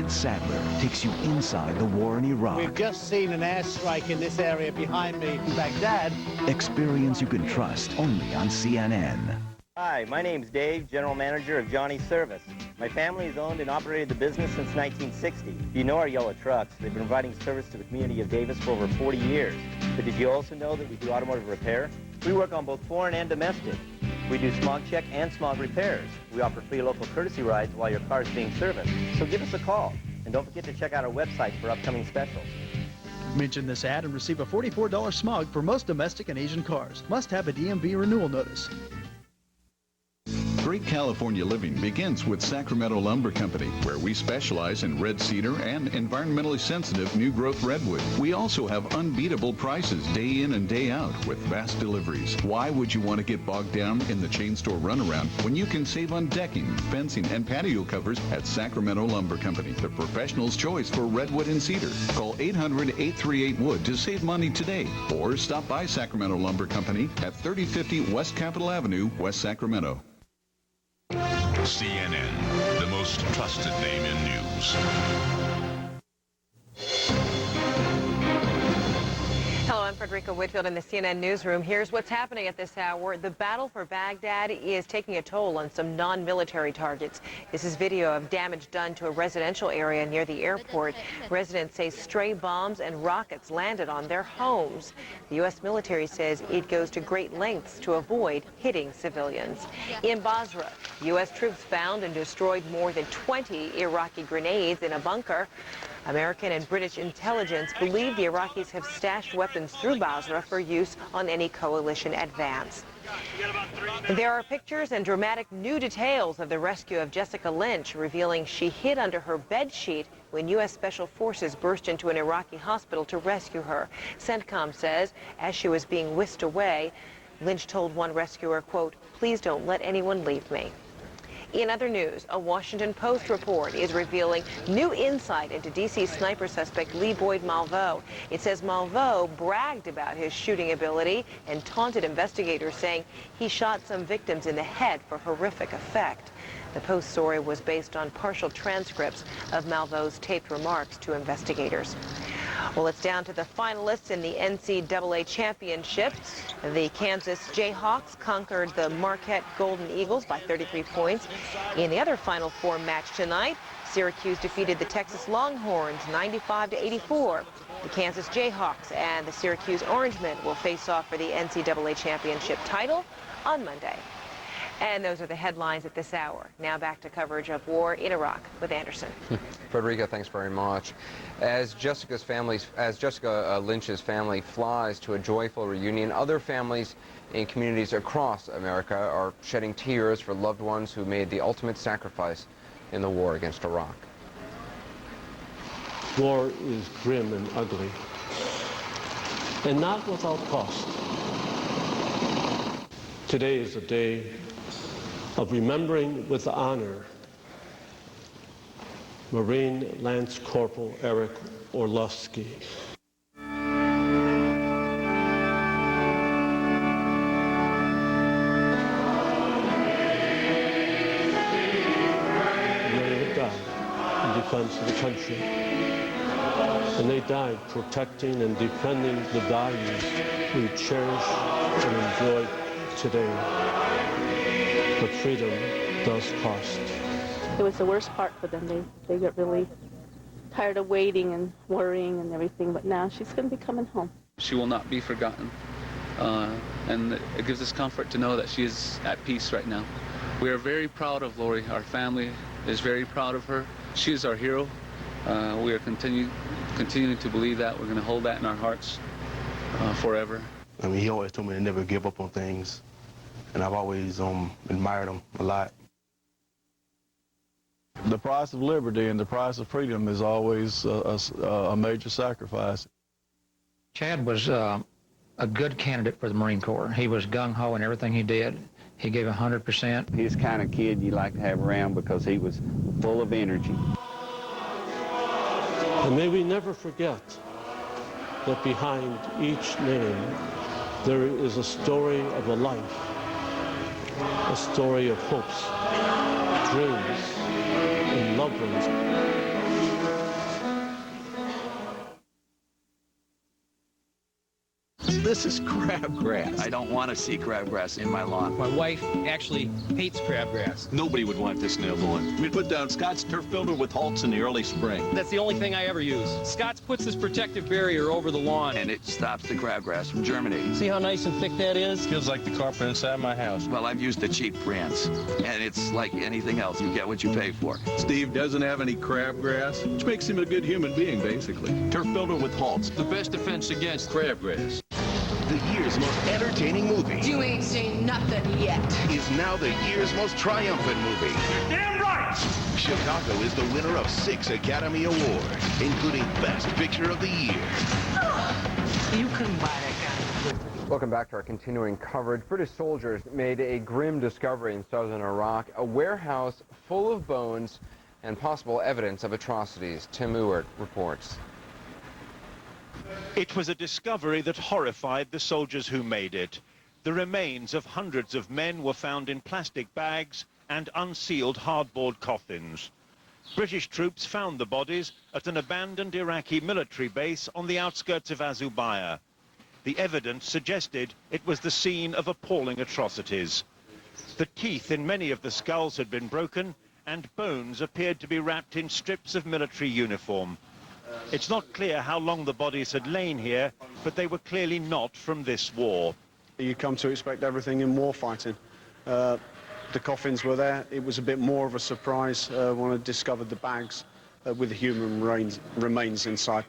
David Sadler takes you inside the war in Iraq. We've just seen an airstrike in this area behind me in Baghdad. Experience you can trust only on CNN. Hi, my name's Dave, General Manager of Johnny's Service. My family has owned and operated the business since 1960. You know our yellow trucks. They've been providing service to the community of Davis for over 40 years. But did you also know that we do automotive repair? We work on both foreign and domestic. We do smog check and smog repairs. We offer free local courtesy rides while your car is being serviced. So give us a call. And don't forget to check out our website for upcoming specials. Mention this ad and receive a $44 smog for most domestic and Asian cars. Must have a DMV renewal notice. Great California living begins with Sacramento Lumber Company, where we specialize in red cedar and environmentally sensitive new growth redwood. We also have unbeatable prices day in and day out with vast deliveries. Why would you want to get bogged down in the chain store runaround when you can save on decking, fencing, and patio covers at Sacramento Lumber Company, the professional's choice for redwood and cedar? Call 800-838-WOOD to save money today, or stop by Sacramento Lumber Company at 3050 West Capitol Avenue, West Sacramento. CNN, the most trusted name in news. Hello, I'm Frederica Whitfield in the CNN newsroom. Here's what's happening at this hour. The battle for Baghdad is taking a toll on some non-military targets. This is video of damage done to a residential area near the airport. Residents say stray bombs and rockets landed on their homes. The U.S. military says it goes to great lengths to avoid hitting civilians. In Basra, U.S. troops found and destroyed more than 20 Iraqi grenades in a bunker. American and British intelligence believe the Iraqis have stashed weapons through Basra for use on any coalition advance. There are pictures and dramatic new details of the rescue of Jessica Lynch, revealing she hid under her bedsheet when U.S. Special Forces burst into an Iraqi hospital to rescue her. CENTCOM says as she was being whisked away, Lynch told one rescuer, quote, "Please don't let anyone leave me." In other news, a Washington Post report is revealing new insight into D.C. sniper suspect Lee Boyd Malveaux. It says Malveaux bragged about his shooting ability and taunted investigators, saying he shot some victims in the head for horrific effect. The Post story was based on partial transcripts of Malveau's taped remarks to investigators. Well, it's down to the finalists in the NCAA championship. The Kansas Jayhawks conquered the Marquette Golden Eagles by 33 points. In the other Final Four match tonight, Syracuse defeated the Texas Longhorns 95-84. The Kansas Jayhawks and the Syracuse Orangemen will face off for the NCAA championship title on Monday. And those are the headlines at this hour. Now back to coverage of war in Iraq with Anderson. Frederica, thanks very much. As Jessica Lynch's family flies to a joyful reunion, other families in communities across America are shedding tears for loved ones who made the ultimate sacrifice in the war against Iraq. War is grim and ugly, and not without cost. Today is a day of remembering with honor Marine Lance Corporal Eric Orlovsky. Many have died in defense of the country, and they died protecting and defending the values we cherish and enjoy today. But freedom does cost. It was the worst part for them. They got really tired of waiting and worrying and everything, but now she's going to be coming home. She will not be forgotten, and it gives us comfort to know that she is at peace right now. We are very proud of Lori. Our family is very proud of her. She is our hero. We are continuing to believe that. We're going to hold that in our hearts forever. I mean, he always told me to never give up on things, and I've always admired him a lot. The price of liberty and the price of freedom is always a major sacrifice. Chad was a good candidate for the Marine Corps. He was gung-ho in everything he did. He gave 100%. He's the kind of kid you like to have around because he was full of energy. And may we never forget that behind each name there is a story of a life, a story of hopes, dreams, and loved ones. This is crabgrass. I don't want to see crabgrass in my lawn. My wife actually hates crabgrass. Nobody would want this in their lawn. We put down Scott's turf builder with Halts in the early spring. That's the only thing I ever use. Scott's puts this protective barrier over the lawn. And it stops the crabgrass from germinating. See how nice and thick that is? Feels like the carpet inside my house. Well, I've used the cheap brands, and it's like anything else. You get what you pay for. Steve doesn't have any crabgrass, which makes him a good human being, basically. Turf builder with Halts. The best defense against crabgrass. The year's most entertaining movie You ain't seen nothing yet. is now the year's most triumphant movie. You're damn right! Chicago is the winner of 6 Academy Awards, including Best Picture of the Year. You couldn't buy that kind of Welcome back to our continuing coverage. British soldiers made a grim discovery in southern Iraq, a warehouse full of bones and possible evidence of atrocities. Tim Ewert reports. It was a discovery that horrified the soldiers who made it. The remains of hundreds of men were found in plastic bags and unsealed hardboard coffins. British troops found the bodies at an abandoned Iraqi military base on the outskirts of Azubaya. The evidence suggested it was the scene of appalling atrocities. The teeth in many of the skulls had been broken, and bones appeared to be wrapped in strips of military uniform. It's not clear how long the bodies had lain here, but they were clearly not from this war. You come to expect everything in war fighting. The coffins were there. It was a bit more of a surprise when I discovered the bags with the human remains inside.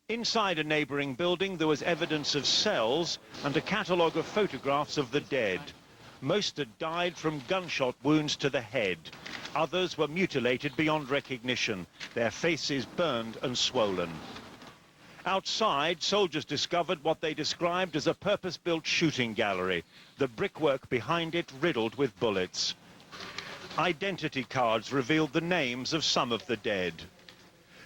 Inside a neighbouring building, there was evidence of cells and a catalogue of photographs of the dead. Most had died from gunshot wounds to the head. Others were mutilated beyond recognition, their faces burned and swollen. Outside, soldiers discovered what they described as a purpose-built shooting gallery, the brickwork behind it riddled with bullets. Identity cards revealed the names of some of the dead.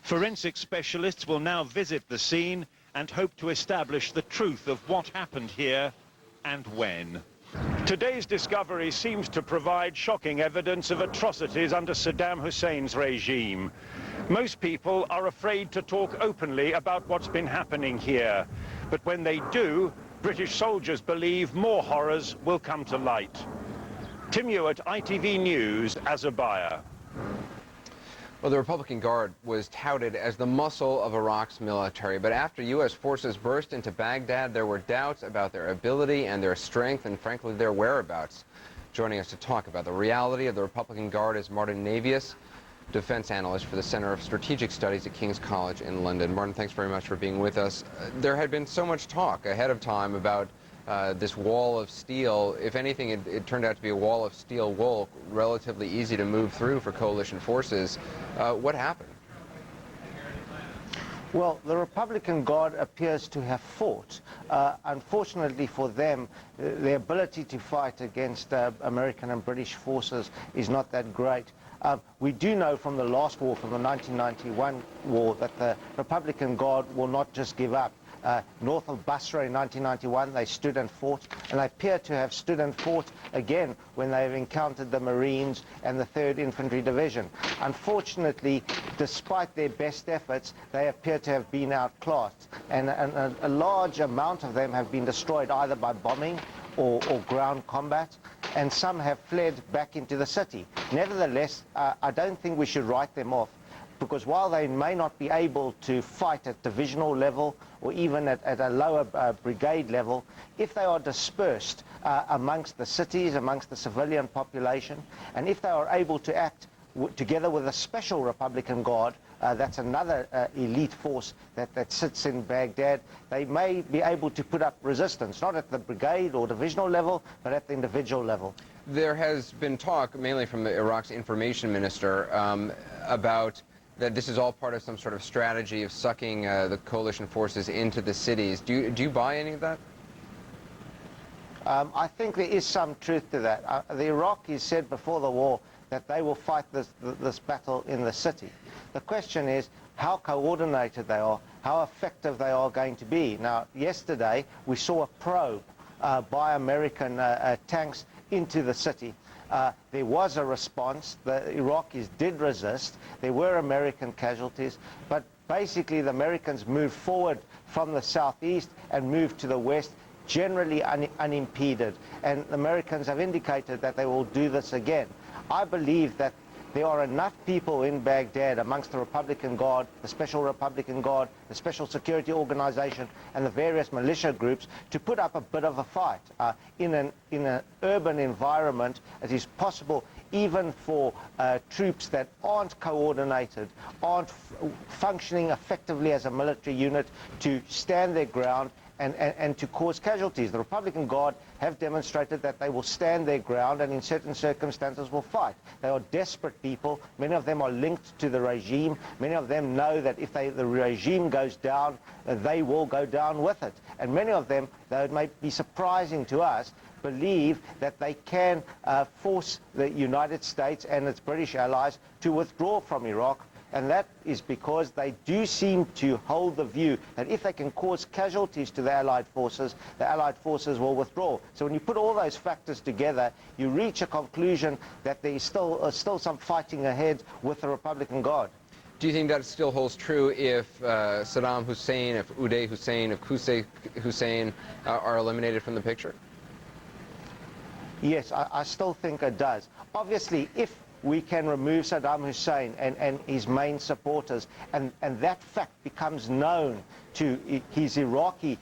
Forensic specialists will now visit the scene and hope to establish the truth of what happened here and when. Today's discovery seems to provide shocking evidence of atrocities under Saddam Hussein's regime. Most people are afraid to talk openly about what's been happening here. But when they do, British soldiers believe more horrors will come to light. Tim Ewert, ITV News, Azubaya. Well, the Republican Guard was touted as the muscle of Iraq's military, but after U.S. forces burst into Baghdad, there were doubts about their ability and their strength and, frankly, their whereabouts. Joining us to talk about the reality of the Republican Guard is Martin Navius, defense analyst for the Center of Strategic Studies at King's College in London. Martin, thanks very much for being with us. There had been so much talk ahead of time about this wall of steel. If anything, it turned out to be a wall of steel wool, relatively easy to move through for coalition forces. What happened? Well, the Republican Guard appears to have fought. Unfortunately for them, their ability to fight against American and British forces is not that great. We do know from the last war, from the 1991 war, that the Republican Guard will not just give up. North of Basra in 1991, they stood and fought, and they appear to have stood and fought again when they've encountered the Marines and the 3rd Infantry Division. Unfortunately, despite their best efforts, they appear to have been outclassed, and a large amount of them have been destroyed either by bombing or ground combat, and some have fled back into the city. Nevertheless, I don't think we should write them off, because while they may not be able to fight at divisional level or even at a lower brigade level, if they are dispersed amongst the cities, amongst the civilian population, and if they are able to act together with a special Republican Guard, that's another elite force that sits in Baghdad, they may be able to put up resistance, not at the brigade or divisional level, but at the individual level. There has been talk, mainly from Iraq's information minister, about that this is all part of some sort of strategy of sucking the coalition forces into the cities. Do you buy any of that? I think there is some truth to that. The Iraqis said before the war that they will fight this battle in the city. The question is how coordinated they are, how effective they are going to be. Now, yesterday we saw a probe by American tanks into the city. There was a response. The Iraqis did resist. There were American casualties, but basically the Americans moved forward from the southeast and moved to the west, generally unimpeded. And the Americans have indicated that they will do this again. I believe that there are enough people in Baghdad amongst the Republican Guard, the Special Republican Guard, the Special Security Organization, and the various militia groups to put up a bit of a fight. In an urban environment, it is possible even for troops that aren't coordinated, aren't functioning effectively as a military unit, to stand their ground and to cause casualties. The Republican Guard have demonstrated that they will stand their ground and in certain circumstances will fight. They are desperate people. Many of them are linked to the regime. Many of them know that if the regime goes down, they will go down with it. And many of them, though it may be surprising to us, believe that they can force the United States and its British allies to withdraw from Iraq. And that is because they do seem to hold the view that if they can cause casualties to the Allied forces will withdraw. So when you put all those factors together, you reach a conclusion that there is still some fighting ahead with the Republican Guard. Do you think that still holds true if Saddam Hussein, if Uday Hussein, if Qusay Hussein are eliminated from the picture? Yes, I still think it does. Obviously, if we can remove Saddam Hussein and his main supporters, and that fact becomes known to his Iraqi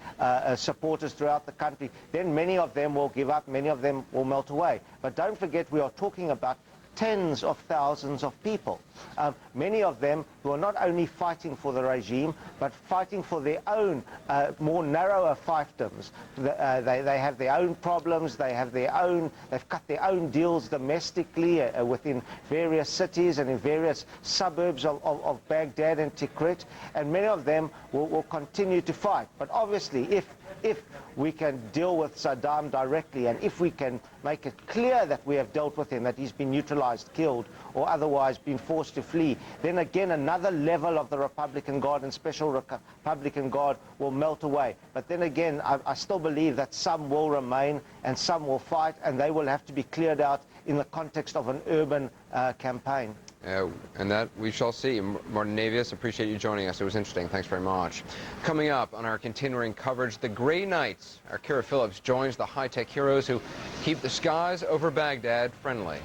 supporters throughout the country, then many of them will give up, many of them will melt away. But don't forget, we are talking about tens of thousands of people, many of them who are not only fighting for the regime, but fighting for their own more narrower fiefdoms. They have their own problems, they've cut their own deals domestically within various cities and in various suburbs of Baghdad and Tikrit, and many of them will continue to fight. But obviously, if we can deal with Saddam directly, and if we can make it clear that we have dealt with him, that he's been neutralized, killed, or otherwise been forced to flee, then again another level of the Republican Guard and Special Republican Guard will melt away. But then again, I still believe that some will remain and some will fight, and they will have to be cleared out in the context of an urban campaign. And that we shall see. Martin Navius, appreciate you joining us. It was interesting. Thanks very much. Coming up on our continuing coverage, the Gray Knights. Our Kira Phillips joins the high-tech heroes who keep the skies over Baghdad friendly.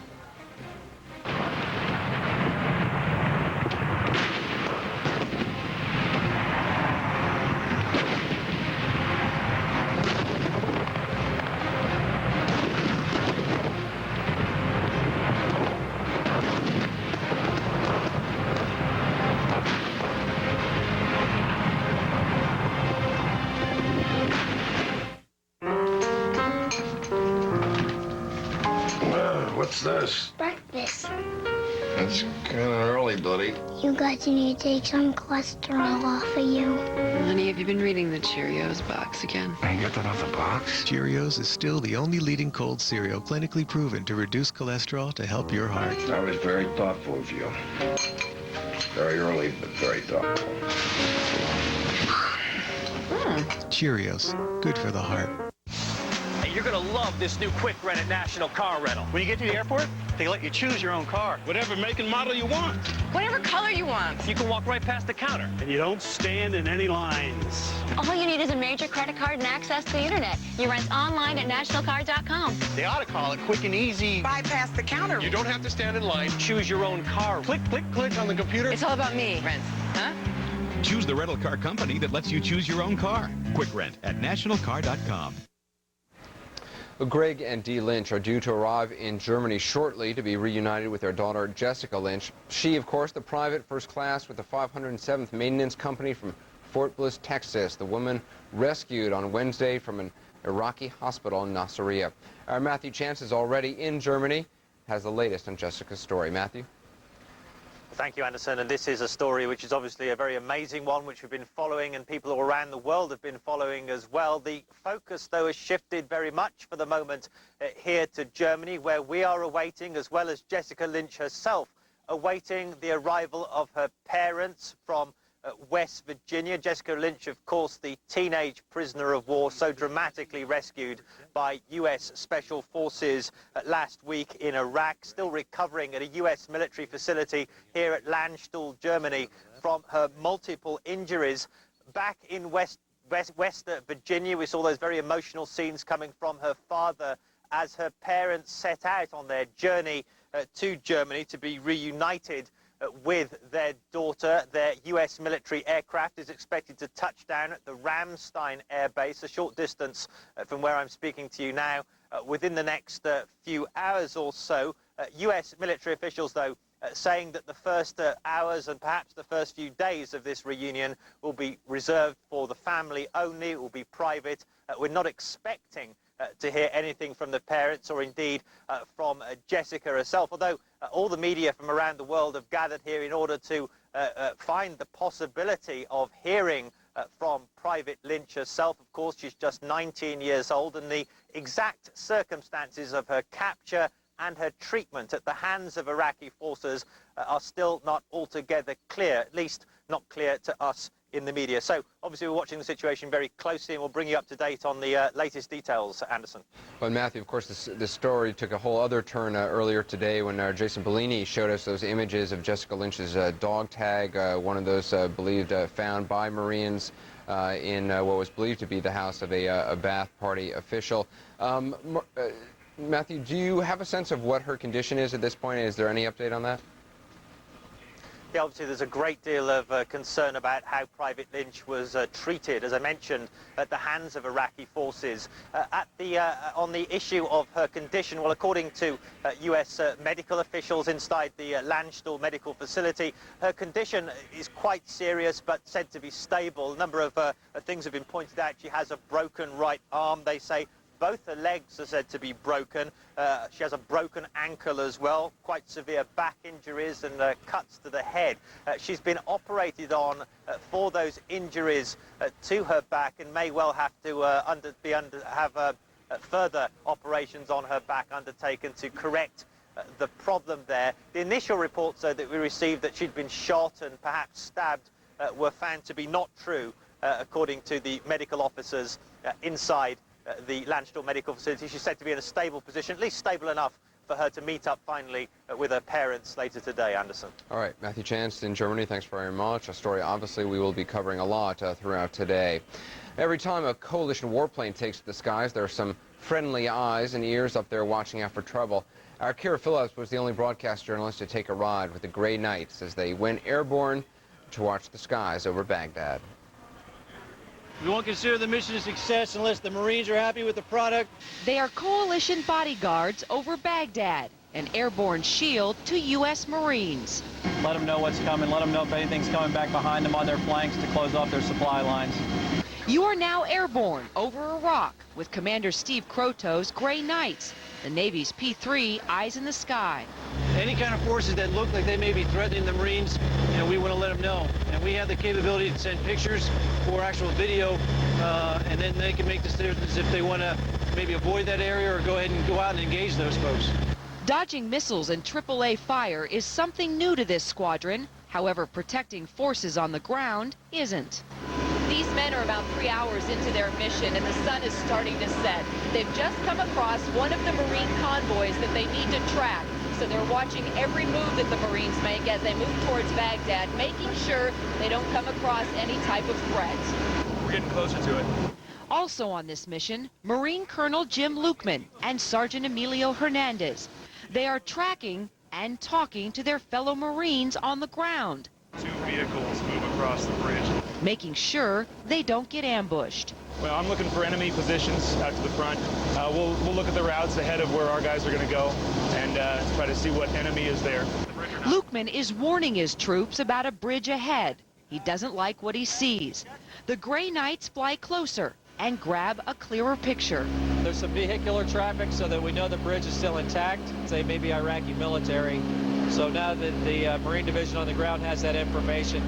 What's this? Breakfast. It's kind of early, buddy. You guys need to take some cholesterol off of you. Honey, have you been reading the Cheerios box again? I got that off the box. Cheerios is still the only leading cold cereal clinically proven to reduce cholesterol to help your heart. I was very thoughtful of you. Very early, but very thoughtful. Cheerios, good for the heart. You're going to love this new quick rent at National Car Rental. When you get to the airport, they let you choose your own car. Whatever make and model you want. Whatever color you want. You can walk right past the counter. And you don't stand in any lines. All you need is a major credit card and access to the internet. You rent online at nationalcar.com. They ought to call it quick and easy. Bypass the counter. You don't have to stand in line. Choose your own car. Click, click, click on the computer. It's all about me, Rent. Huh? Choose the rental car company that lets you choose your own car. Quick Rent at nationalcar.com. Greg and Dee Lynch are due to arrive in Germany shortly to be reunited with their daughter, Jessica Lynch. She, of course, the private first class with the 507th Maintenance Company from Fort Bliss, Texas. The woman rescued on Wednesday from an Iraqi hospital in Nasiriyah. Our Matthew Chance is already in Germany, has the latest on Jessica's story. Matthew? Thank you, Anderson. And this is a story which is obviously a very amazing one, which we've been following and people all around the world have been following as well. The focus, though, has shifted very much for the moment here to Germany, where we are awaiting, as well as Jessica Lynch herself, awaiting the arrival of her parents from West Virginia. Jessica Lynch, of course, the teenage prisoner of war so dramatically rescued by U.S. Special Forces last week in Iraq, still recovering at a U.S. military facility here at Landstuhl, Germany, from her multiple injuries. Back in West Virginia, we saw those very emotional scenes coming from her father as her parents set out on their journey to Germany to be reunited with their daughter. Their U.S. military aircraft is expected to touch down at the Ramstein Air Base, a short distance from where I'm speaking to you now, within the next few hours or so. U.S. military officials, though, saying that the first hours and perhaps the first few days of this reunion will be reserved for the family only. It will be private. We're not expecting to hear anything from the parents or indeed from Jessica herself, although all the media from around the world have gathered here in order to find the possibility of hearing from Private Lynch herself. Of course, she's just 19 years old, and the exact circumstances of her capture and her treatment at the hands of Iraqi forces are still not altogether clear, at least not clear to us in the media. So obviously we're watching the situation very closely, and we'll bring you up to date on the latest details, Anderson. Well, Matthew, of course, this story took a whole other turn earlier today when Jason Bellini showed us those images of Jessica Lynch's dog tag, one of those believed found by Marines in what was believed to be the house of a Ba'ath Party official. Matthew, do you have a sense of what her condition is at this point? Is there any update on that? Yeah, obviously there's a great deal of concern about how Private Lynch was treated, as I mentioned, at the hands of Iraqi forces. On the issue of her condition, well, according to U.S. medical officials inside the Landstuhl medical facility, her condition is quite serious but said to be stable. A number of things have been pointed out. She has a broken right arm, they say. Both her legs are said to be broken. She has a broken ankle as well, quite severe back injuries and cuts to the head. She's been operated on for those injuries to her back and may well have to have further operations on her back undertaken to correct the problem there. The initial reports that we received that she'd been shot and perhaps stabbed were found to be not true, according to the medical officers inside the Landstuhl medical facility. She's said to be in a stable position, at least stable enough for her to meet up finally with her parents later today, Anderson. All right, Matthew Chance in Germany, thanks very much. A story obviously we will be covering a lot throughout today. Every time a coalition warplane takes to the skies, there are some friendly eyes and ears up there watching out for trouble. Our Kira Phillips was the only broadcast journalist to take a ride with the Gray Knights as they went airborne to watch the skies over Baghdad. We won't consider the mission a success unless the Marines are happy with the product. They are coalition bodyguards over Baghdad, an airborne shield to U.S. Marines. Let them know what's coming. Let them know if anything's coming back behind them on their flanks to close off their supply lines. You are now airborne over Iraq with Commander Steve Croto's Gray Knights, the Navy's P-3 Eyes in the Sky. Any kind of forces that look like they may be threatening the Marines, we want to let them know. And we have the capability to send pictures or actual video, and then they can make decisions if they want to maybe avoid that area or go ahead and go out and engage those folks. Dodging missiles and AAA fire is something new to this squadron. However, protecting forces on the ground isn't. These men are about 3 hours into their mission, and the sun is starting to set. They've just come across one of the Marine convoys that they need to track. So they're watching every move that the Marines make as they move towards Baghdad, making sure they don't come across any type of threat. We're getting closer to it. Also on this mission, Marine Colonel Jim Lukeman and Sergeant Emilio Hernandez. They are tracking and talking to their fellow Marines on the ground. 2 vehicles move across the bridge. Making sure they don't get ambushed. Well, I'm looking for enemy positions out to the front. We'll look at the routes ahead of where our guys are going to go and try to see what enemy is there. Lukeman is warning his troops about a bridge ahead. He doesn't like what he sees. The Gray Knights fly closer and grab a clearer picture. There's some vehicular traffic so that we know the bridge is still intact. Say maybe Iraqi military. So now that the Marine Division on the ground has that information,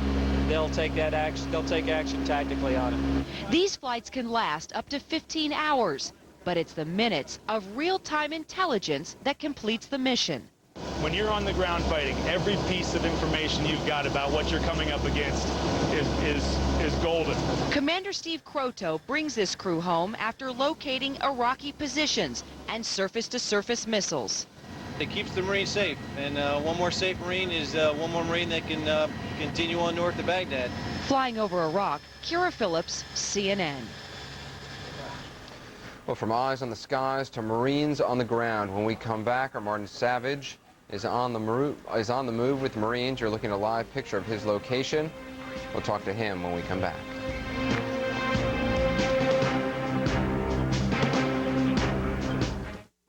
they'll take that action. They'll take action tactically on it. These flights can last up to 15 hours, but it's the minutes of real-time intelligence that completes the mission. When you're on the ground fighting, every piece of information you've got about what you're coming up against is golden. Commander Steve Croteau brings this crew home after locating Iraqi positions and surface-to-surface missiles. It keeps the Marines safe, and one more safe Marine is one more Marine that can continue on north to Baghdad. Flying over Iraq, Kira Phillips, CNN. Well, from eyes on the skies to Marines on the ground. When we come back, our Martin Savage is on the move with Marines. You're looking at a live picture of his location. We'll talk to him when we come back.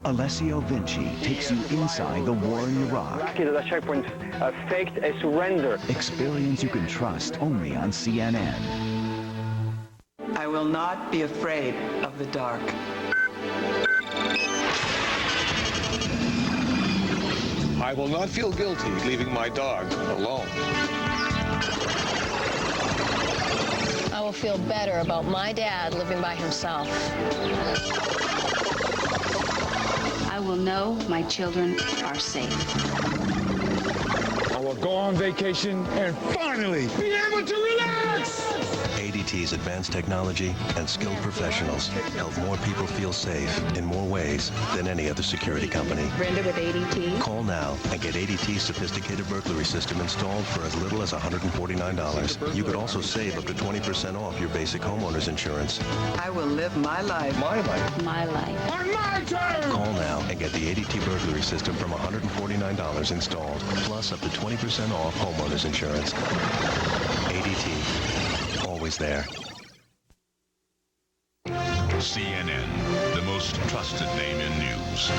Alessio Vinci takes you inside the war in Iraq. The checkpoint faked a surrender. Experience you can trust only on CNN. I will not be afraid of the dark. I will not feel guilty leaving my dog alone. I will feel better about my dad living by himself. I will know my children are safe. I will go on vacation and finally be able to relax. ADT's advanced technology and skilled professionals help more people feel safe in more ways than any other security company. Brenda with ADT. Call now and get ADT's sophisticated burglary system installed for as little as $149. You could also save up to 20% off your basic homeowner's insurance. I will live my life. My life. My life. On my turn! Call now and get the ADT burglary system from $149 installed, plus up to 20% off homeowner's insurance. ADT. Always there. CNN, the most trusted name in news.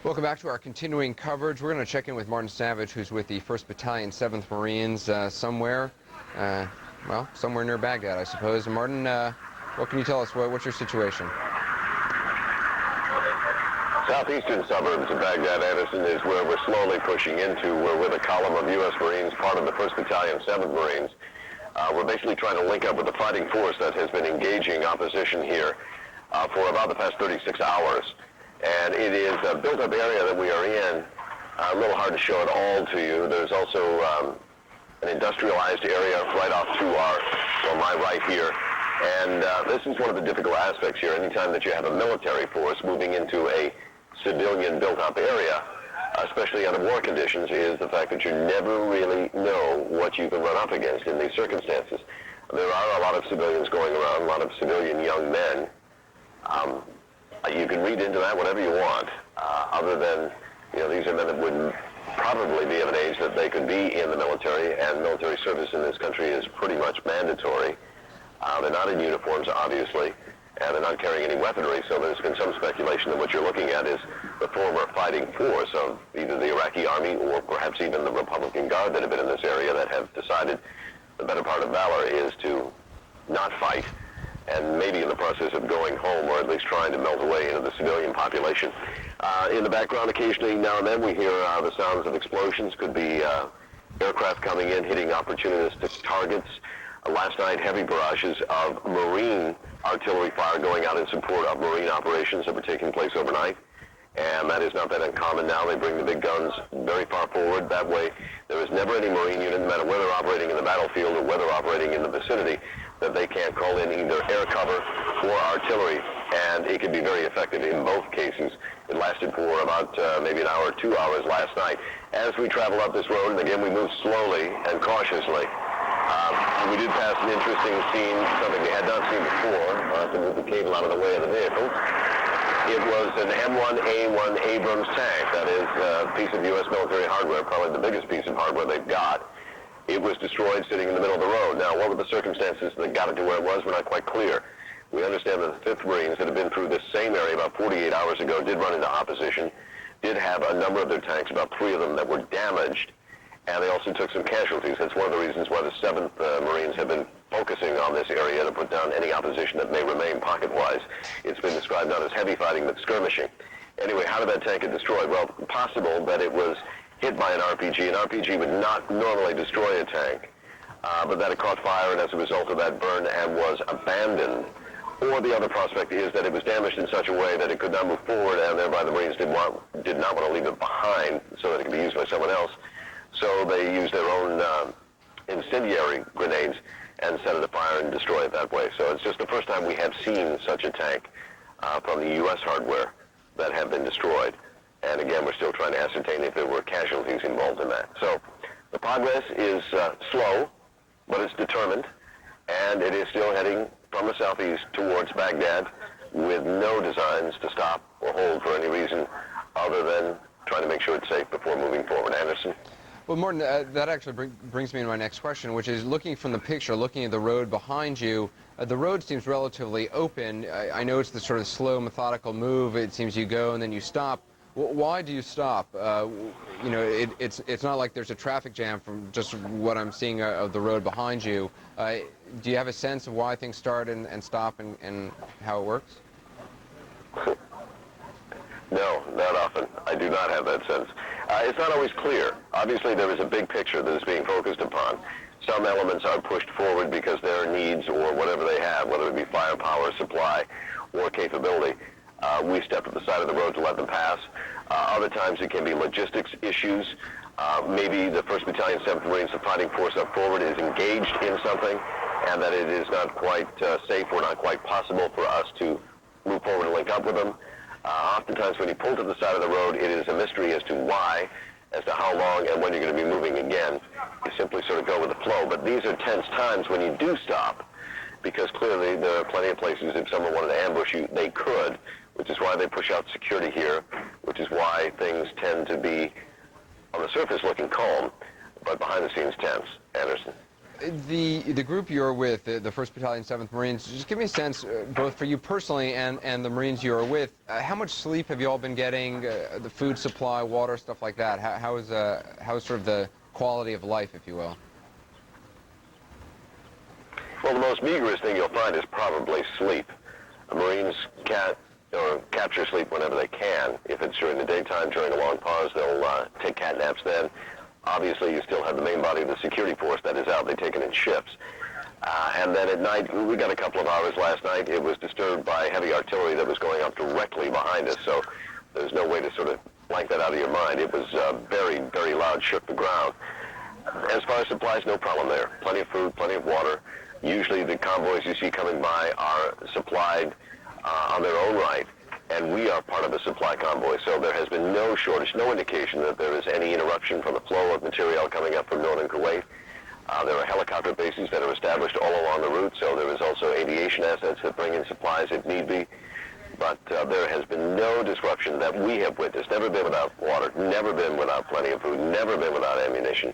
Welcome back to our continuing coverage. We're going to check in with Martin Savage, who's with the 1st Battalion, 7th Marines, somewhere near Baghdad, I suppose. Martin, what can you tell us? What's your situation? Southeastern suburbs of Baghdad, Anderson, is where we're slowly pushing into. We're with a column of U.S. Marines, part of the 1st Battalion, 7th Marines. We're basically trying to link up with the fighting force that has been engaging opposition here for about the past 36 hours. And it is a built-up area that we are in. A little hard to show it all to you. There's also an industrialized area right off to my right here. And this is one of the difficult aspects here. Anytime that you have a military force moving into a civilian built-up area, especially under war conditions, is the fact that you never really know what you can run up against in these circumstances. There are a lot of civilians going around, a lot of civilian young men. You can read into that whatever you want, other than, these are men that would probably be of an age that they could be in the military, and military service in this country is pretty much mandatory. They're not in uniforms, obviously, and they're not carrying any weaponry, so there's been some speculation that what you're looking at is the former fighting force of either the Iraqi army or perhaps even the Republican Guard that have been in this area that have decided the better part of valor is to not fight, and maybe in the process of going home, or at least trying to melt away into the civilian population. In the background, occasionally, now and then, we hear the sounds of explosions. Could be aircraft coming in, hitting opportunistic targets. Last night, heavy barrages of Marine artillery fire going out in support of Marine operations that were taking place overnight. And that is not that uncommon now. They bring the big guns very far forward. That way, there is never any Marine unit, no matter whether they're operating in the battlefield or whether operating in the vicinity, that they can't call in either air cover or artillery. And it can be very effective in both cases. It lasted for about maybe an hour or 2 hours last night. As we travel up this road, and again, we move slowly and cautiously, we did pass an interesting scene, something we had not seen before, to move the cable out of the way of the vehicle. It was an M1A1 Abrams tank. That is a piece of U.S. military hardware, probably the biggest piece of hardware they've got. It was destroyed sitting in the middle of the road. Now, what were the circumstances that got it to where it was? We're not quite clear. We understand that the 5th Marines that had been through this same area about 48 hours ago did run into opposition, did have a number of their tanks, about 3 of them, that were damaged, and they also took some casualties. That's one of the reasons why the 7th Marines have been focusing on this area to put down any opposition that may remain pocket-wise. It's been described not as heavy fighting, but skirmishing. Anyway, how did that tank get destroyed? Well, possible that it was hit by an RPG. An RPG would not normally destroy a tank, but that it caught fire, and as a result of that, burned and was abandoned. Or the other prospect is that it was damaged in such a way that it could not move forward, and thereby the Marines did not want to leave it behind so that it could be used by someone else. So they used their own incendiary grenades and set it afire and destroy it that way. So it's just the first time we have seen such a tank from the U.S. hardware that have been destroyed. And again, we're still trying to ascertain if there were casualties involved in that. So the progress is slow, but it's determined, and it is still heading from the southeast towards Baghdad with no designs to stop or hold for any reason other than trying to make sure it's safe before moving forward. Anderson? Well, Martin, that actually brings me to my next question, which is looking from the picture, looking at the road behind you, the road seems relatively open. I know it's the sort of slow, methodical move. It seems you go and then you stop. Why do you stop? You know, it's not like there's a traffic jam from just what I'm seeing of the road behind you. Do you have a sense of why things start and stop and how it works? No, not often. I do not have that sense. It's not always clear. Obviously, there is a big picture that is being focused upon. Some elements are pushed forward because there are needs or whatever they have, whether it be firepower, supply, or capability. We step to the side of the road to let them pass. Other times it can be logistics issues. Maybe the 1st Battalion, 7th Marines, the fighting force up forward, is engaged in something, and that it is not quite safe or not quite possible for us to move forward and link up with them. Oftentimes when you pull to the side of the road, it is a mystery as to why, as to how long, and when you're going to be moving again. You simply sort of go with the flow. But these are tense times when you do stop, because clearly there are plenty of places if someone wanted to ambush you, they could, which is why they push out security here, which is why things tend to be, on the surface, looking calm, but behind the scenes tense. Anderson? The group you're with, the 1st Battalion, 7th Marines, just give me a sense, both for you personally and the Marines you're with, how much sleep have you all been getting, the food supply, water, stuff like that? How is sort of the quality of life, if you will? Well, the most meagerest thing you'll find is probably sleep. Marines capture sleep whenever they can. If it's during the daytime, during a long pause, they'll take cat naps then. Obviously, you still have the main body of the security force that is out. They take it in shifts. And then at night, we got a couple of hours last night. It was disturbed by heavy artillery that was going up directly behind us, so there's no way to sort of blank that out of your mind. It was very, very loud, shook the ground. As far as supplies, no problem there. Plenty of food, plenty of water. Usually the convoys you see coming by are supplied on their own right, and we are part of the supply convoy, so there has been no shortage, no indication that there is any interruption from the flow of material coming up from northern Kuwait. There are helicopter bases that are established all along the route, so there is also aviation assets that bring in supplies if need be. But there has been no disruption that we have witnessed. Never been without water, never been without plenty of food, never been without ammunition,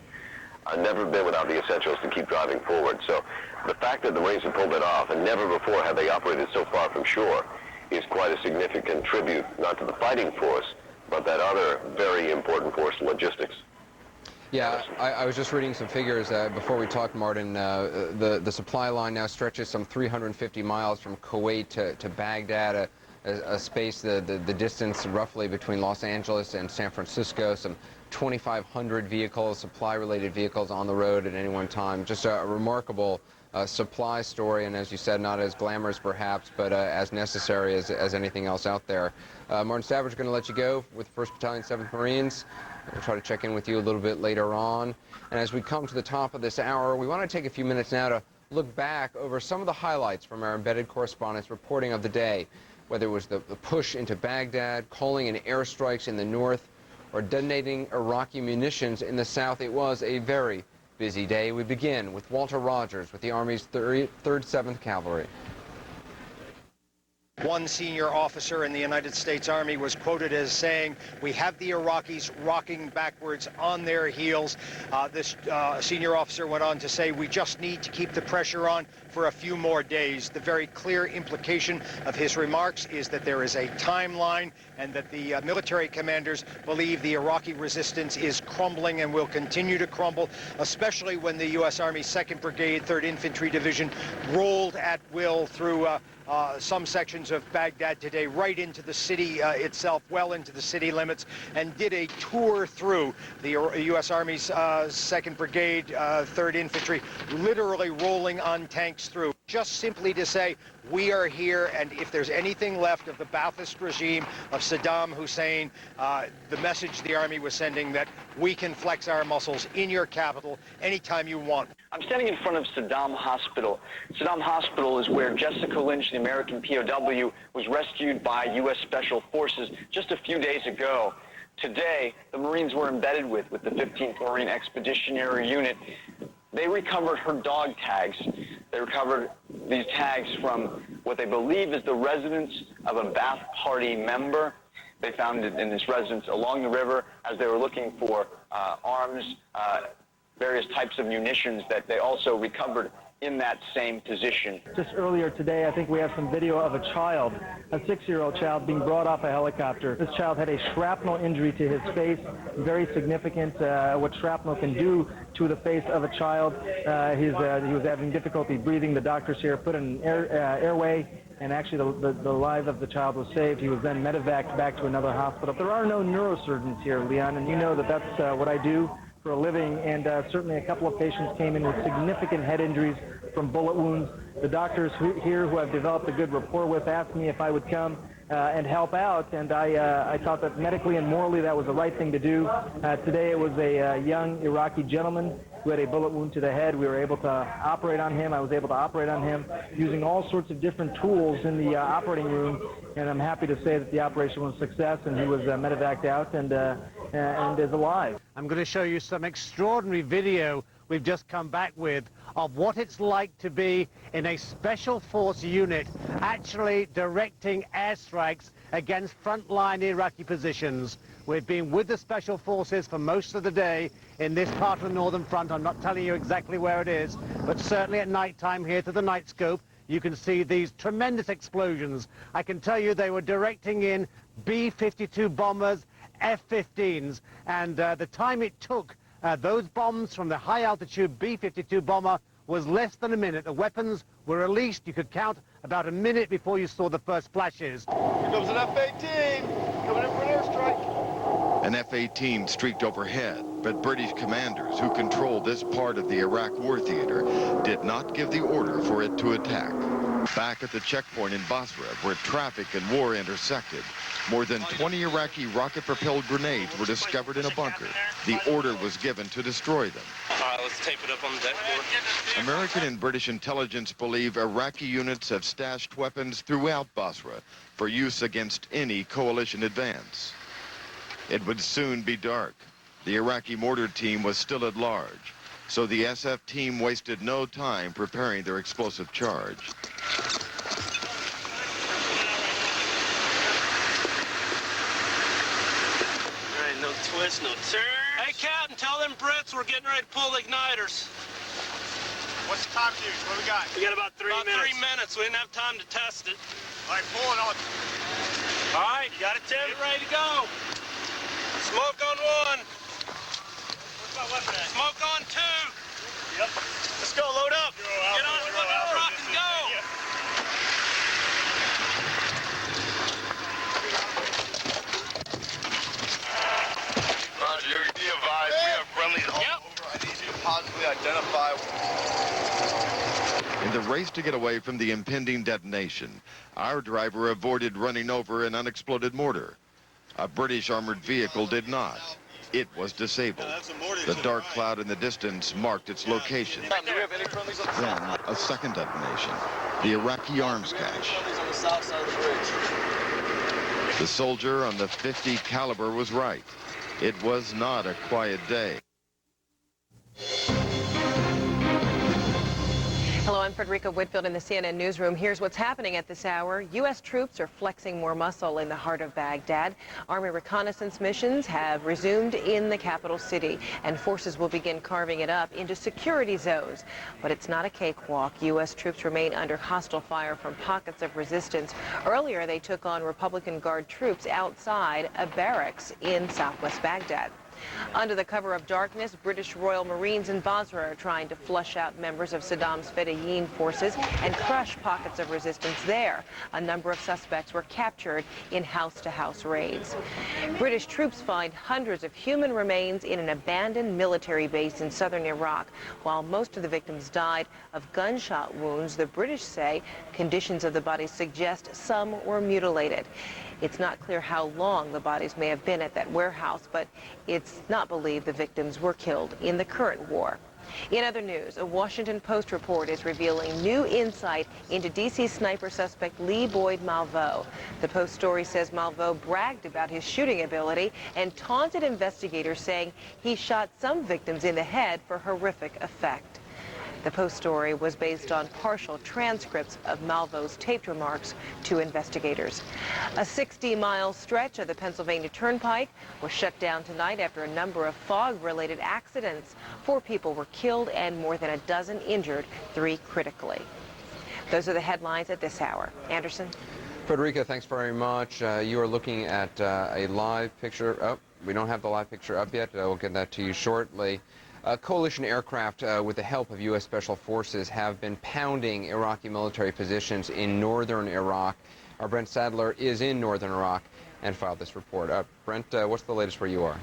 never been without the essentials to keep driving forward. So the fact that the Marines have pulled it off, and never before have they operated so far from shore, is quite a significant tribute, not to the fighting force, but that other very important force, logistics. Yeah, I was just reading some figures before we talked, Martin. The supply line now stretches some 350 miles from Kuwait to Baghdad, a space, the distance roughly between Los Angeles and San Francisco, some 2,500 vehicles, supply-related vehicles on the road at any one time. Just a remarkable supply story, and as you said, not as glamorous perhaps, but as necessary as anything else out there. Martin Savage, going to let you go with 1st Battalion, 7th Marines. We'll try to check in with you a little bit later on. And as we come to the top of this hour, we want to take a few minutes now to look back over some of the highlights from our embedded correspondents' reporting of the day, whether it was the push into Baghdad, calling in airstrikes in the north, or detonating Iraqi munitions in the south. It was a very busy day. We begin with Walter Rogers with the Army's 3rd 7th Cavalry. One senior officer in the United States Army was quoted as saying, "We have the Iraqis rocking backwards on their heels." This senior officer went on to say, "We just need to keep the pressure on for a few more days." The very clear implication of his remarks is that there is a timeline and that the military commanders believe the Iraqi resistance is crumbling and will continue to crumble, especially when the U.S. Army 2nd Brigade, 3rd Infantry Division rolled at will through some sections of Baghdad today, right into the city itself, well into the city limits, and did a tour through the U.S. Army's 2nd Brigade, 3rd Infantry, literally rolling on tanks through. just simply to say, we are here, and if there's anything left of the Ba'athist regime of Saddam Hussein, the message the Army was sending that we can flex our muscles in your capital anytime you want. I'm standing in front of Saddam Hospital. Saddam Hospital is where Jessica Lynch, the American POW, was rescued by U.S. Special Forces just a few days ago. Today, the Marines were embedded with the 15th Marine Expeditionary Unit. They recovered her dog tags. They recovered these tags from what they believe is the residence of a Ba'ath Party member. They found it in this residence along the river as they were looking for arms, various types of munitions that they also recovered in that same position. Just earlier today, I think we have some video of a child, a 6-year-old child, being brought off a helicopter. This child had a shrapnel injury to his face, very significant, what shrapnel can do to the face of a child. He was having difficulty breathing. The doctors here put an airway, and actually the life of the child was saved. He was then medevaced back to another hospital. There are no neurosurgeons here, Leon, and you know that that's what I do for a living, and certainly a couple of patients came in with significant head injuries from bullet wounds. The doctors here who I've developed a good rapport with asked me if I would come and help out, and I thought that medically and morally that was the right thing to do. Today it was a young Iraqi gentleman who had a bullet wound to the head. We were able to operate on him. I was able to operate on him using all sorts of different tools in the operating room, and I'm happy to say that the operation was a success, and he was medevaced out and is alive. I'm going to show you some extraordinary video we've just come back with of what it's like to be in a special force unit actually directing airstrikes against frontline Iraqi positions. We've been with the special forces for most of the day in this part of the northern front. I'm not telling you exactly where it is, but certainly at night time here to the night scope you can see these tremendous explosions. I can tell you they were directing in B-52 bombers, F-15s, and the time it took those bombs from the high-altitude B-52 bomber was less than a minute. The weapons were released. You could count about a minute before you saw the first flashes. Here comes an F-18 coming in for an airstrike. An F-18 streaked overhead, but British commanders who controlled this part of the Iraq war theater did not give the order for it to attack. Back at the checkpoint in Basra, where traffic and war intersected, more than 20 Iraqi rocket-propelled grenades were discovered in a bunker. The order was given to destroy them. All right, let's tape it up on the deck board. American and British intelligence believe Iraqi units have stashed weapons throughout Basra for use against any coalition advance. It would soon be dark. The Iraqi mortar team was still at large, so the SF team wasted no time preparing their explosive charge. All right, no twist, no turn. Hey, Captain, tell them Brits we're getting ready to pull the igniters. What's the time fuse? What do we got? We got about 3 minutes. About 3 minutes. We didn't have time to test it. All right, pull it on. All right, you got it, Tim? Get ready to go. Smoke on 1. Where's my weapon at? Smoke on 2. Yep. Let's go, load up. Get on the rock and go. Roger, you're advised. We have friendlies all over. I need you to positively identify. In the race to get away from the impending detonation, our driver avoided running over an unexploded mortar. A British armored vehicle did not. It was disabled. The dark cloud in the distance marked its location. Then, a second detonation, the Iraqi arms cache. The soldier on the .50 caliber was right. It was not a quiet day. Hello, I'm Frederica Whitfield in the CNN newsroom. Here's what's happening at this hour. U.S. troops are flexing more muscle in the heart of Baghdad. Army reconnaissance missions have resumed in the capital city, and forces will begin carving it up into security zones. But it's not a cakewalk. U.S. troops remain under hostile fire from pockets of resistance. Earlier, they took on Republican Guard troops outside a barracks in southwest Baghdad. Under the cover of darkness, British Royal Marines in Basra are trying to flush out members of Saddam's Fedayeen forces and crush pockets of resistance there. A number of suspects were captured in house-to-house raids. British troops find hundreds of human remains in an abandoned military base in southern Iraq. While most of the victims died of gunshot wounds, the British say conditions of the bodies suggest some were mutilated. It's not clear how long the bodies may have been at that warehouse, but it's not believed the victims were killed in the current war. In other news, a Washington Post report is revealing new insight into D.C. sniper suspect Lee Boyd Malveaux. The Post story says Malveaux bragged about his shooting ability and taunted investigators, saying he shot some victims in the head for horrific effect. The Post story was based on partial transcripts of Malveaux's taped remarks to investigators. A 60-mile stretch of the Pennsylvania Turnpike was shut down tonight after a number of fog-related accidents. 4 people were killed and more than a dozen injured, 3 critically. Those are the headlines at this hour. Anderson? Frederica, thanks very much. You are looking at a live picture. Oh, we don't have the live picture up yet. We'll get that to you shortly. Coalition aircraft, with the help of U.S. Special Forces, have been pounding Iraqi military positions in northern Iraq. Our Brent Sadler is in northern Iraq and filed this report. Brent, what's the latest where you are?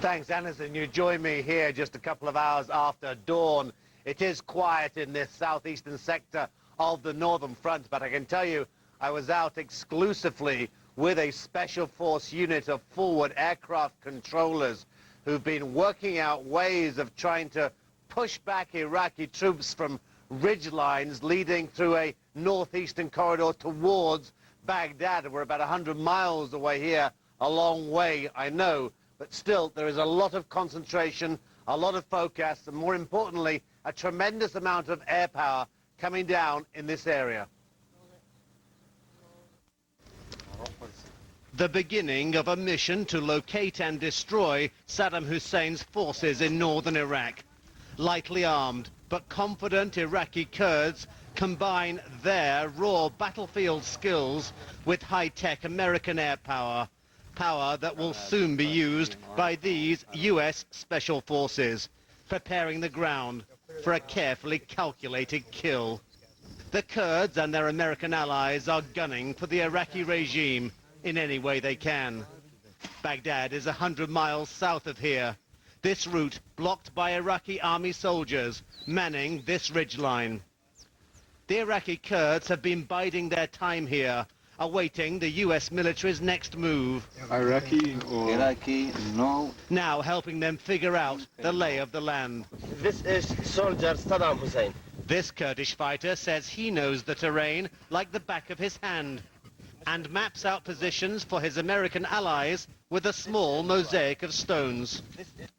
Thanks, Anderson. You join me here just a couple of hours after dawn. It is quiet in this southeastern sector of the northern front, but I can tell you I was out exclusively with a special force unit of forward aircraft controllers who've been working out ways of trying to push back Iraqi troops from ridge lines leading through a northeastern corridor towards Baghdad. We're about 100 miles away here, a long way, I know, but still there is a lot of concentration, a lot of focus, and more importantly, a tremendous amount of air power coming down in this area. The beginning of a mission to locate and destroy Saddam Hussein's forces in northern Iraq. Lightly armed but confident Iraqi Kurds combine their raw battlefield skills with high-tech American air power, power that will soon be used by these U.S. Special Forces, preparing the ground for a carefully calculated kill. The Kurds and their American allies are gunning for the Iraqi regime in any way they can. Baghdad is 100 miles south of here. This route blocked by Iraqi army soldiers manning this ridgeline. The Iraqi Kurds have been biding their time here, awaiting the U.S. military's next move. Iraqi or... Iraqi, no. Now helping them figure out the lay of the land. This is soldier Saddam Hussein. This Kurdish fighter says he knows the terrain like the back of his hand and maps out positions for his American allies with a small mosaic of stones.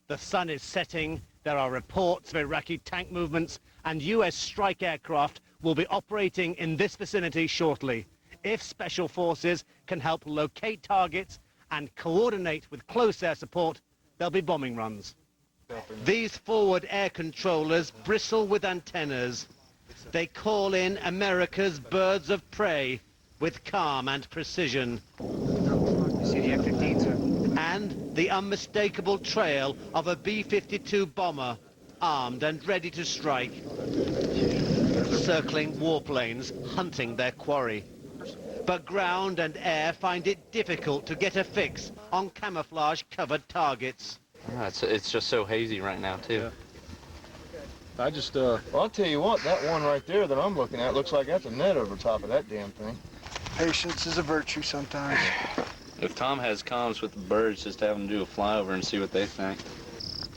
The sun is setting. There are reports of Iraqi tank movements, and U.S. strike aircraft will be operating in this vicinity shortly. If Special Forces can help locate targets and coordinate with close air support, there'll be bombing runs. These forward air controllers bristle with antennas. They call in America's birds of prey with calm and precision. And the unmistakable trail of a B-52 bomber, armed and ready to strike. Circling warplanes, hunting their quarry. But ground and air find it difficult to get a fix on camouflage-covered targets. It's just so hazy right now, too. Yeah. Well, I'll tell you what, that one right there that I'm looking at looks like that's a net over top of that damn thing. Patience is a virtue sometimes. If Tom has comms with the birds, just have them do a flyover and see what they think.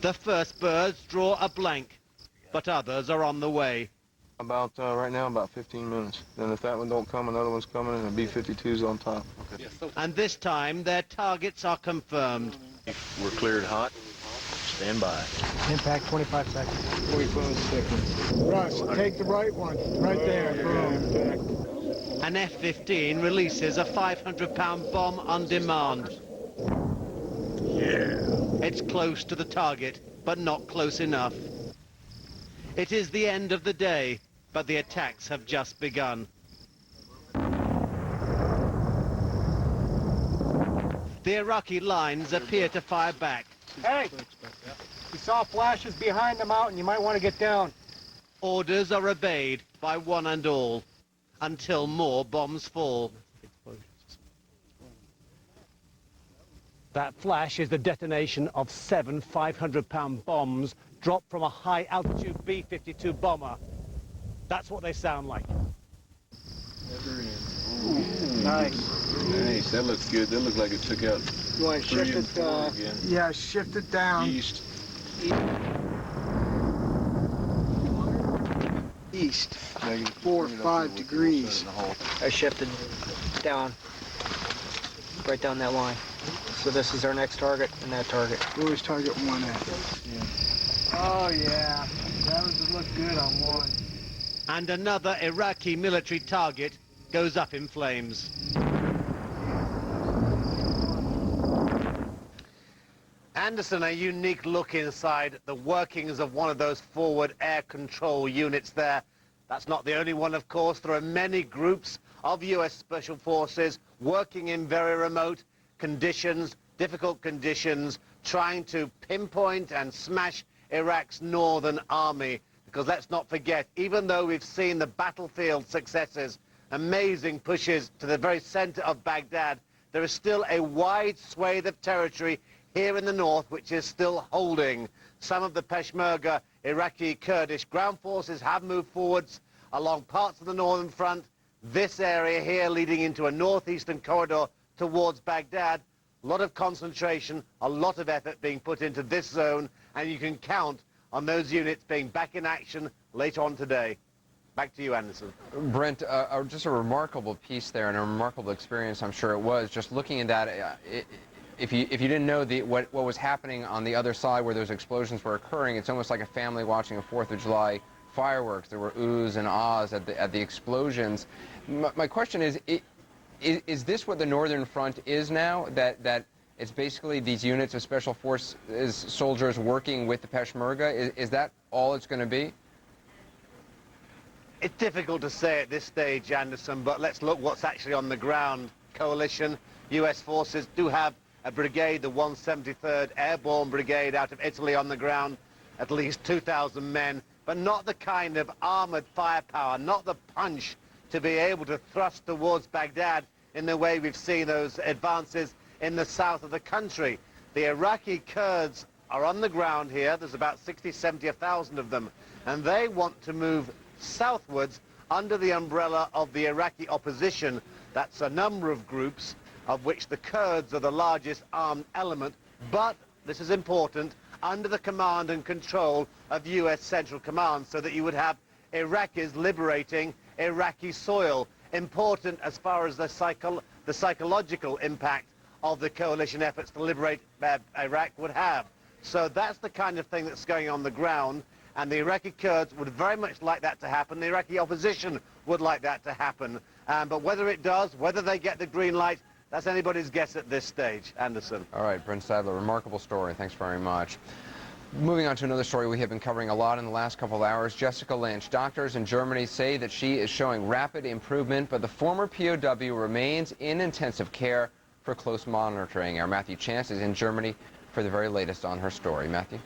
The first birds draw a blank, but others are on the way. About, right now, about 15 minutes. Then if that one don't come, another one's coming, and a B-52's on top. Okay. And this time, their targets are confirmed. We're cleared hot. Stand by. Impact 25 seconds. 45 seconds. Russ, take the right one. Right there. An F-15 releases a 500-pound bomb on demand. Yeah. It's close to the target, but not close enough. It is the end of the day, but the attacks have just begun. The Iraqi lines appear to fire back. Hey, we saw flashes behind the mountain. You might want to get down. Orders are obeyed by one and all, until more bombs fall. That flash is the detonation of 7 500-pound bombs dropped from a high-altitude B-52 bomber. That's what they sound like. Nice. Nice. That looks good. That looks like it took out. You want to shift it? Yeah, shift it down. East. East. 4 or 5 degrees. I shifted down, right down that line. So this is our next target and that target. We always target one at. Yeah. Oh yeah, that would look good on one. And another Iraqi military target goes up in flames. Anderson, a unique look inside the workings of one of those forward air control units there. That's not the only one, of course. There are many groups of US Special Forces working in very remote conditions, difficult conditions, trying to pinpoint and smash Iraq's northern army. Because let's not forget, even though we've seen the battlefield successes, amazing pushes to the very center of Baghdad, there is still a wide swathe of territory here in the north which is still holding. Some of the Peshmerga Iraqi Kurdish ground forces have moved forwards along parts of the northern front. This area here leading into a northeastern corridor towards Baghdad. A lot of concentration, a lot of effort being put into this zone, and you can count on those units being back in action later on today. Back to you, Anderson. Brent, just a remarkable piece there and a remarkable experience, I'm sure it was. Just looking at that, if you didn't know what was happening on the other side where those explosions were occurring, it's almost like a family watching a 4th of July fireworks. There were oohs and ahs at the explosions. My question is this what the Northern Front is now? That it's basically these units of Special Forces soldiers working with the Peshmerga? Is that all it's going to be? It's difficult to say at this stage, Anderson, but let's look what's actually on the ground. Coalition, US forces do have a brigade, the 173rd Airborne Brigade out of Italy on the ground, at least 2,000 men, but not the kind of armored firepower, not the punch to be able to thrust towards Baghdad in the way we've seen those advances in the south of the country. The Iraqi Kurds are on the ground here. There's about 60, 70, 1,000 of them, and they want to move southwards under the umbrella of the Iraqi opposition. That's a number of groups, of which the Kurds are the largest armed element, but, this is important, under the command and control of US Central Command, so that you would have Iraqis liberating Iraqi soil. Important as far as the psychological impact of the coalition efforts to liberate Iraq would have. So that's the kind of thing that's going on the ground, and the Iraqi Kurds would very much like that to happen. The Iraqi opposition would like that to happen. But whether it does, whether they get the green light, that's anybody's guess at this stage. Anderson. All right, Brent Sadler, remarkable story. Thanks very much. Moving on to another story we have been covering a lot in the last couple of hours. Jessica Lynch. Doctors in Germany say that she is showing rapid improvement, but the former POW remains in intensive care for close monitoring. Our Matthew Chance is in Germany for the very latest on her story. Matthew.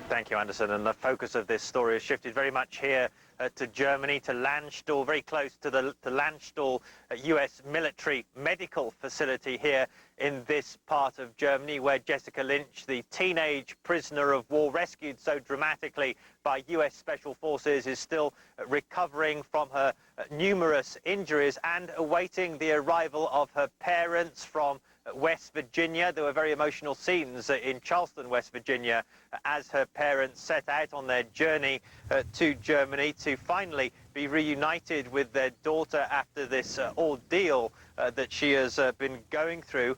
Thank you, Anderson. And the focus of this story has shifted very much here to Germany, to Landstuhl, very close to the Landstuhl U.S. military medical facility here in this part of Germany, where Jessica Lynch, the teenage prisoner of war rescued so dramatically by U.S. Special Forces, is still recovering from her numerous injuries and awaiting the arrival of her parents from West Virginia. There were very emotional scenes in Charleston, West Virginia, as her parents set out on their journey to Germany to finally be reunited with their daughter after this ordeal that she has been going through.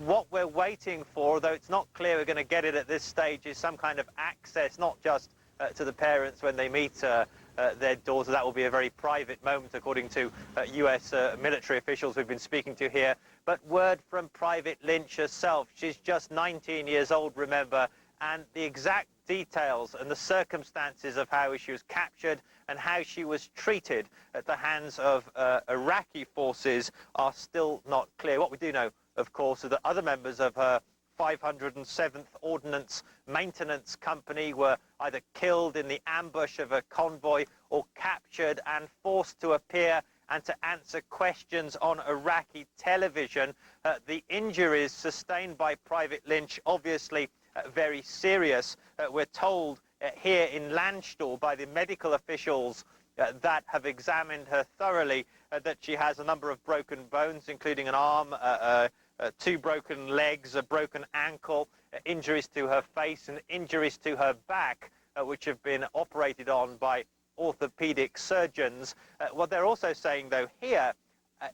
What we're waiting for, though it's not clear we're going to get it at this stage, is some kind of access, not just to the parents when they meet their daughter. That will be a very private moment, according to US military officials we've been speaking to here. But word from Private Lynch herself. She's just 19 years old, remember, and the exact details and the circumstances of how she was captured and how she was treated at the hands of Iraqi forces are still not clear. What we do know, of course, is that other members of her 507th Ordnance Maintenance Company were either killed in the ambush of a convoy or captured and forced to appear and to answer questions on Iraqi television. The injuries sustained by Private Lynch, obviously very serious. We're told here in Landstuhl by the medical officials that have examined her thoroughly that she has a number of broken bones, including an arm, 2 broken legs, a broken ankle, injuries to her face and injuries to her back, which have been operated on by orthopedic surgeons. What they're also saying, though, here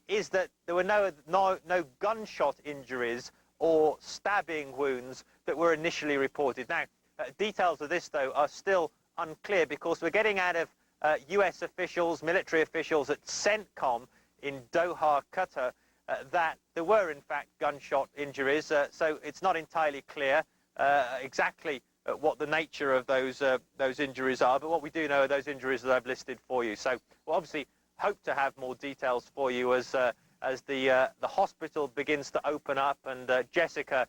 is that there were no gunshot injuries or stabbing wounds that were initially reported. Now, details of this, though, are still unclear because we're getting out of US officials, military officials at CENTCOM in Doha, Qatar, that there were, in fact, gunshot injuries. So it's not entirely clear exactly what the nature of those injuries are. But what we do know are those injuries that I've listed for you. So we'll obviously hope to have more details for you as the hospital begins to open up and Jessica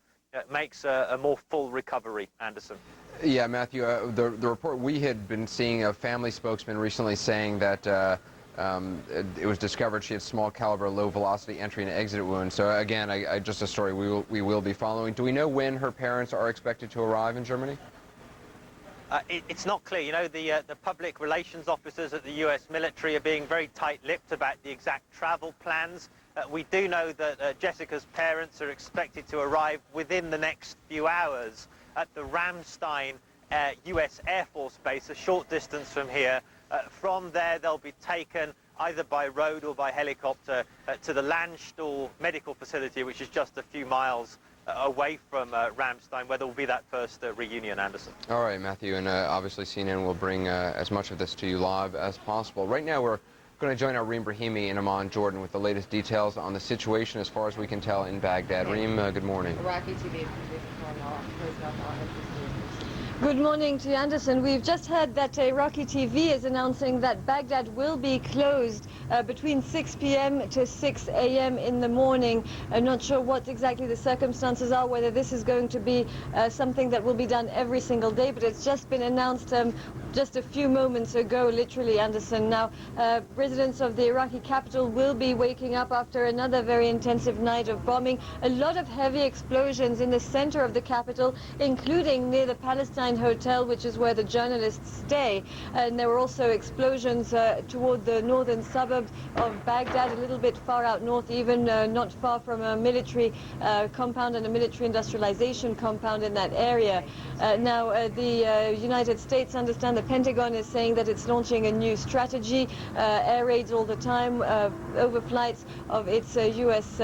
makes a more full recovery, Anderson. Yeah, Matthew, the report we had been seeing, a family spokesman recently saying that it was discovered she had small caliber, low velocity entry and exit wounds. So again, just a story we will be following. Do we know when her parents are expected to arrive in Germany? It's not clear. You know, the public relations officers at the US military are being very tight-lipped about the exact travel plans. We do know that Jessica's parents are expected to arrive within the next few hours at the Ramstein US Air Force Base, a short distance from here. From there, they'll be taken either by road or by helicopter to the Landstuhl medical facility, which is just a few miles away from Ramstein, where there will be that first reunion, Anderson. All right, Matthew, and obviously CNN will bring as much of this to you live as possible. Right now, we're going to join our Reem Brahimi in Amman, Jordan, with the latest details on the situation, as far as we can tell, in Baghdad. Reem, good morning. Iraqi TV. Good morning to you, Anderson. We've just heard that Iraqi TV is announcing that Baghdad will be closed between 6 p.m. to 6 a.m. in the morning. I'm not sure what exactly the circumstances are, whether this is going to be something that will be done every single day, but it's just been announced just a few moments ago, literally, Anderson. Now, residents of the Iraqi capital will be waking up after another very intensive night of bombing. A lot of heavy explosions in the center of the capital, including near the Palestine Hotel, which is where the journalists stay. And there were also explosions toward the northern suburbs of Baghdad, a little bit far out north, even not far from a military compound and a military industrialization compound in that area. Now, the United States, understand the Pentagon is saying that it's launching a new strategy, air raids all the time, overflights of its U.S.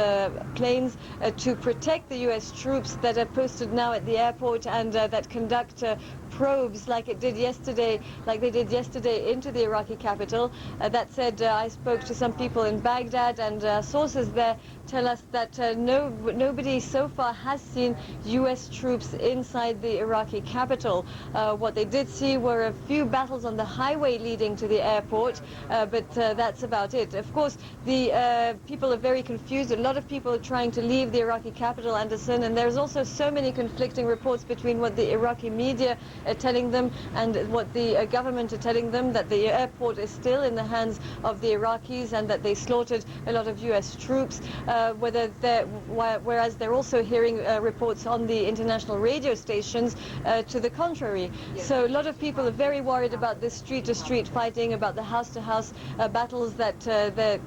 planes to protect the U.S. troops that are posted now at the airport and that conduct probes like they did yesterday into the Iraqi capital. That said, I spoke to some people in Baghdad, and sources there tell us that nobody so far has seen U.S. troops inside the Iraqi capital. What they did see were a few battles on the highway leading to the airport, but that's about it. Of course, the people are very confused. A lot of people are trying to leave the Iraqi capital, Anderson, and there's also so many conflicting reports between what the Iraqi media are telling them and what the government are telling them, that the airport is still in the hands of the Iraqis and that they slaughtered a lot of U.S. troops, whereas they're also hearing reports on the international radio stations to the contrary. Yes. So a lot of people are very worried about this street-to-street fighting, about the house-to-house battles that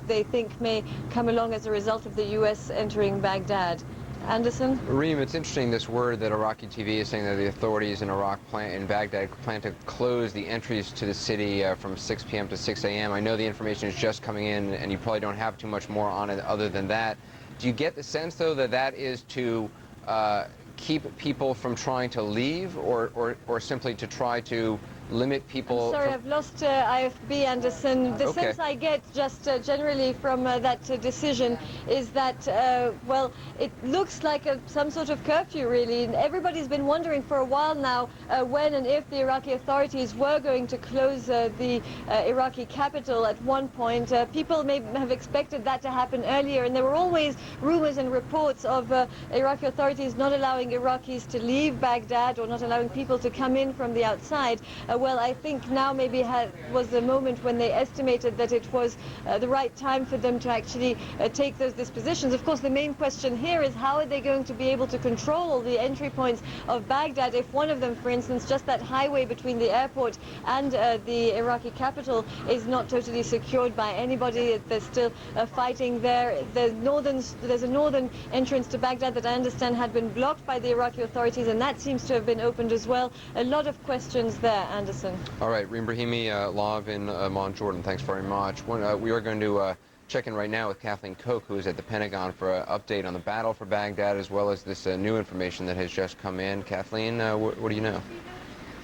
they think may come along as a result of the U.S. entering Baghdad. Anderson? Reem, it's interesting, this word that Iraqi TV is saying that the authorities in Baghdad plan to close the entries to the city from 6 p.m. to 6 a.m. I know the information is just coming in and you probably don't have too much more on it other than that. Do you get the sense, though, that that is to keep people from trying to leave, or simply to try to limit people? I'm sorry, I've lost IFB, Anderson. The sense I get just generally from that decision is that, well, it looks like some sort of curfew, really. And everybody's been wondering for a while now when and if the Iraqi authorities were going to close the Iraqi capital at one point. People may have expected that to happen earlier, and there were always rumors and reports of Iraqi authorities not allowing Iraqis to leave Baghdad or not allowing people to come in from the outside. Well, I think now maybe was the moment when they estimated that it was the right time for them to actually take those dispositions. Of course, the main question here is how are they going to be able to control the entry points of Baghdad if one of them, for instance, just that highway between the airport and the Iraqi capital is not totally secured by anybody. There's still fighting there. There's a northern entrance to Baghdad that I understand had been blocked by the Iraqi authorities, and that seems to have been opened as well. A lot of questions there, Anderson. All right, Reem Brahimi, live in Mount Jordan, thanks very much. We are going to check in right now with Kathleen Koch, who is at the Pentagon, for an update on the battle for Baghdad, as well as this new information that has just come in. Kathleen, what do you know?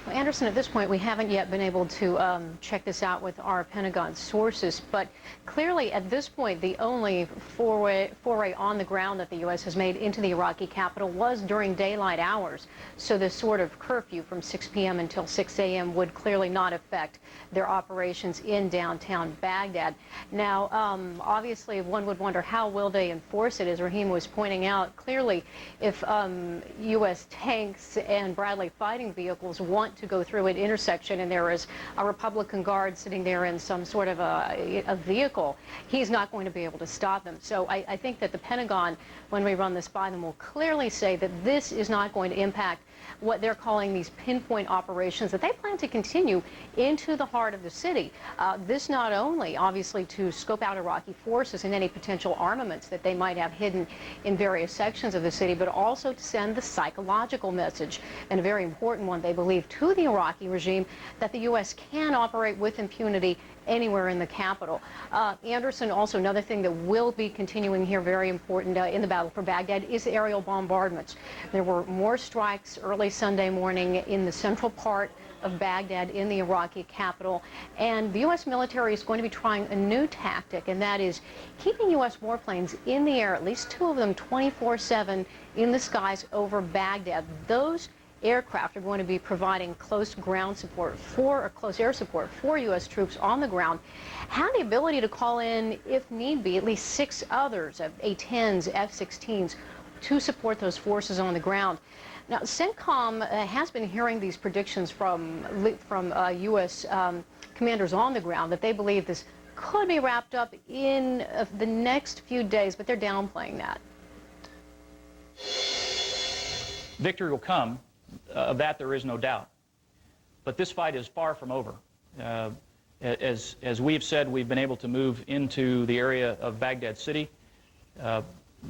Well, Anderson, at this point, we haven't yet been able to check this out with our Pentagon sources, but clearly at this point, the only foray on the ground that the U.S. has made into the Iraqi capital was during daylight hours. So this sort of curfew from 6 p.m. until 6 a.m. would clearly not affect their operations in downtown Baghdad. Now, obviously, one would wonder how will they enforce it, as Raheem was pointing out. Clearly, if U.S. tanks and Bradley fighting vehicles want to go through an intersection and there is a Republican guard sitting there in some sort of a vehicle, he's not going to be able to stop them. So I think that the Pentagon, when we run this by them, will clearly say that this is not going to impact what they're calling these pinpoint operations that they plan to continue into the heart of the city. This not only, obviously, to scope out Iraqi forces and any potential armaments that they might have hidden in various sections of the city, but also to send the psychological message, and a very important one, they believe, to the Iraqi regime, that the U.S. can operate with impunity anywhere in the capital. Anderson, also another thing that will be continuing here, very important in the battle for Baghdad, is aerial bombardments. There were more strikes early Sunday morning in the central part of Baghdad in the Iraqi capital, and the U.S. military is going to be trying a new tactic, and that is keeping U.S. warplanes in the air, at least 2 of them 24/7 in the skies over Baghdad. Those aircraft are going to be providing close ground support or close air support for U.S. troops on the ground, have the ability to call in, if need be, at least 6 others of A-10s, F-16s to support those forces on the ground. Now, CENTCOM has been hearing these predictions from U.S. Commanders on the ground that they believe this could be wrapped up in the next few days, but they're downplaying that. Victory will come. Of that, there is no doubt. But this fight is far from over. As we have said, we've been able to move into the area of Baghdad City.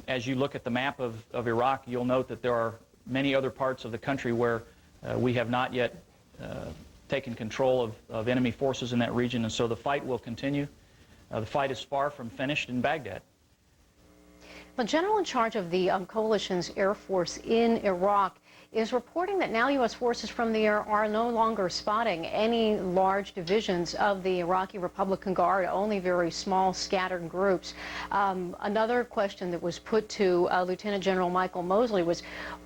As you look at the map of Iraq, you'll note that there are many other parts of the country where we have not yet taken control of enemy forces in that region, and so the fight will continue. The fight is far from finished in Baghdad. The general in charge of the coalition's Air Force in Iraq is reporting that now U.S. forces from the air are no longer spotting any large divisions of the Iraqi Republican Guard, only very small scattered groups. Another question that was put to Lieutenant General Michael Mosley was,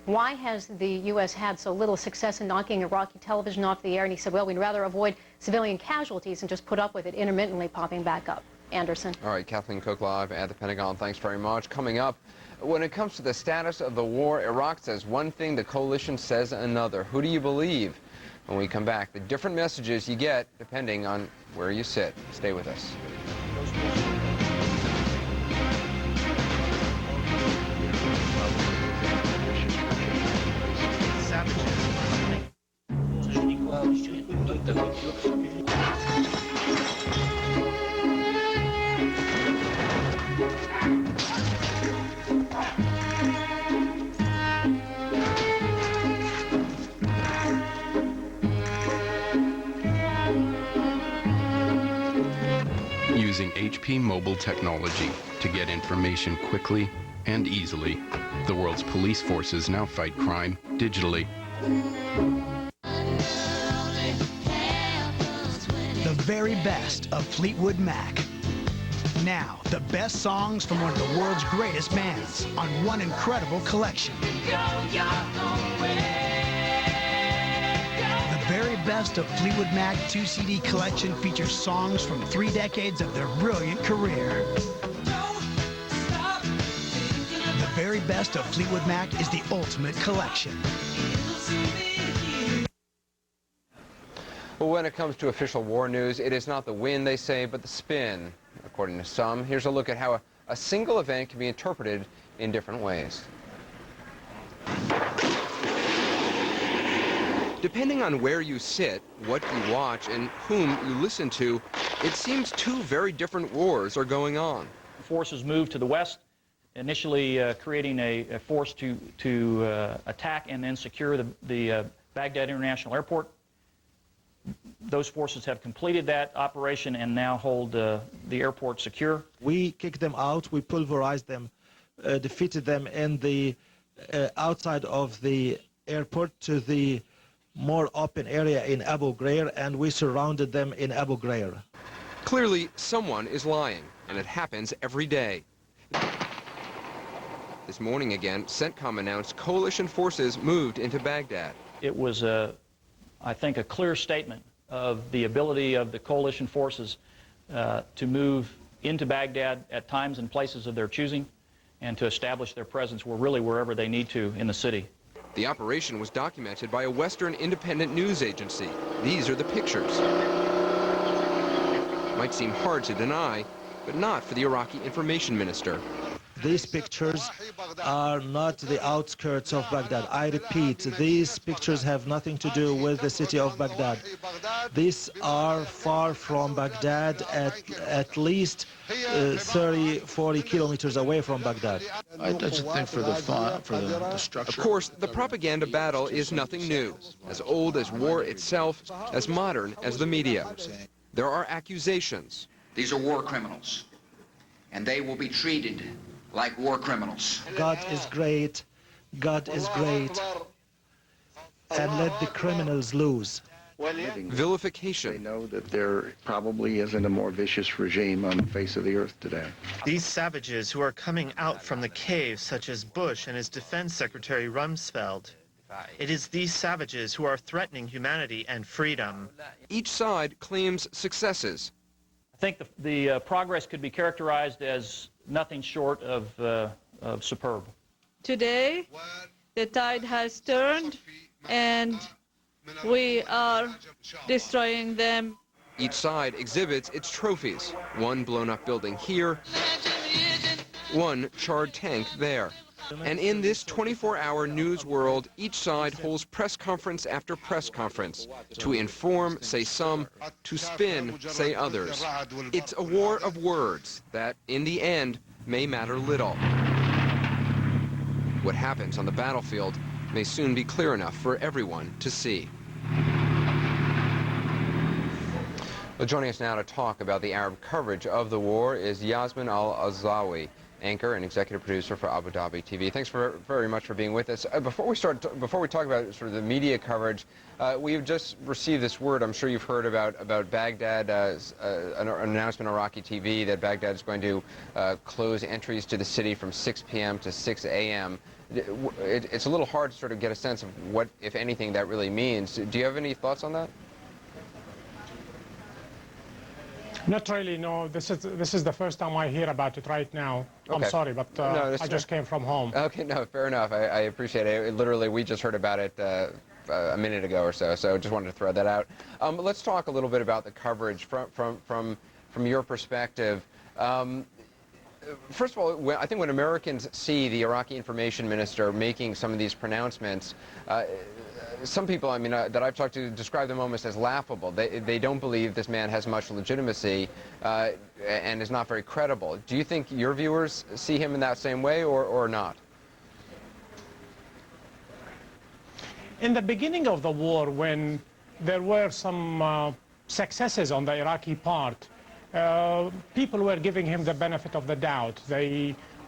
why has the U.S. had so little success in knocking Iraqi television off the air? And he said, well, we'd rather avoid civilian casualties and just put up with it intermittently popping back up. Anderson. All right, Kathleen Koch live at the Pentagon. Thanks very much. Coming up, when it comes to the status of the war, Iraq says one thing, the coalition says another. Who do you believe? When we come back, the different messages you get depending on where you sit. Stay with us. Using HP mobile technology to get information quickly and easily, the world's police forces now fight crime digitally. very best of Fleetwood Mac. Now, the best songs from one of the world's greatest bands on one incredible collection. The very best of Fleetwood Mac 2 CD collection features songs from 3 decades of their brilliant career. The very best of Fleetwood Mac is the ultimate collection. Well, when it comes to official war news, it is not the win, they say, but the spin. According to some, here's a look at how a single event can be interpreted in different ways. Depending on where you sit, what you watch, and whom you listen to, it seems 2 very different wars are going on. Forces moved to the west, initially creating a force to attack and then secure the Baghdad International Airport. Those forces have completed that operation and now hold the airport secure. We kicked them out, we pulverized them, defeated them in the outside of the airport to the more open area in Abu Ghrair, and we surrounded them in Abu Ghrair. Clearly, someone is lying, and it happens every day. This morning again, CENTCOM announced coalition forces moved into Baghdad. It was, I think, a clear statement of the ability of the coalition forces to move into Baghdad at times and places of their choosing and to establish their presence wherever they need to in the city. The operation was documented by a Western independent news agency. These are the pictures. Might seem hard to deny, but not for the Iraqi information minister. These pictures are not the outskirts of Baghdad. I repeat, these pictures have nothing to do with the city of Baghdad. These are far from Baghdad, at least 30, 40 kilometers away from Baghdad. I just think for the structure. Of course, the propaganda battle is nothing new, as old as war itself, as modern as the media. There are accusations. These are war criminals, and they will be treated like war criminals. God is great, God is great, and let the criminals lose. Vilification. They know that there probably isn't a more vicious regime on the face of the earth today. These savages who are coming out from the caves, such as Bush and his defense secretary Rumsfeld, it is these savages who are threatening humanity and freedom. Each side claims successes. I think the progress could be characterized as nothing short of superb. Today, the tide has turned, and we are destroying them. Each side exhibits its trophies. One blown-up building here, one charred tank there. And in this 24-hour news world, each side holds press conference after press conference to inform, say some, to spin, say others. It's a war of words that, in the end, may matter little. What happens on the battlefield may soon be clear enough for everyone to see. Well, joining us now to talk about the Arab coverage of the war is Yasmin Al-Azawi, anchor and executive producer for Abu Dhabi TV. Thanks very much for being with us. Before we talk about sort of the media coverage, we've just received this word. I'm sure you've heard about Baghdad, an announcement on Iraqi TV that Baghdad is going to close entries to the city from 6 p.m. to 6 a.m. It's a little hard to sort of get a sense of what, if anything, that really means. Do you have any thoughts on that? Not really, no. This is the first time I hear about it right now. Okay. I'm sorry, but no, I just came from home. Okay, no, fair enough. I appreciate it. Literally, we just heard about it a minute ago or so just wanted to throw that out. Let's talk a little bit about the coverage from your perspective. First of all, I think when Americans see the Iraqi information minister making some of these pronouncements, some people, I mean, that I've talked to describe them almost as laughable. They don't believe this man has much legitimacy and is not very credible. Do you think your viewers see him in that same way or not? In the beginning of the war, when there were some successes on the Iraqi part, people were giving him the benefit of the doubt.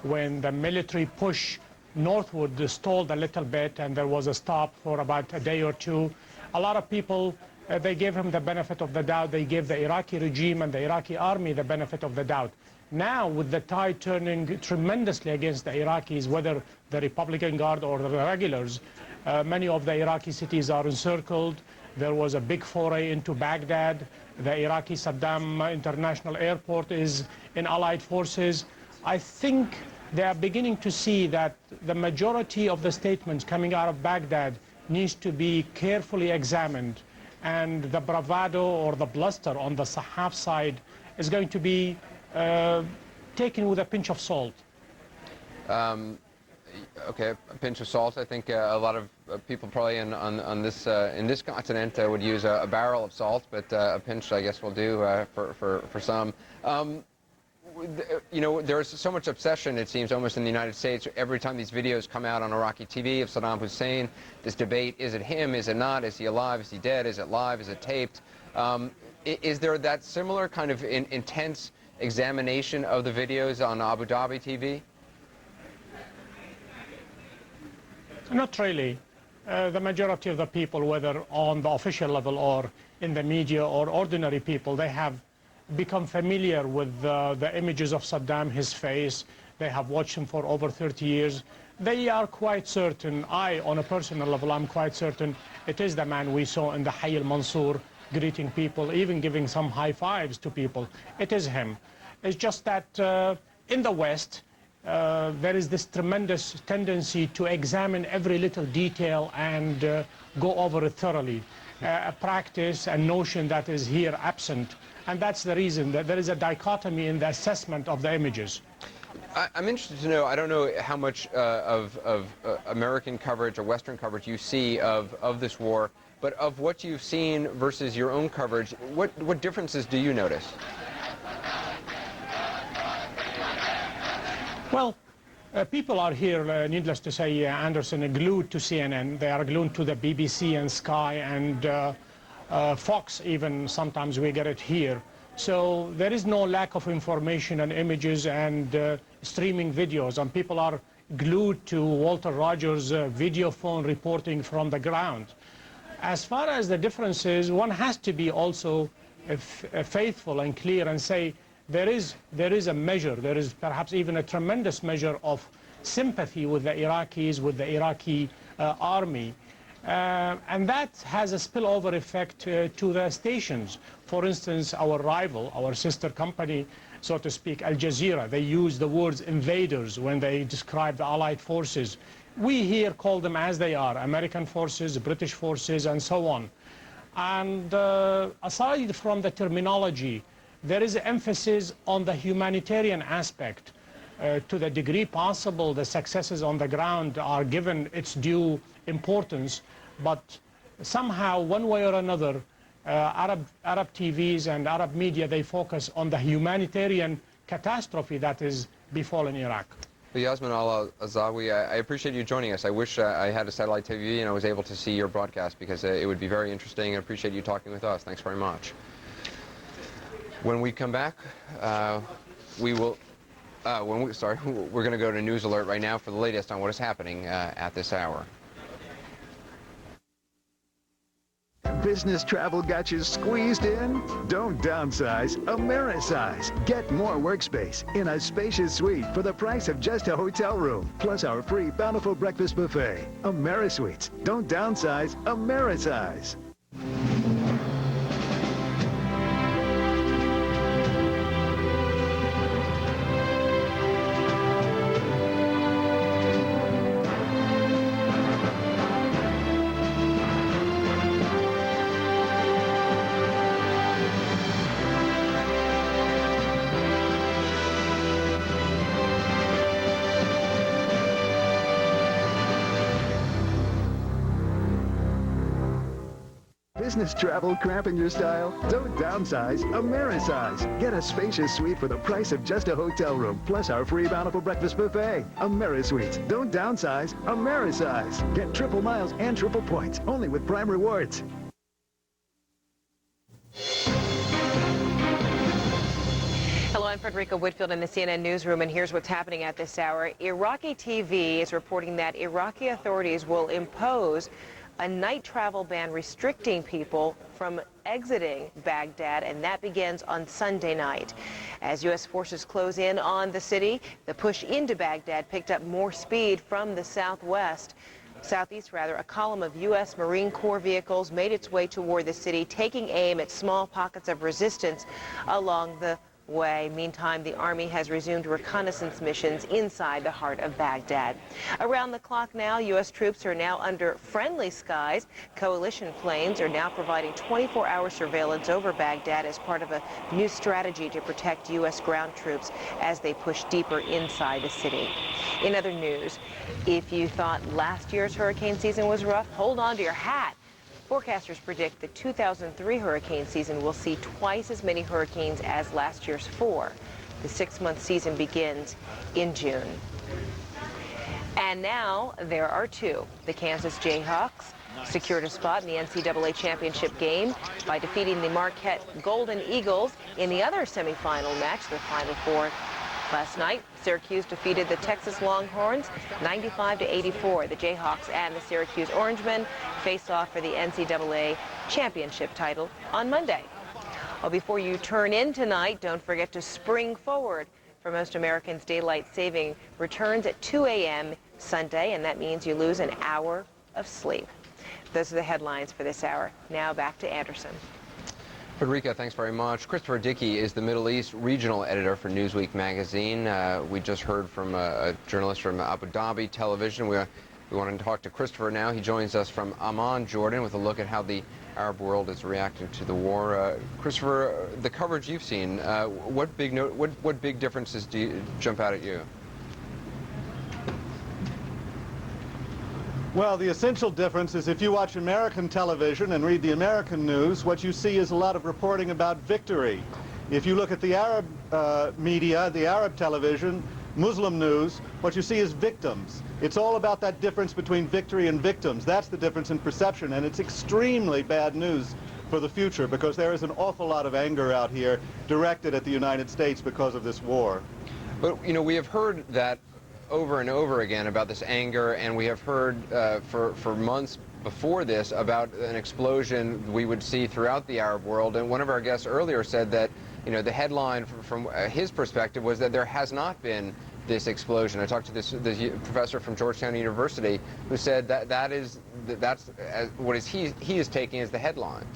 When the military push northward stalled a little bit and there was a stop for about a day or two, a lot of people they gave him the benefit of the doubt. They gave the Iraqi regime and the Iraqi army the benefit of the doubt. Now, with the tide turning tremendously against the Iraqis, whether the Republican Guard or the regulars, many of the Iraqi cities are encircled. There was a big foray into Baghdad. The Iraqi Saddam International Airport is in Allied forces. I think they are beginning to see that the majority of the statements coming out of Baghdad needs to be carefully examined, and the bravado or the bluster on the Sahaf side is going to be taken with a pinch of salt. Okay, a pinch of salt. I think a lot of people probably in this continent would use a barrel of salt, but a pinch, I guess, will do for some. You know, there's so much obsession, it seems, almost in the United States. Every time these videos come out on Iraqi TV of Saddam Hussein, this debate, is it him, is it not, is he alive, is he dead, is it live, is it taped? Is there that similar kind of intense examination of the videos on Abu Dhabi TV? Not really. The majority of the people, whether on the official level or in the media or ordinary people, they have become familiar with the images of Saddam, his face. They have watched him for over 30 years. They are quite certain, on a personal level, I'm quite certain it is the man we saw in the Hayy al-Mansour greeting people, even giving some high fives to people. It is him. It's just that in the West, there is this tremendous tendency to examine every little detail and go over it thoroughly. A practice, a notion that is here absent. And that's the reason that there is a dichotomy in the assessment of the images. I'm interested to know, I don't know how much of American coverage or Western coverage you see of this war, but of what you've seen versus your own coverage, what differences do you notice? Well, people are here, needless to say, Anderson, glued to CNN. They are glued to the BBC and Sky and Fox even. Sometimes we get it here. So there is no lack of information and images and streaming videos, and people are glued to Walter Rogers' video phone reporting from the ground. As far as the differences, one has to be also faithful and clear and say there is a measure, there is perhaps even a tremendous measure of sympathy with the Iraqis, with the Iraqi army. And that has a spillover effect to the stations. For instance, our rival, our sister company, so to speak, Al Jazeera, they use the words invaders when they describe the Allied forces. We here call them as they are, American forces, British forces, and so on. And aside from the terminology, there is emphasis on the humanitarian aspect. To the degree possible, the successes on the ground are given its due importance, but somehow, one way or another, Arab TVs and Arab media, they focus on the humanitarian catastrophe that is befallen Iraq. Yasmin Al-Azawi, I appreciate you joining us. I wish I had a satellite TV and I was able to see your broadcast, because it would be very interesting. I appreciate you talking with us. Thanks very much. When we come back, we will... we're going to go to News Alert right now for the latest on what is happening at this hour. Business travel got you squeezed in? Don't downsize, Amerisize. Get more workspace in a spacious suite for the price of just a hotel room, plus our free bountiful breakfast buffet. AmeriSuites. Don't downsize, Amerisize. Business travel cramping your style? Don't downsize, Amerisize. Get a spacious suite for the price of just a hotel room, plus our free bountiful breakfast buffet. AmeriSuites. Don't downsize, Amerisize. Get triple miles and triple points, only with Prime Rewards. Hello, I'm Frederica Whitfield in the CNN newsroom, and here's what's happening at this hour. Iraqi TV is reporting that Iraqi authorities will impose a night travel ban restricting people from exiting Baghdad, and that begins on Sunday night. As U.S. forces close in on the city, the push into Baghdad picked up more speed from the southeast, a column of U.S. Marine Corps vehicles made its way toward the city, taking aim at small pockets of resistance along the way. Meantime, the Army has resumed reconnaissance missions inside the heart of Baghdad. Around the clock now, U.S. troops are now under friendly skies. Coalition planes are now providing 24-hour surveillance over Baghdad as part of a new strategy to protect U.S. ground troops as they push deeper inside the city. In other news, if you thought last year's hurricane season was rough, hold on to your hat. Forecasters predict the 2003 hurricane season will see twice as many hurricanes as last year's 4. The 6-month season begins in June. And now there are 2. The Kansas Jayhawks secured a spot in the NCAA championship game by defeating the Marquette Golden Eagles in the other semifinal match, the Final Four. Last night, Syracuse defeated the Texas Longhorns 95-84. The Jayhawks and the Syracuse Orangemen face off for the NCAA championship title on Monday. Well, before you turn in tonight, don't forget to spring forward. For most Americans, daylight saving returns at 2 a.m. Sunday, and that means you lose an hour of sleep. Those are the headlines for this hour. Now back to Anderson. Frederica, thanks very much. Christopher Dickey is the Middle East regional editor for Newsweek magazine. We just heard from a journalist from Abu Dhabi television. We want to talk to Christopher now. He joins us from Amman, Jordan, with a look at how the Arab world is reacting to the war. Christopher, the coverage you've seen, what big differences jump out at you? Well, the essential difference is if you watch American television and read the American news, what you see is a lot of reporting about victory. If you look at the Arab media, the Arab television, Muslim news, what you see is victims. It's all about that difference between victory and victims. That's the difference in perception, and it's extremely bad news for the future because there is an awful lot of anger out here directed at the United States because of this war. But, you know, we have heard that over and over again about this anger, and we have heard for months before this about an explosion we would see throughout the Arab world. And one of our guests earlier said that, you know, the headline from his perspective was that there has not been this explosion. I talked to this professor from Georgetown University who said that's what he is taking as the headline.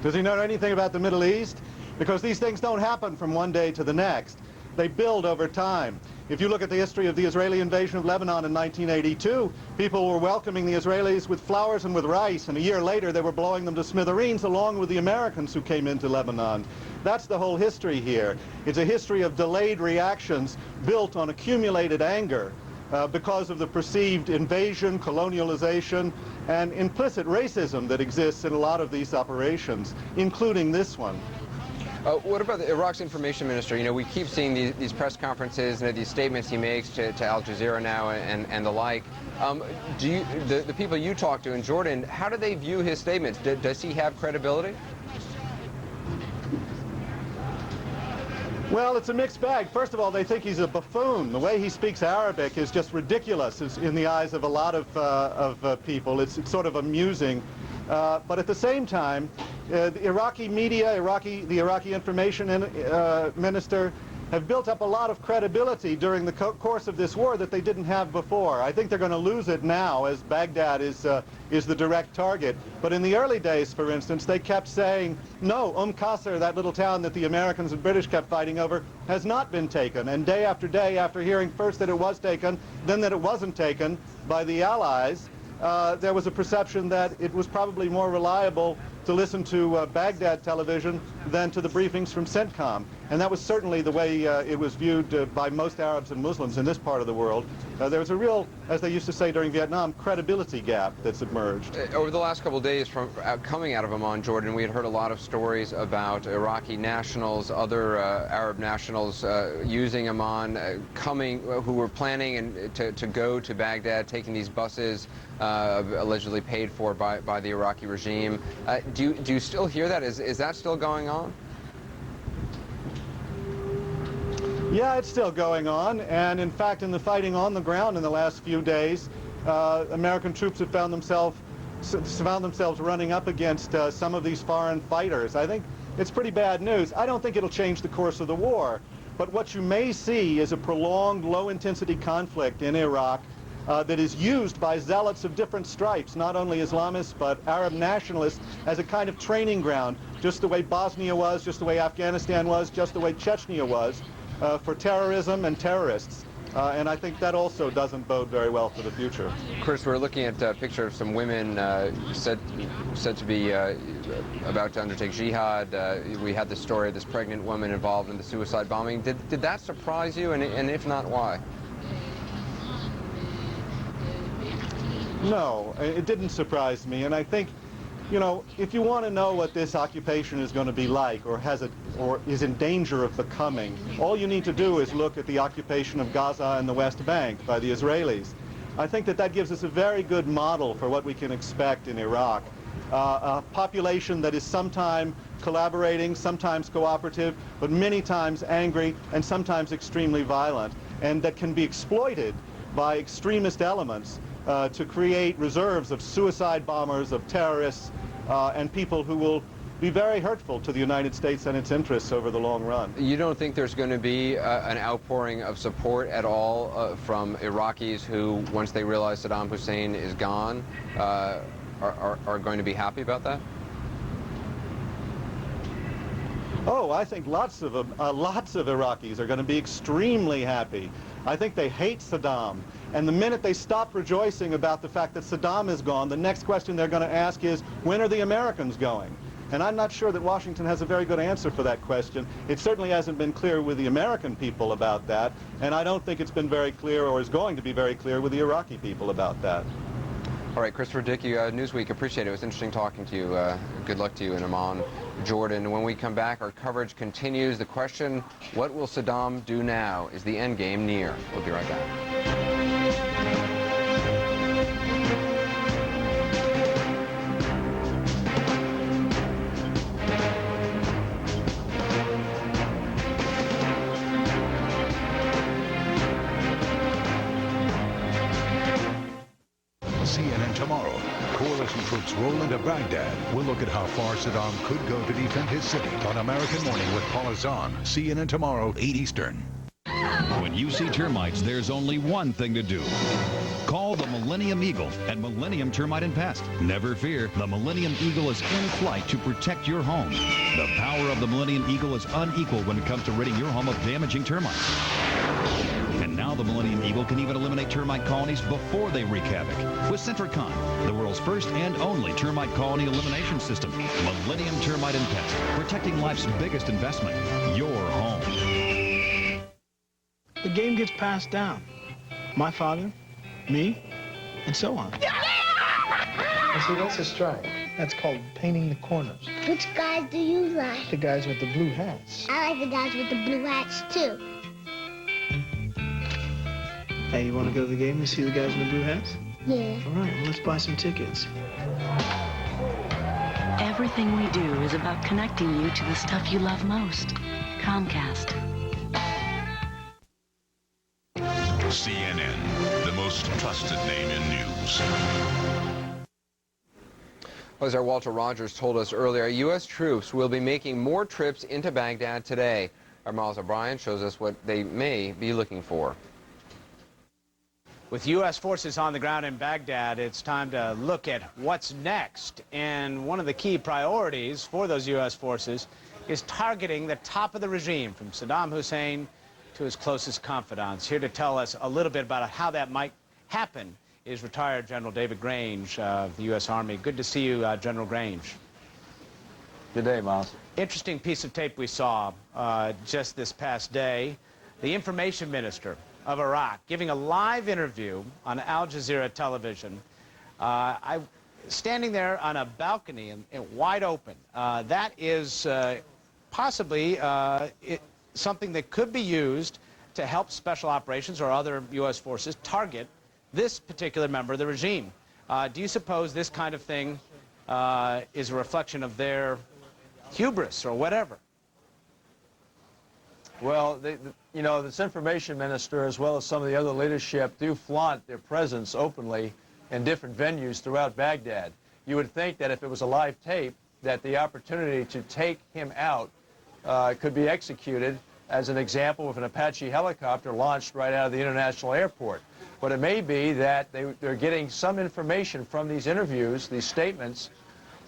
Does he know anything about the Middle East? Because these things don't happen from one day to the next. They build over time. If you look at the history of the Israeli invasion of Lebanon in 1982, people were welcoming the Israelis with flowers and with rice, and a year later they were blowing them to smithereens along with the Americans who came into Lebanon. That's the whole history here. It's a history of delayed reactions built on accumulated anger because of the perceived invasion, colonialization, and implicit racism that exists in a lot of these operations, including this one. What about Iraq's information minister? You know, we keep seeing these press conferences and these statements he makes to Al Jazeera now and the like. The people you talk to in Jordan, how do they view his statements? Does he have credibility? Well, it's a mixed bag. First of all, they think he's a buffoon. The way he speaks Arabic is just ridiculous in the eyes of a lot of people. It's sort of amusing. But at the same time, the Iraqi media, the Iraqi information minister have built up a lot of credibility during the course of this war that they didn't have before. I think they're going to lose it now as Baghdad is the direct target. But in the early days, for instance, they kept saying, no, Qasr, that little town that the Americans and British kept fighting over, has not been taken. And day, after hearing first that it was taken, then that it wasn't taken by the Allies, there was a perception that it was probably more reliable to listen to Baghdad television than to the briefings from CENTCOM. And that was certainly the way it was viewed by most Arabs and Muslims in this part of the world. There was a real, as they used to say during Vietnam, credibility gap that's emerged. Over the last couple of days coming out of Amman, Jordan, we had heard a lot of stories about Iraqi nationals, other Arab nationals using Amman, who were planning to go to Baghdad, taking these buses allegedly paid for by the Iraqi regime. Do you still hear that? Is that still going on? Yeah, it's still going on, and in fact in the fighting on the ground in the last few days, American troops have found themselves running up against some of these foreign fighters. I think it's pretty bad news. I don't think it'll change the course of the war, but what you may see is a prolonged low-intensity conflict in Iraq that is used by zealots of different stripes, not only Islamists but Arab nationalists, as a kind of training ground, just the way Bosnia was, just the way Afghanistan was, just the way Chechnya was, for terrorism and terrorists. And I think that also doesn't bode very well for the future. Chris, we're looking at a picture of some women said to be about to undertake jihad. We had the story of this pregnant woman involved in the suicide bombing. Did that surprise you? And if not, why? No, it didn't surprise me. And I think, you know, if you want to know what this occupation is going to be like, or is in danger of becoming, all you need to do is look at the occupation of Gaza and the West Bank by the Israelis. I think that gives us a very good model for what we can expect in Iraq. A population that is sometimes collaborating, sometimes cooperative, but many times angry and sometimes extremely violent, and that can be exploited by extremist elements to create reserves of suicide bombers, of terrorists, and people who will be very hurtful to the United States and its interests over the long run. You don't think there's going to be an outpouring of support at all from Iraqis who, once they realize Saddam Hussein is gone, are going to be happy about that? Oh, I think lots of Iraqis are going to be extremely happy. I think they hate Saddam. And the minute they stop rejoicing about the fact that Saddam is gone, the next question they're going to ask is, when are the Americans going? And I'm not sure that Washington has a very good answer for that question. It certainly hasn't been clear with the American people about that, and I don't think it's been very clear, or is going to be very clear, with the Iraqi people about that. All right, Christopher Dickey, Newsweek, appreciate it. It was interesting talking to you. Good luck to you in Amman, Jordan. When we come back, our coverage continues. The question, what will Saddam do now? Is the end game near? We'll be right back. CNN tomorrow. Coalition troops roll into Baghdad. We'll look at how far Saddam could go to defend his city on American Morning with Paula Zahn. CNN tomorrow, 8 Eastern. When you see termites, there's only one thing to do. Call the Millennium Eagle at Millennium Termite and Pest. Never fear, the Millennium Eagle is in flight to protect your home. The power of the Millennium Eagle is unequaled when it comes to ridding your home of damaging termites. And now the Millennium Eagle can even eliminate termite colonies before they wreak havoc. With Centricon, the world's first and only termite colony elimination system. Millennium Termite and Pest, protecting life's biggest investment, your home. The game gets passed down. My father, me, and so on. See, that's a strike. That's called painting the corners. Which guys do you like? The guys with the blue hats. I like the guys with the blue hats, too. Hey, you want to go to the game and see the guys in the blue hats? Yeah. All right, well, let's buy some tickets. Everything we do is about connecting you to the stuff you love most. Comcast. CNN, the most trusted name in news. As our Walter Rogers told us earlier, U.S. troops will be making more trips into Baghdad today. Our Miles O'Brien shows us what they may be looking for. With U.S. forces on the ground in Baghdad, it's time to look at what's next. And one of the key priorities for those U.S. forces is targeting the top of the regime, from Saddam Hussein to his closest confidants. Here to tell us a little bit about how that might happen is retired General David Grange of the U.S. Army. Good to see you, General Grange. Good day, Miles. Interesting piece of tape we saw just this past day. The information minister of Iraq giving a live interview on Al Jazeera television. Standing there on a balcony and wide open. That is possibly something that could be used to help special operations or other U.S. forces target this particular member of the regime. Do you suppose this kind of thing is a reflection of their hubris or whatever? Well, you know, this information minister, as well as some of the other leadership, do flaunt their presence openly in different venues throughout Baghdad. You would think that if it was a live tape, that the opportunity to take him out could be executed, as an example, with an Apache helicopter launched right out of the international airport. But it may be that they're getting some information from these interviews, these statements,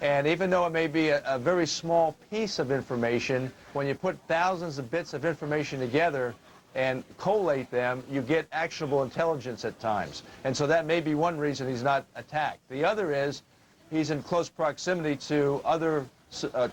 and even though it may be a very small piece of information, when you put thousands of bits of information together and collate them, you get actionable intelligence at times. And so that may be one reason he's not attacked. The other is he's in close proximity to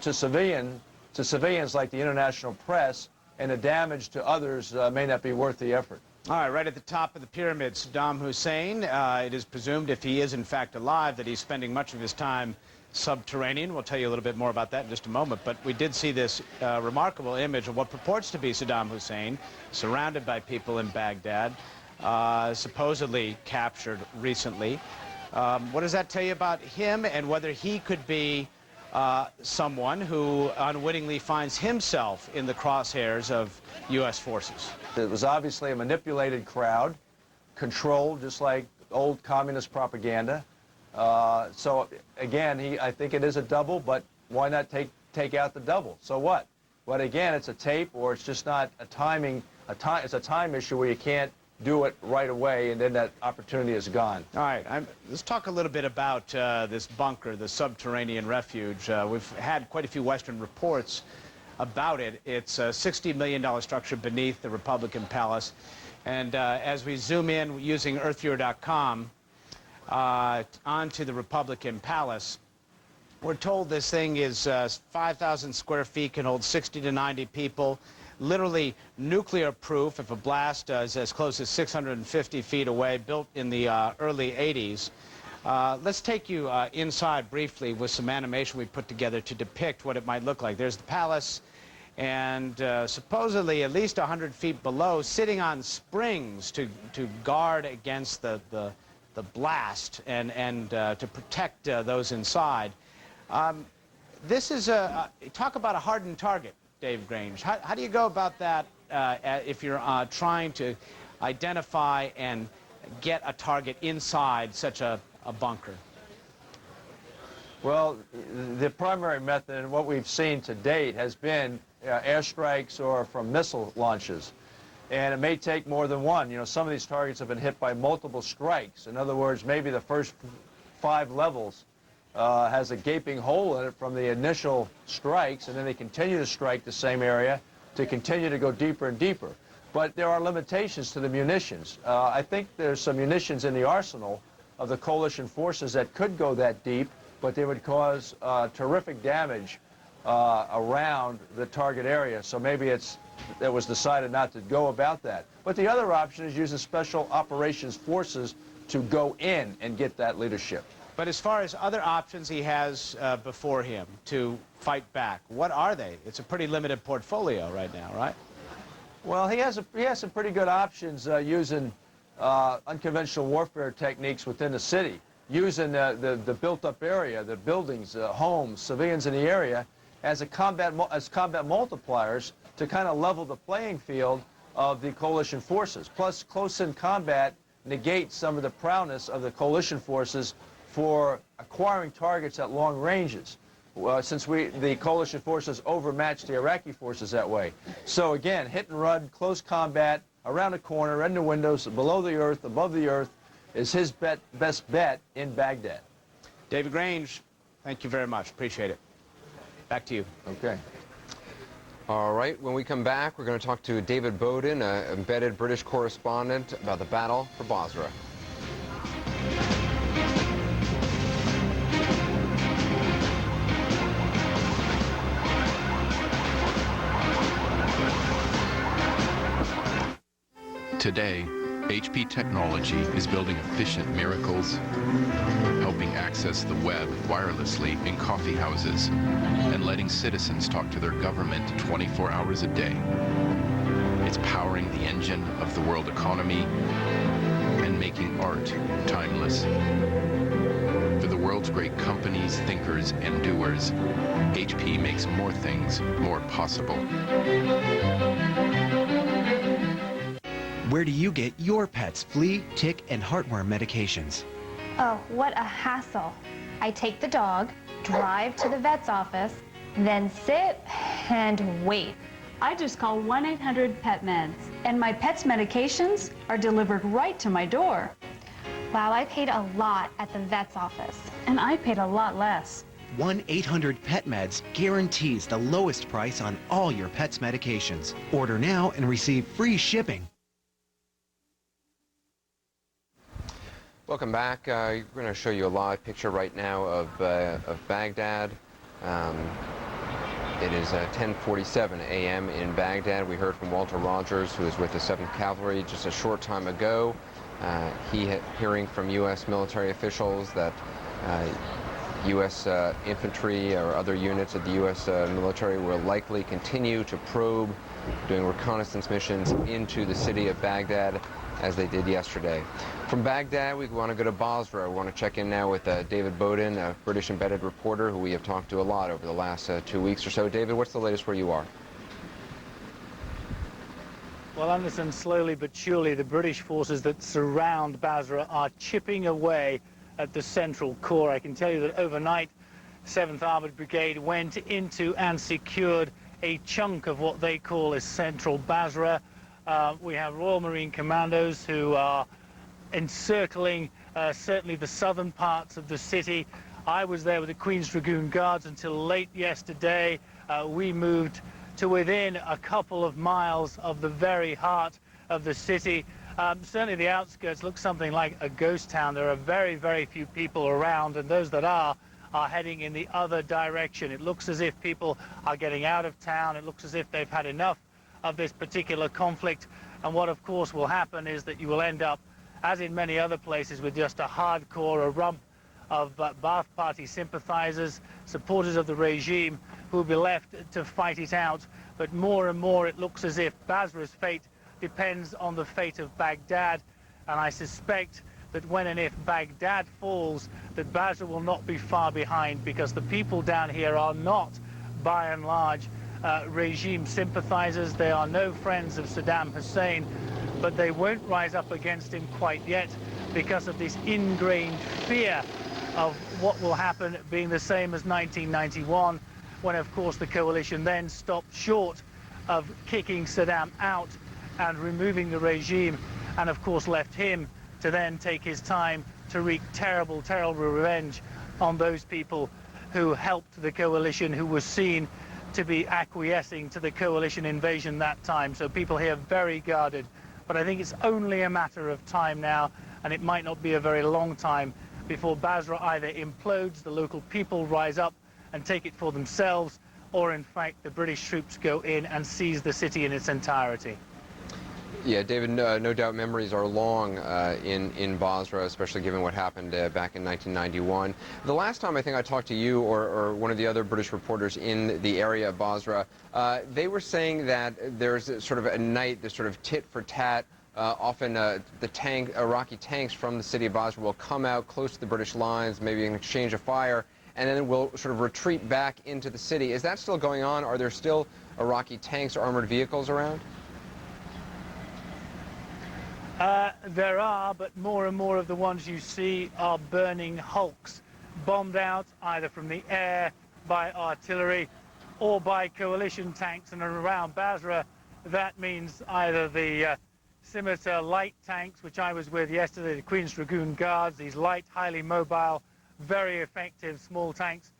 civilians like the international press, and the damage to others may not be worth the effort. All right, right at the top of the pyramid, Saddam Hussein. It is presumed, if he is in fact alive, that he's spending much of his time subterranean. We'll tell you a little bit more about that in just a moment. But we did see this remarkable image of what purports to be Saddam Hussein, surrounded by people in Baghdad, supposedly captured recently. What does that tell you about him, and whether he could be someone who unwittingly finds himself in the crosshairs of U.S. forces? It was obviously a manipulated crowd, controlled just like old communist propaganda. So again, I think it is a double, but why not take out the double? So what? But again, it's a tape, or it's just not a timing. It's a time issue where you can't do it right away, and then that opportunity is gone. All right, let's talk a little bit about this bunker, the subterranean refuge. We've had quite a few Western reports about it. It's a $60 million structure beneath the Republican Palace. And as we zoom in using earthviewer.com onto the Republican Palace, we're told this thing is 5,000 square feet, can hold 60 to 90 people. Literally nuclear-proof if a blast is as close as 650 feet away, built in the early 80s. Let's take you inside briefly with some animation we put together to depict what it might look like. There's the palace, and supposedly at least 100 feet below, sitting on springs to guard against the blast and to protect those inside. This is talk about a hardened target, Dave Grange. How do you go about that if you're trying to identify and get a target inside such a bunker? Well, the primary method, and what we've seen to date, has been airstrikes or from missile launches. And it may take more than one. You know, some of these targets have been hit by multiple strikes. In other words, maybe the first 5 levels has a gaping hole in it from the initial strikes, and then they continue to strike the same area to continue to go deeper and deeper. But there are limitations to the munitions. I think there's some munitions in the arsenal of the coalition forces that could go that deep, but they would cause terrific damage around the target area. So maybe it was decided not to go about that. But the other option is using special operations forces to go in and get that leadership. But as far as other options he has before him to fight back, what are they? It's a pretty limited portfolio right now, right? Well, he has some pretty good options using unconventional warfare techniques within the city, using the built-up area, the buildings, homes, civilians in the area, as combat multipliers to kind of level the playing field of the coalition forces. Plus, close-in combat negates some of the prowess of the coalition forces for acquiring targets at long ranges, since the coalition forces overmatched the Iraqi forces that way. So again, hit and run, close combat, around the corner, in the windows, below the earth, above the earth, is his best bet in Baghdad. David Grange, thank you very much. Appreciate it. Back to you. Okay. All right, when we come back, we're going to talk to David Bowden, an embedded British correspondent, about the battle for Basra. Today, HP technology is building efficient miracles, helping access the web wirelessly in coffee houses, and letting citizens talk to their government 24 hours a day. It's powering the engine of the world economy and making art timeless. For the world's great companies, thinkers, and doers, HP makes more things more possible. Where do you get your pet's flea, tick, and heartworm medications? Oh, what a hassle. I take the dog, drive to the vet's office, then sit and wait. I just call 1-800-PET-MEDS, and my pet's medications are delivered right to my door. Wow, I paid a lot at the vet's office. And I paid a lot less. 1-800-PET-MEDS guarantees the lowest price on all your pet's medications. Order now and receive free shipping. Welcome back. We're going to show you a live picture right now of Baghdad. It is 10:47 a.m. in Baghdad. We heard from Walter Rogers, who is with the 7th Cavalry just a short time ago. Hearing from U.S. military officials that U.S. infantry or other units of the U.S. Military will likely continue to probe, doing reconnaissance missions into the city of Baghdad as they did yesterday. From Baghdad, we want to go to Basra. We want to check in now with David Bowden, a British embedded reporter who we have talked to a lot over the last 2 weeks or so. David, what's the latest where you are? Well, Anderson, slowly but surely, the British forces that surround Basra are chipping away at the central core. I can tell you that overnight, 7th Armoured Brigade went into and secured a chunk of what they call is central Basra. We have Royal Marine Commandos who are encircling certainly the southern parts of the city. I was there with the Queen's Dragoon Guards until late yesterday. We moved to within a couple of miles of the very heart of the city. Certainly the outskirts look something like a ghost town. There are very, very few people around, and those that are heading in the other direction. It looks as if people are getting out of town. It looks as if they've had enough of this particular conflict. And what, of course, will happen is that you will end up, as in many other places, with just a hardcore, a rump of Ba'ath Party sympathizers, supporters of the regime, who will be left to fight it out. But more and more, it looks as if Basra's fate depends on the fate of Baghdad. And I suspect that when and if Baghdad falls, that Basra will not be far behind, because the people down here are not, by and large, regime sympathizers. They are no friends of Saddam Hussein, but they won't rise up against him quite yet because of this ingrained fear of what will happen being the same as 1991, when, of course, the coalition then stopped short of kicking Saddam out and removing the regime, and, of course, left him to then take his time to wreak terrible, terrible revenge on those people who helped the coalition, who was seen to be acquiescing to the coalition invasion that time. So people here very guarded. But I think it's only a matter of time now, and it might not be a very long time before Basra either implodes, the local people rise up and take it for themselves, or in fact the British troops go in and seize the city in its entirety. Yeah, David, no doubt memories are long in Basra, especially given what happened back in 1991. The last time I think I talked to you or one of the other British reporters in the area of Basra, they were saying that there's sort of a night, this sort of tit for tat. Often the Iraqi tanks from the city of Basra will come out close to the British lines, maybe in exchange of fire, and then will sort of retreat back into the city. Is that still going on? Are there still Iraqi tanks or armored vehicles around? There are, but more and more of the ones you see are burning hulks, bombed out either from the air, by artillery, or by coalition tanks. And around Basra, that means either the Scimitar light tanks, which I was with yesterday, the Queen's Dragoon Guards, these light, highly mobile, very effective small tanks,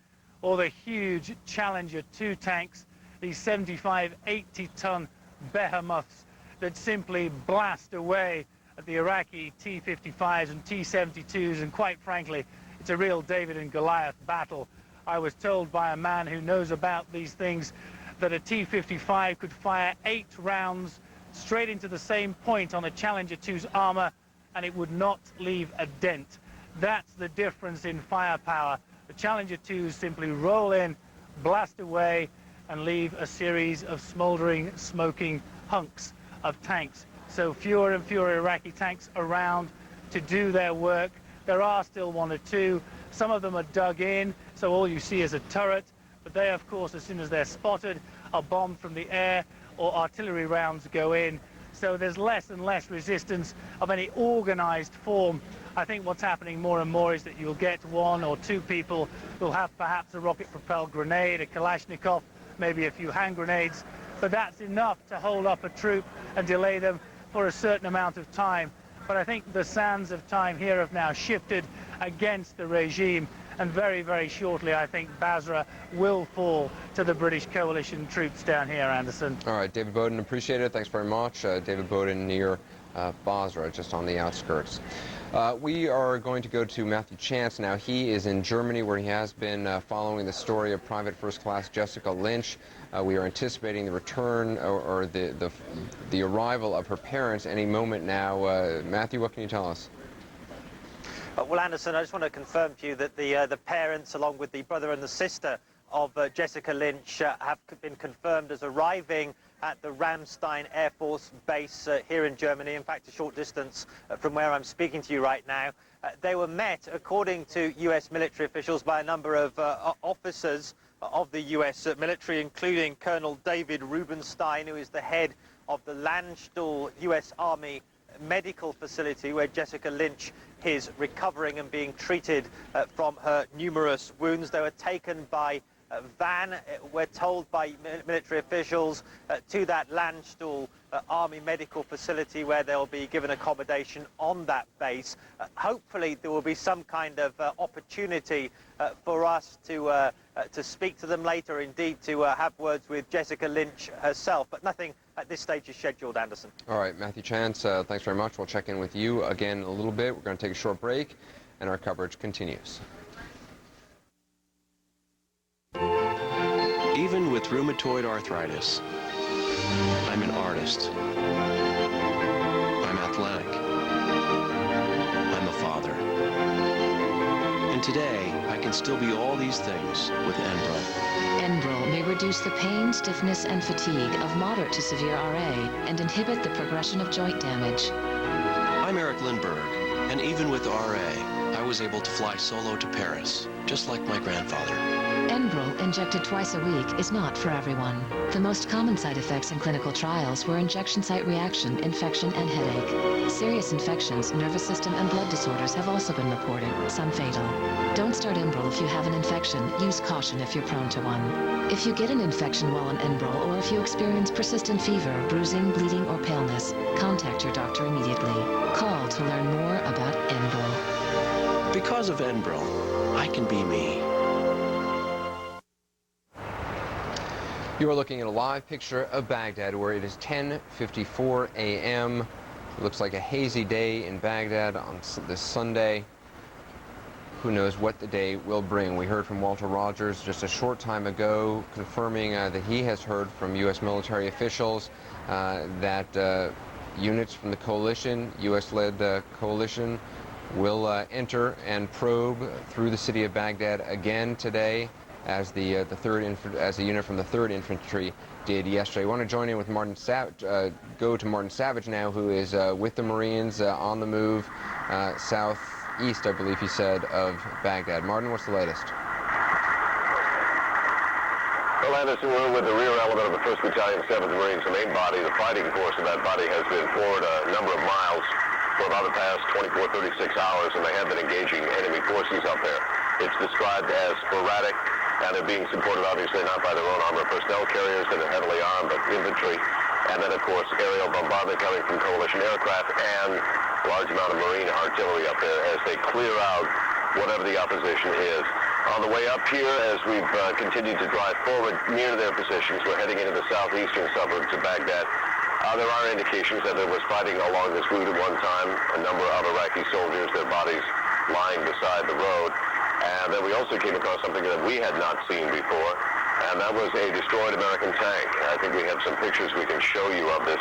or the huge Challenger 2 tanks, these 75, 80-ton behemoths that simply blast away at the Iraqi T-55s and T-72s, and quite frankly, it's a real David and Goliath battle. I was told by a man who knows about these things that a T-55 could fire 8 rounds straight into the same point on a Challenger 2's armor, and it would not leave a dent. That's the difference in firepower. The Challenger 2s simply roll in, blast away, and leave a series of smoldering, smoking hunks of tanks. So fewer and fewer Iraqi tanks around to do their work. There are still 1 or 2. Some of them are dug in, so all you see is a turret. But they, of course, as soon as they're spotted, are bombed from the air, or artillery rounds go in So there's less and less resistance of any organized form. I think what's happening more and more is that you'll get one or two people who'll have perhaps a rocket-propelled grenade, a Kalashnikov, maybe a few hand grenades, but that's enough to hold up a troop and delay them for a certain amount of time. But I think the sands of time here have now shifted against the regime, and very, very shortly I think Basra will fall to the British coalition troops down here, Anderson. All right, David Bowden, appreciate it. Thanks very much. David Bowden near Basra, just on the outskirts. We are going to go to Matthew Chance now. He is in Germany, where he has been following the story of Private First Class Jessica Lynch. We are anticipating the return or the arrival of her parents any moment now. Matthew, what can you tell us? Well, Anderson, I just want to confirm for you that the parents, along with the brother and the sister of Jessica Lynch, have been confirmed as arriving at the Ramstein Air Force Base here in Germany, in fact a short distance from where I'm speaking to you right now. They were met, according to US military officials, by a number of officers of the US military, including Colonel David Rubenstein, who is the head of the Landstuhl US Army medical facility where Jessica Lynch is recovering and being treated from her numerous wounds. They were taken by van, we're told by military officials, to that Landstuhl Army medical facility where they'll be given accommodation on that base. Hopefully there will be some kind of opportunity for us to speak to them later, indeed to have words with Jessica Lynch herself, but nothing at this stage is scheduled, Anderson. All right, Matthew Chance, thanks very much. We'll check in with you again in a little bit. We're going to take a short break, and our coverage continues. Even with rheumatoid arthritis, I'm an artist. I'm athletic. I'm a father. And today, I can still be all these things with Enbrel. Enbrel may reduce the pain, stiffness, and fatigue of moderate to severe RA and inhibit the progression of joint damage. I'm Eric Lindbergh, and even with RA, I was able to fly solo to Paris, just like my grandfather. Enbrel, injected twice a week, is not for everyone. The most common side effects in clinical trials were injection site reaction, infection, and headache. Serious infections, nervous system, and blood disorders have also been reported, some fatal. Don't start Enbrel if you have an infection. Use caution if you're prone to one. If you get an infection while on Enbrel, or if you experience persistent fever, bruising, bleeding, or paleness, contact your doctor immediately. Call to learn more about Enbrel. Because of Enbrel, I can be me. You are looking at a live picture of Baghdad, where it is 10:54 a.m. It looks like a hazy day in Baghdad on this Sunday. Who knows what the day will bring. We heard from Walter Rogers just a short time ago, confirming that he has heard from U.S. military officials that units from the coalition, U.S.-led coalition, will enter and probe through the city of Baghdad again today, as the unit from the 3rd Infantry did yesterday. I want to join in with Martin Savage, go to Martin Savage now, who is with the Marines on the move southeast, I believe he said, of Baghdad. Martin, what's the latest? Well, Anderson, we're with the rear element of the 1st Battalion, 7th Marines. The main body, the fighting force of that body, has been forward a number of miles for about the past 24, 36 hours, and they have been engaging enemy forces up there. It's described as sporadic, and they're being supported obviously not by their own armored personnel carriers that are heavily armed, but infantry, and then of course aerial bombardment coming from coalition aircraft and a large amount of Marine artillery up there as they clear out whatever the opposition is. On the way up here, as we've continued to drive forward near their positions, we're heading into the southeastern suburbs of Baghdad. There are indications that there was fighting along this route at one time, a number of Iraqi soldiers, their bodies lying beside the road. And then we also came across something that we had not seen before, and that was a destroyed American tank. I think we have some pictures we can show you of this.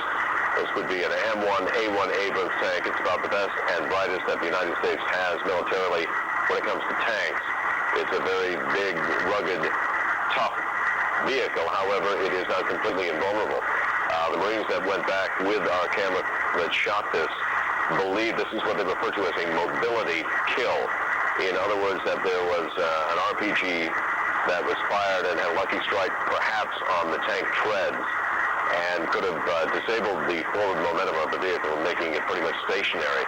This would be an M1A1 Abrams tank. It's about the best and brightest that the United States has militarily when it comes to tanks. It's a very big, rugged, tough vehicle. However, it is not completely invulnerable. The Marines that went back with our camera that shot this believe this is what they refer to as a mobility kill. In other words, that there was an RPG that was fired and had a lucky strike perhaps on the tank treads, and could have disabled the forward momentum of the vehicle, making it pretty much stationary.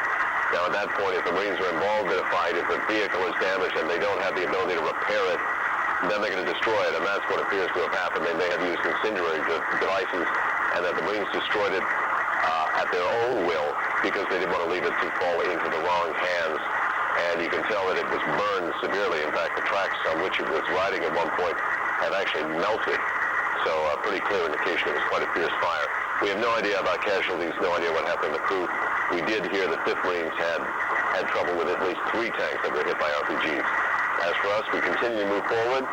Now, at that point, if the Marines are involved in a fight, if the vehicle is damaged and they don't have the ability to repair it, then they're going to destroy it, and that's what appears to have happened. They may have used incendiary devices, and that the Marines destroyed it at their own will because they didn't want to leave it to fall into the wrong hands. And you can tell that it was burned severely. In fact, the tracks on which it was riding at one point have actually melted. So a pretty clear indication it was quite a fierce fire. We have no idea about casualties, no idea what happened to the crew. We did hear that 5th Marines had trouble with at least 3 tanks that were hit by RPGs. As for us, we continue to move forward.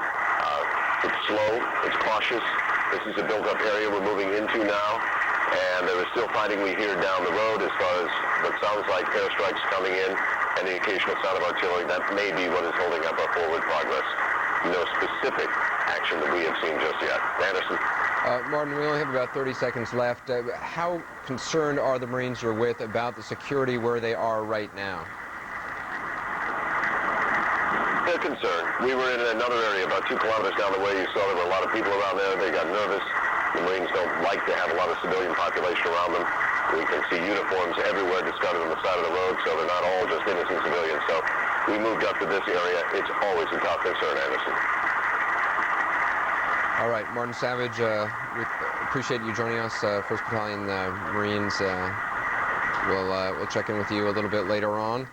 It's slow, it's cautious. This is a built-up area we're moving into now, and there is still fighting we hear down the road as far as what sounds like airstrikes coming in and the occasional sound of artillery. That may be what is holding up our forward progress. No specific action that we have seen just yet. Anderson? Martin, we only have about 30 seconds left. How concerned are the Marines you're with about the security where they are right now? They're concerned. We were in another area about 2 kilometers down the way. You saw there were a lot of people around there. They got nervous. The Marines don't like to have a lot of civilian population around them. We can see uniforms everywhere discarded on the side of the road, so they're not all just innocent civilians. So we moved up to this area. It's always a top concern, Anderson. All right, Martin Savage, we appreciate you joining us. 1st Battalion Marines. We'll check in with you a little bit later on.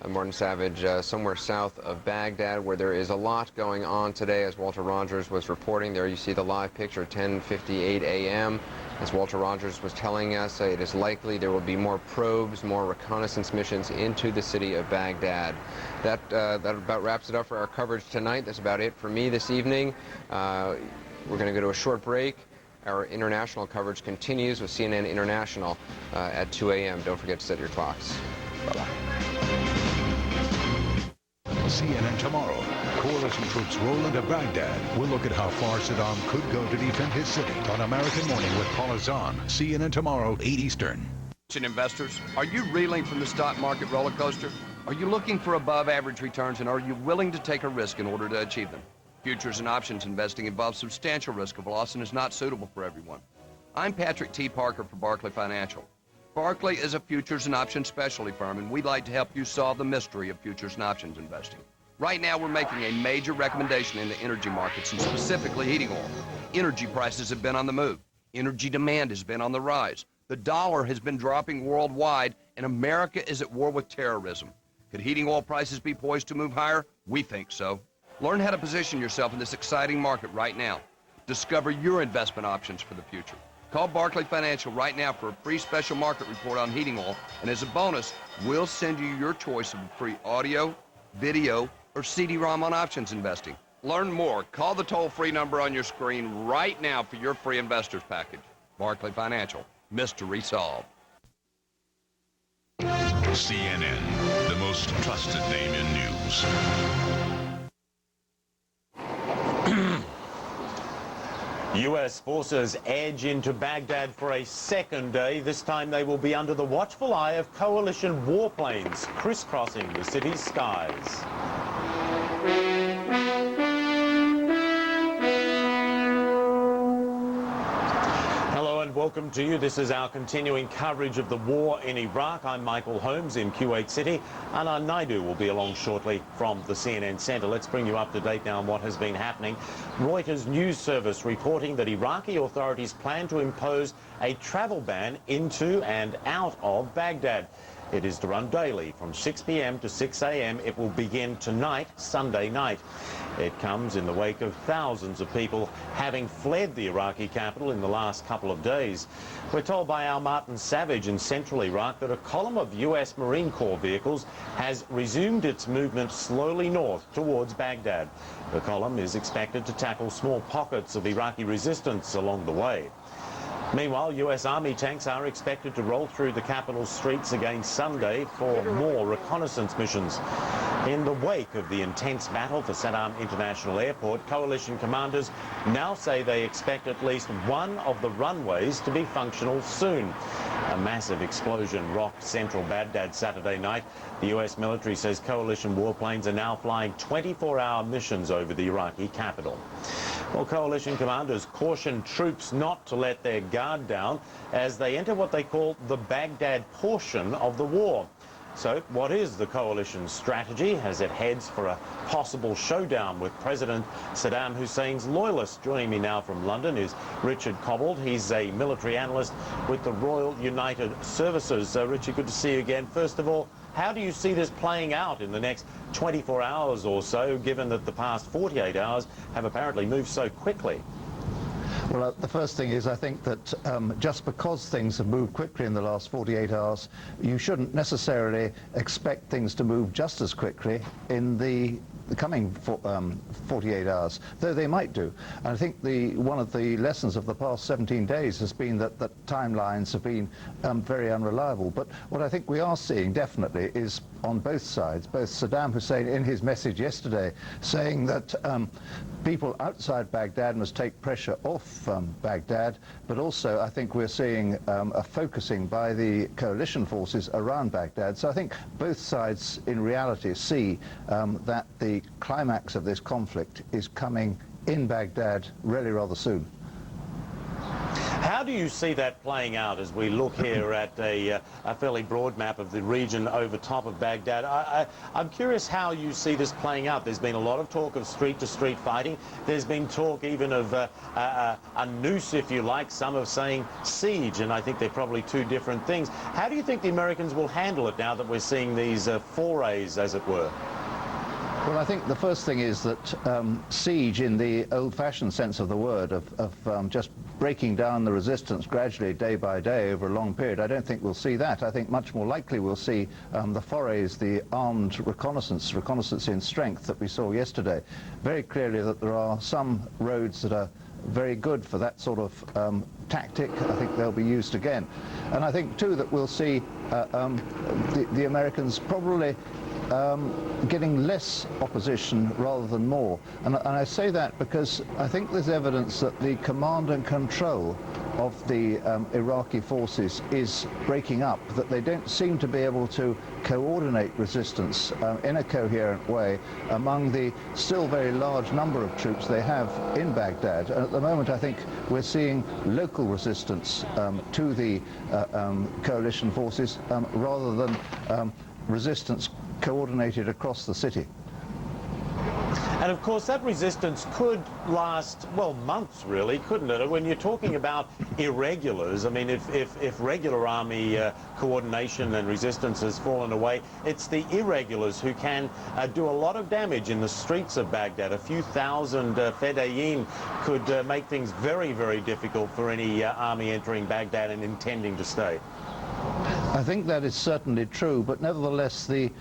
Martin Savage, somewhere south of Baghdad, where there is a lot going on today, as Walter Rogers was reporting. There you see the live picture, 10:58 a.m. As Walter Rogers was telling us, it is likely there will be more probes, more reconnaissance missions into the city of Baghdad. That about wraps it up for our coverage tonight. That's about it for me this evening. We're going to go to a short break. Our international coverage continues with CNN International at 2 a.m. Don't forget to set your clocks. Bye-bye. CNN tomorrow. Coalition troops roll into Baghdad. We'll look at how far Saddam could go to defend his city on American Morning with Paula Zahn. CNN tomorrow, 8 Eastern. Investors, are you reeling from the stock market roller coaster? Are you looking for above average returns, and are you willing to take a risk in order to achieve them? Futures and options investing involves substantial risk of loss and is not suitable for everyone. I'm Patrick T. Parker for Barclay Financial. Barclay is a futures and options specialty firm, and we'd like to help you solve the mystery of futures and options investing. Right now, we're making a major recommendation in the energy markets, and specifically heating oil. Energy prices have been on the move. Energy demand has been on the rise. The dollar has been dropping worldwide, and America is at war with terrorism. Could heating oil prices be poised to move higher? We think so. Learn how to position yourself in this exciting market right now. Discover your investment options for the future. Call Barclay Financial right now for a free special market report on heating oil, and as a bonus, we'll send you your choice of a free audio, video, or CD-ROM on options investing. Learn more. Call the toll-free number on your screen right now for your free investors package. Barclay Financial, mystery solved. CNN, the most trusted name in news. U.S. forces edge into Baghdad for a second day. This time they will be under the watchful eye of coalition warplanes crisscrossing the city's skies. Hello and welcome to you. This is our continuing coverage of the war in Iraq. I'm Michael Holmes in Kuwait City. Anna Naidu will be along shortly from the CNN Center. Let's bring you up to date now on what has been happening. Reuters news service reporting that Iraqi authorities plan to impose a travel ban into and out of Baghdad. It is to run daily from 6 p.m. to 6 a.m. It will begin tonight, Sunday night. It comes in the wake of thousands of people having fled the Iraqi capital in the last couple of days. We're told by our Martin Savage in central Iraq that a column of U.S. Marine Corps vehicles has resumed its movement slowly north towards Baghdad. The column is expected to tackle small pockets of Iraqi resistance along the way. Meanwhile, U.S. Army tanks are expected to roll through the capital's streets again Sunday for more reconnaissance missions. In the wake of the intense battle for Saddam International Airport, coalition commanders now say they expect at least one of the runways to be functional soon. A massive explosion rocked central Baghdad Saturday night. The U.S. military says coalition warplanes are now flying 24-hour missions over the Iraqi capital. Well, coalition commanders caution troops not to let their guard down as they enter what they call the Baghdad portion of the war. So what is the coalition's strategy as it heads for a possible showdown with President Saddam Hussein's loyalists? Joining me now from London is Richard Cobbold. He's a military analyst with the Royal United Services. Richard, good to see you again. First of all, how do you see this playing out in the next 24 hours or so, given that the past 48 hours have apparently moved so quickly? Well, the first thing is I think that just because things have moved quickly in the last 48 hours, you shouldn't necessarily expect things to move just as quickly in the coming 48 hours, though they might do. And I think one of the lessons of the past 17 days has been that timelines have been very unreliable. But what I think we are seeing definitely is on both sides, both Saddam Hussein in his message yesterday saying that people outside Baghdad must take pressure off Baghdad, but also I think we're seeing a focusing by the coalition forces around Baghdad. So I think both sides in reality see that the climax of this conflict is coming in Baghdad really rather soon. How do you see that playing out as we look here at a fairly broad map of the region over top of Baghdad? I'm curious how you see this playing out. There's been a lot of talk of street-to-street fighting. There's been talk even of a noose, if you like. Some are saying siege, and I think they're probably two different things. How do you think the Americans will handle it now that we're seeing these forays, as it were? Well, I think the first thing is that siege in the old-fashioned sense of the word, of just breaking down the resistance gradually day by day over a long period, I don't think we'll see that. I think much more likely we'll see the forays, the armed reconnaissance in strength that we saw yesterday. Very clearly that there are some roads that are very good for that sort of tactic. I think they'll be used again. And I think, too, that we'll see the Americans probably getting less opposition rather than more. And I say that because I think there's evidence that the command and control of the Iraqi forces is breaking up, that they don't seem to be able to coordinate resistance in a coherent way among the still very large number of troops they have in Baghdad. And at the moment, I think we're seeing local resistance to the coalition forces rather than resistance coordinated across the city. And of course that resistance could last, well, months really, couldn't it? When you're talking about irregulars, I mean, if regular army coordination and resistance has fallen away, it's the irregulars who can do a lot of damage in the streets of Baghdad. A few thousand fedayeen could make things very, very difficult for any army entering Baghdad and intending to stay. I think that is certainly true, but nevertheless the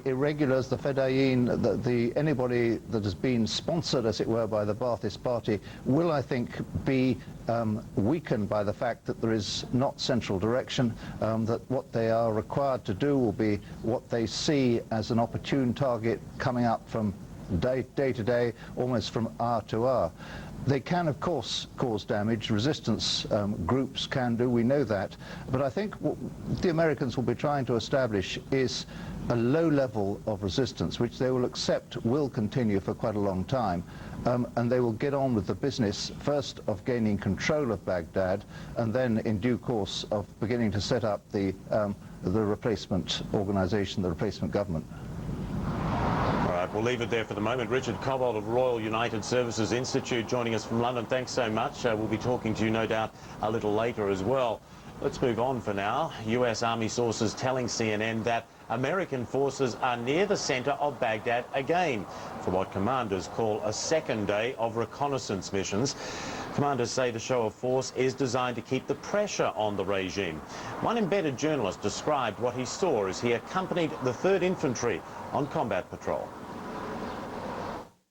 irregulars, the fedayeen, anybody that has been sponsored, as it were, by the Ba'athist Party will, I think, be weakened by the fact that there is not central direction, that what they are required to do will be what they see as an opportune target coming up from day to day, almost from hour to hour. They can, of course, cause damage. Resistance groups can do, we know that. But I think what the Americans will be trying to establish is a low level of resistance, which they will accept will continue for quite a long time. And they will get on with the business, first of gaining control of Baghdad, and then in due course of beginning to set up the replacement organization, the replacement government. We'll leave it there for the moment. Richard Cobbold of Royal United Services Institute joining us from London. Thanks so much. We'll be talking to you, no doubt, a little later as well. Let's move on for now. U.S. Army sources telling CNN that American forces are near the center of Baghdad again for what commanders call a second day of reconnaissance missions. Commanders say the show of force is designed to keep the pressure on the regime. One embedded journalist described what he saw as he accompanied the 3rd Infantry on combat patrol.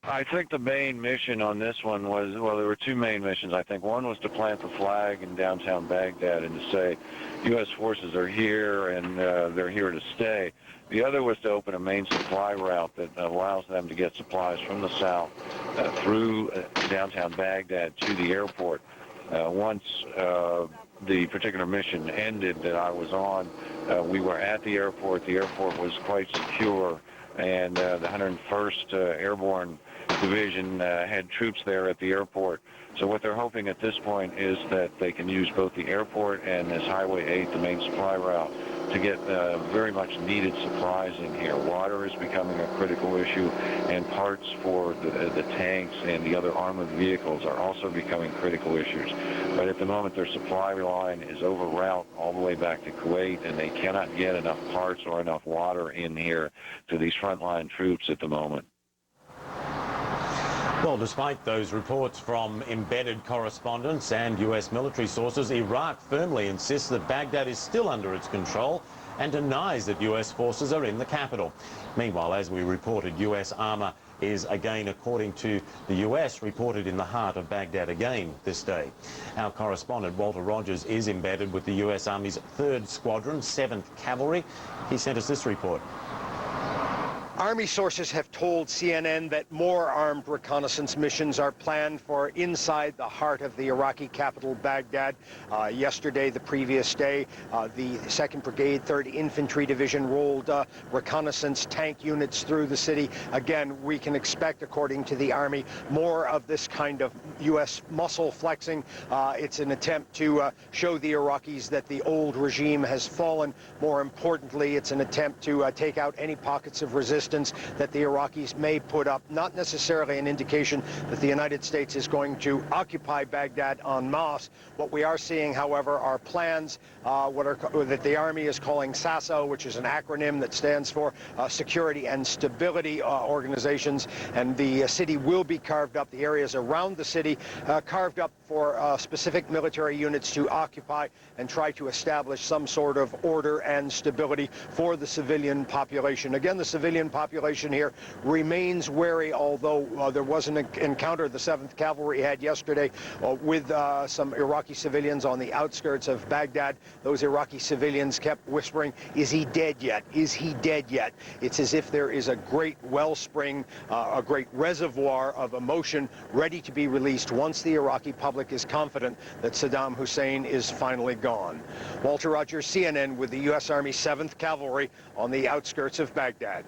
I think the main mission on this one was, well, there were two main missions, I think. One was to plant the flag in downtown Baghdad and to say U.S. forces are here and they're here to stay. The other was to open a main supply route that allows them to get supplies from the south through downtown Baghdad to the airport. Once the particular mission ended that I was on, we were at the airport. The airport was quite secure, and the 101st Airborne division had troops there at the airport. So what they're hoping at this point is that they can use both the airport and this Highway 8, the main supply route, to get very much needed supplies in here. Water is becoming a critical issue, and parts for the tanks and the other armored vehicles are also becoming critical issues. But at the moment, their supply line is over route all the way back to Kuwait, and they cannot get enough parts or enough water in here to these frontline troops at the moment. Well, despite those reports from embedded correspondents and U.S. military sources, Iraq firmly insists that Baghdad is still under its control and denies that U.S. forces are in the capital. Meanwhile, as we reported, U.S. armor is again, according to the U.S., reported in the heart of Baghdad again this day. Our correspondent, Walter Rogers, is embedded with the U.S. Army's 3rd Squadron, 7th Cavalry. He sent us this report. Army sources have told CNN that more armed reconnaissance missions are planned for inside the heart of the Iraqi capital, Baghdad. Yesterday, the previous day, the 2nd Brigade, 3rd Infantry Division rolled reconnaissance tank units through the city. Again, we can expect, according to the Army, more of this kind of U.S. muscle flexing. It's an attempt to show the Iraqis that the old regime has fallen. More importantly, it's an attempt to take out any pockets of resistance that the Iraqis may put up, not necessarily an indication that the United States is going to occupy Baghdad en masse. What we are seeing, however, are plans that the Army is calling SASO, which is an acronym that stands for Security and Stability Organizations, and the city will be carved up, the areas around the city carved up for specific military units to occupy and try to establish some sort of order and stability for the civilian population. Again, the civilian population here remains wary, although there was an encounter the 7th Cavalry had yesterday with some Iraqi civilians on the outskirts of Baghdad. Those Iraqi civilians kept whispering, "Is he dead yet? Is he dead yet?" It's as if there is a great wellspring, a great reservoir of emotion ready to be released once the Iraqi public is confident that Saddam Hussein is finally gone. Walter Rogers, CNN, with the U.S. Army 7th Cavalry on the outskirts of Baghdad.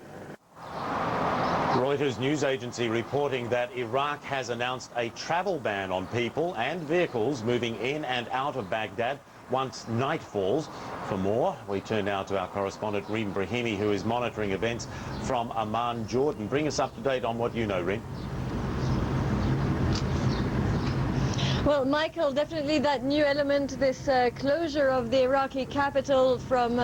Reuters news agency reporting that Iraq has announced a travel ban on people and vehicles moving in and out of Baghdad once night falls. For more, we turn now to our correspondent Reem Brahimi, who is monitoring events from Amman, Jordan. Bring us up to date on what you know, Reem. Well, Michael, definitely that new element, this closure of the Iraqi capital from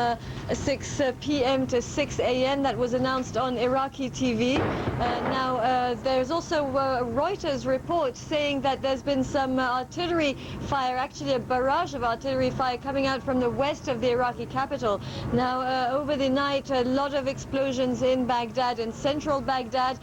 6 p.m. to 6 a.m. that was announced on Iraqi TV. Now, there's also Reuters report saying that there's been some artillery fire, actually a barrage of artillery fire coming out from the west of the Iraqi capital. Now, over the night, a lot of explosions in Baghdad, in central Baghdad,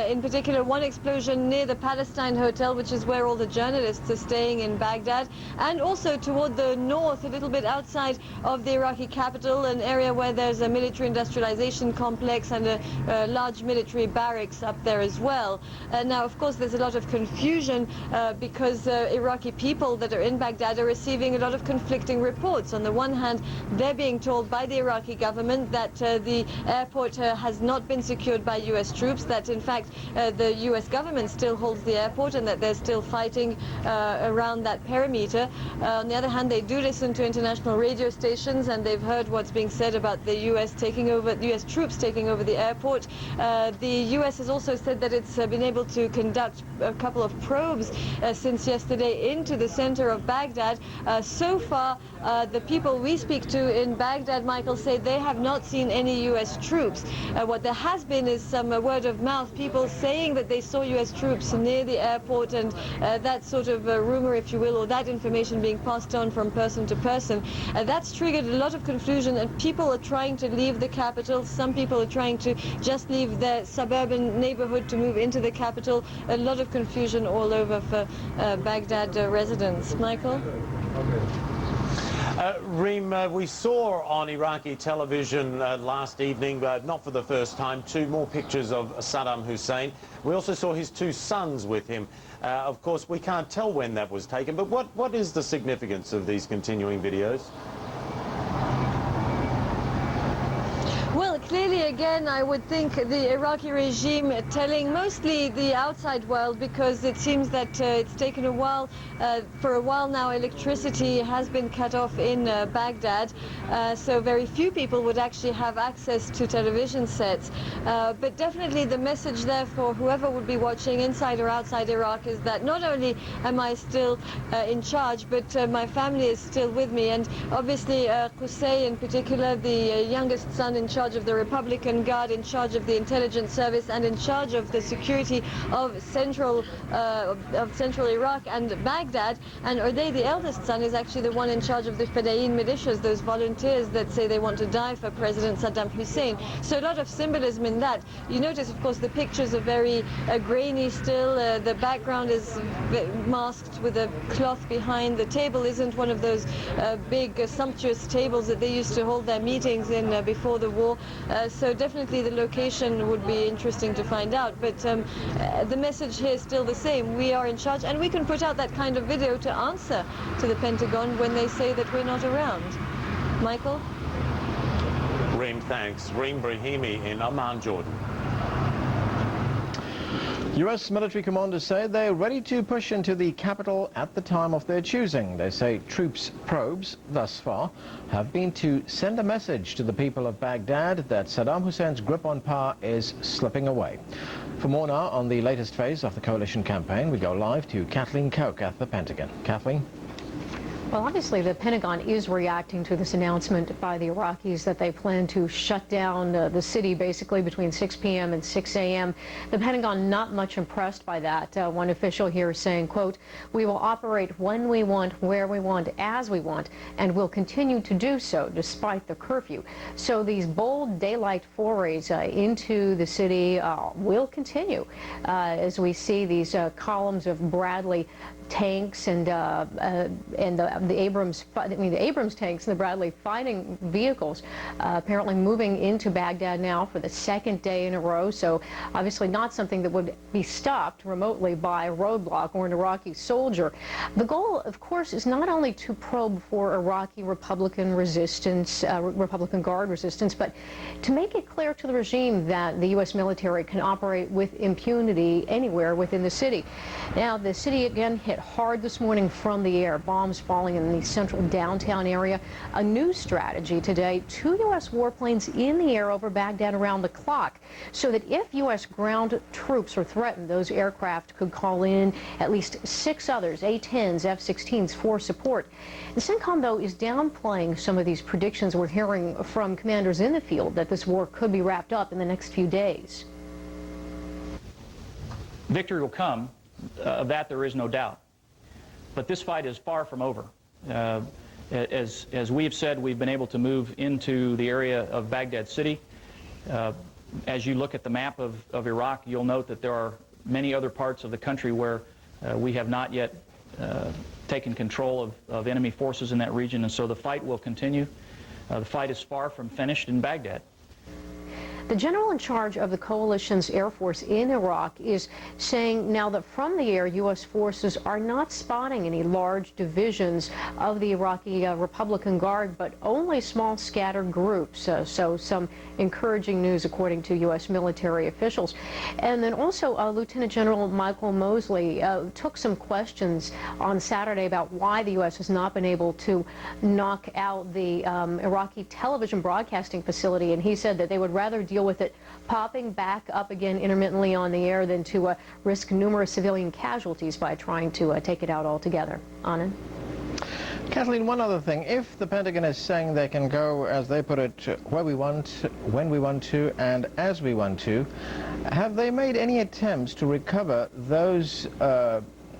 in particular one explosion near the Palestine Hotel, which is where all the journalists are staying in Baghdad, and also toward the north, a little bit outside of the Iraqi capital, an area where there's a military industrialization complex and a large military barracks up there as well. Now, of course, there's a lot of confusion because Iraqi people that are in Baghdad are receiving a lot of conflicting reports. On the one hand, they're being told by the Iraqi government that the airport has not been secured by U.S. troops, that in fact the U.S. government still holds the airport and that they're still fighting around that perimeter. On the other hand, they do listen to international radio stations and they've heard what's being said about the U.S. taking over, the U.S. troops taking over the airport. The U.S. has also said that it's been able to conduct a couple of probes since yesterday into the center of Baghdad. So far, the people we speak to in Baghdad, Michael, say they have not seen any U.S. troops. What there has been is some word of mouth, people saying that they saw U.S. troops near the airport, and that sort of rumor, if you will, or that information being passed on from person to person. That's triggered a lot of confusion, and people are trying to leave the capital. Some people are trying to just leave their suburban neighborhood to move into the capital. A lot of confusion all over for Baghdad residents. Michael? Reem, we saw on Iraqi television last evening, not for the first time, 2 more pictures of Saddam Hussein. We also saw his 2 sons with him. Of course, we can't tell when that was taken, but what is the significance of these continuing videos? Well, clearly, again, I would think the Iraqi regime telling mostly the outside world, because it seems that it's taken a while. For a while now, electricity has been cut off in Baghdad, so very few people would actually have access to television sets. But definitely the message there for whoever would be watching inside or outside Iraq is that not only am I still in charge, but my family is still with me. And obviously Qusay in particular, the youngest son in charge of the Republican Guard, in charge of the intelligence service, and in charge of the security of central Iraq and Baghdad. And Uday, the eldest son, is actually the one in charge of the Fedayeen militias, those volunteers that say they want to die for President Saddam Hussein. So a lot of symbolism in that. You notice, of course, the pictures are very grainy still. The background is masked with a cloth behind. The table isn't one of those big sumptuous tables that they used to hold their meetings in before the war. So definitely the location would be interesting to find out. But the message here is still the same. We are in charge, and we can put out that kind of video to answer to the Pentagon when they say that we're not around. Michael? Reem, thanks. Reem Brahimi in Amman, Jordan. U.S. military commanders say they're ready to push into the capital at the time of their choosing. They say troops' probes, thus far, have been to send a message to the people of Baghdad that Saddam Hussein's grip on power is slipping away. For more now on the latest phase of the coalition campaign, we go live to Kathleen Koch at the Pentagon. Kathleen? Well, obviously, the Pentagon is reacting to this announcement by the Iraqis that they plan to shut down the city basically between 6 p.m. and 6 a.m. The Pentagon not much impressed by that. One official here saying, quote, "We will operate when we want, where we want, as we want, and will continue to do so despite the curfew." So these bold daylight forays into the city will continue as we see these columns of Bradley tanks and the Abrams tanks and the Bradley fighting vehicles apparently moving into Baghdad now for the second day in a row. So obviously not something that would be stopped remotely by a roadblock or an Iraqi soldier. The goal, of course, is not only to probe for Iraqi Republican resistance, Republican Guard resistance, but to make it clear to the regime that the U.S. military can operate with impunity anywhere within the city. Now, the city again hit hard this morning from the air, bombs falling in the central downtown area. A new strategy today, 2 U.S. warplanes in the air over Baghdad around the clock, so that if U.S. ground troops are threatened, those aircraft could call in at least 6 others, A-10s, F-16s, for support. The CENTCOM, though, is downplaying some of these predictions we're hearing from commanders in the field that this war could be wrapped up in the next few days. Victory will come. Of that there is no doubt. But this fight is far from over. As we've said, we've been able to move into the area of Baghdad City. As you look at the map of Iraq, you'll note that there are many other parts of the country where we have not yet taken control of enemy forces in that region, and so the fight will continue. The fight is far from finished in Baghdad. The general in charge of the coalition's Air Force in Iraq is saying now that from the air, U.S. forces are not spotting any large divisions of the Iraqi Republican Guard, but only small scattered groups. So some encouraging news according to U.S. military officials. And then also Lieutenant General Michael Mosley took some questions on Saturday about why the U.S. has not been able to knock out the Iraqi television broadcasting facility, and he said that they would rather deal with it popping back up again intermittently on the air than to risk numerous civilian casualties by trying to take it out altogether. Anand? Kathleen, one other thing. If the Pentagon is saying they can go, as they put it, where we want, when we want to, and as we want to, have they made any attempts to recover those,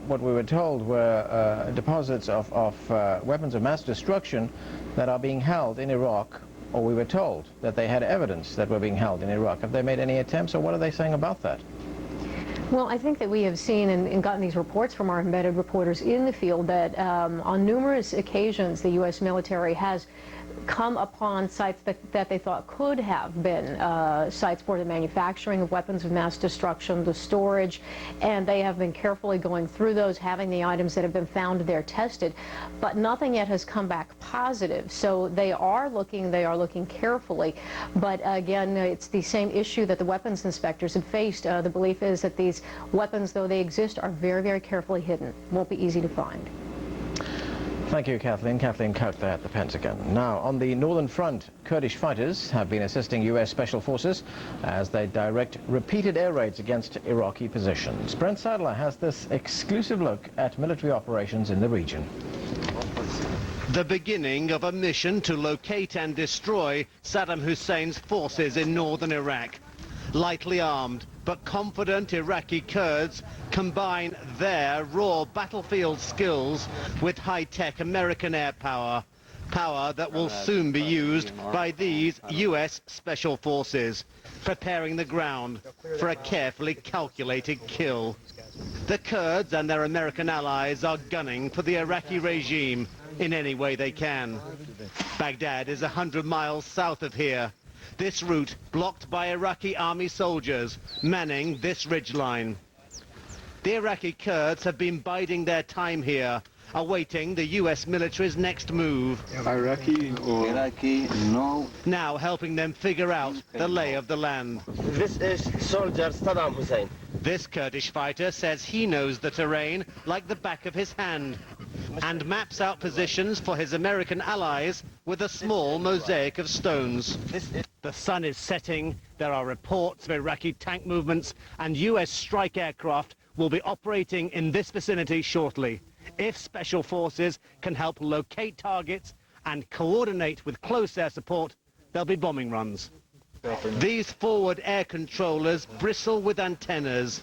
what we were told were deposits of weapons of mass destruction that are being held in Iraq? Or we were told that they had evidence that were being held in Iraq. Have they made any attempts, or what are they saying about that? Well, I think that we have seen and gotten these reports from our embedded reporters in the field that on numerous occasions the U.S. military has come upon sites that they thought could have been sites for the manufacturing of weapons of mass destruction, the storage, and they have been carefully going through those, having the items that have been found there tested, but nothing yet has come back positive. So they are looking carefully, but again, it's the same issue that the weapons inspectors have faced. The belief is that these weapons, though they exist, are very, very carefully hidden. Won't be easy to find. Thank you, Kathleen. Kathleen Kirk there at the Pentagon. Now, on the northern front, Kurdish fighters have been assisting U.S. Special Forces as they direct repeated air raids against Iraqi positions. Brent Sadler has this exclusive look at military operations in the region. The beginning of a mission to locate and destroy Saddam Hussein's forces in northern Iraq. Lightly armed but confident Iraqi Kurds combine their raw battlefield skills with high-tech American air power. Power that will soon be used by these U.S. Special Forces, preparing the ground for a carefully calculated kill. The Kurds and their American allies are gunning for the Iraqi regime in any way they can. Baghdad is 100 miles south of here. This route blocked by Iraqi army soldiers manning this ridgeline. The Iraqi Kurds have been biding their time here, awaiting the U.S. military's next move. Iraqi or Iraqi, no. Now helping them figure out the lay of the land. This is soldier Saddam Hussein. This Kurdish fighter says he knows the terrain like the back of his hand and maps out positions for his American allies with a small mosaic of stones. The sun is setting. There are reports of Iraqi tank movements, and U.S. strike aircraft will be operating in this vicinity shortly. If Special Forces can help locate targets and coordinate with close air support, there'll be bombing runs. These forward air controllers bristle with antennas.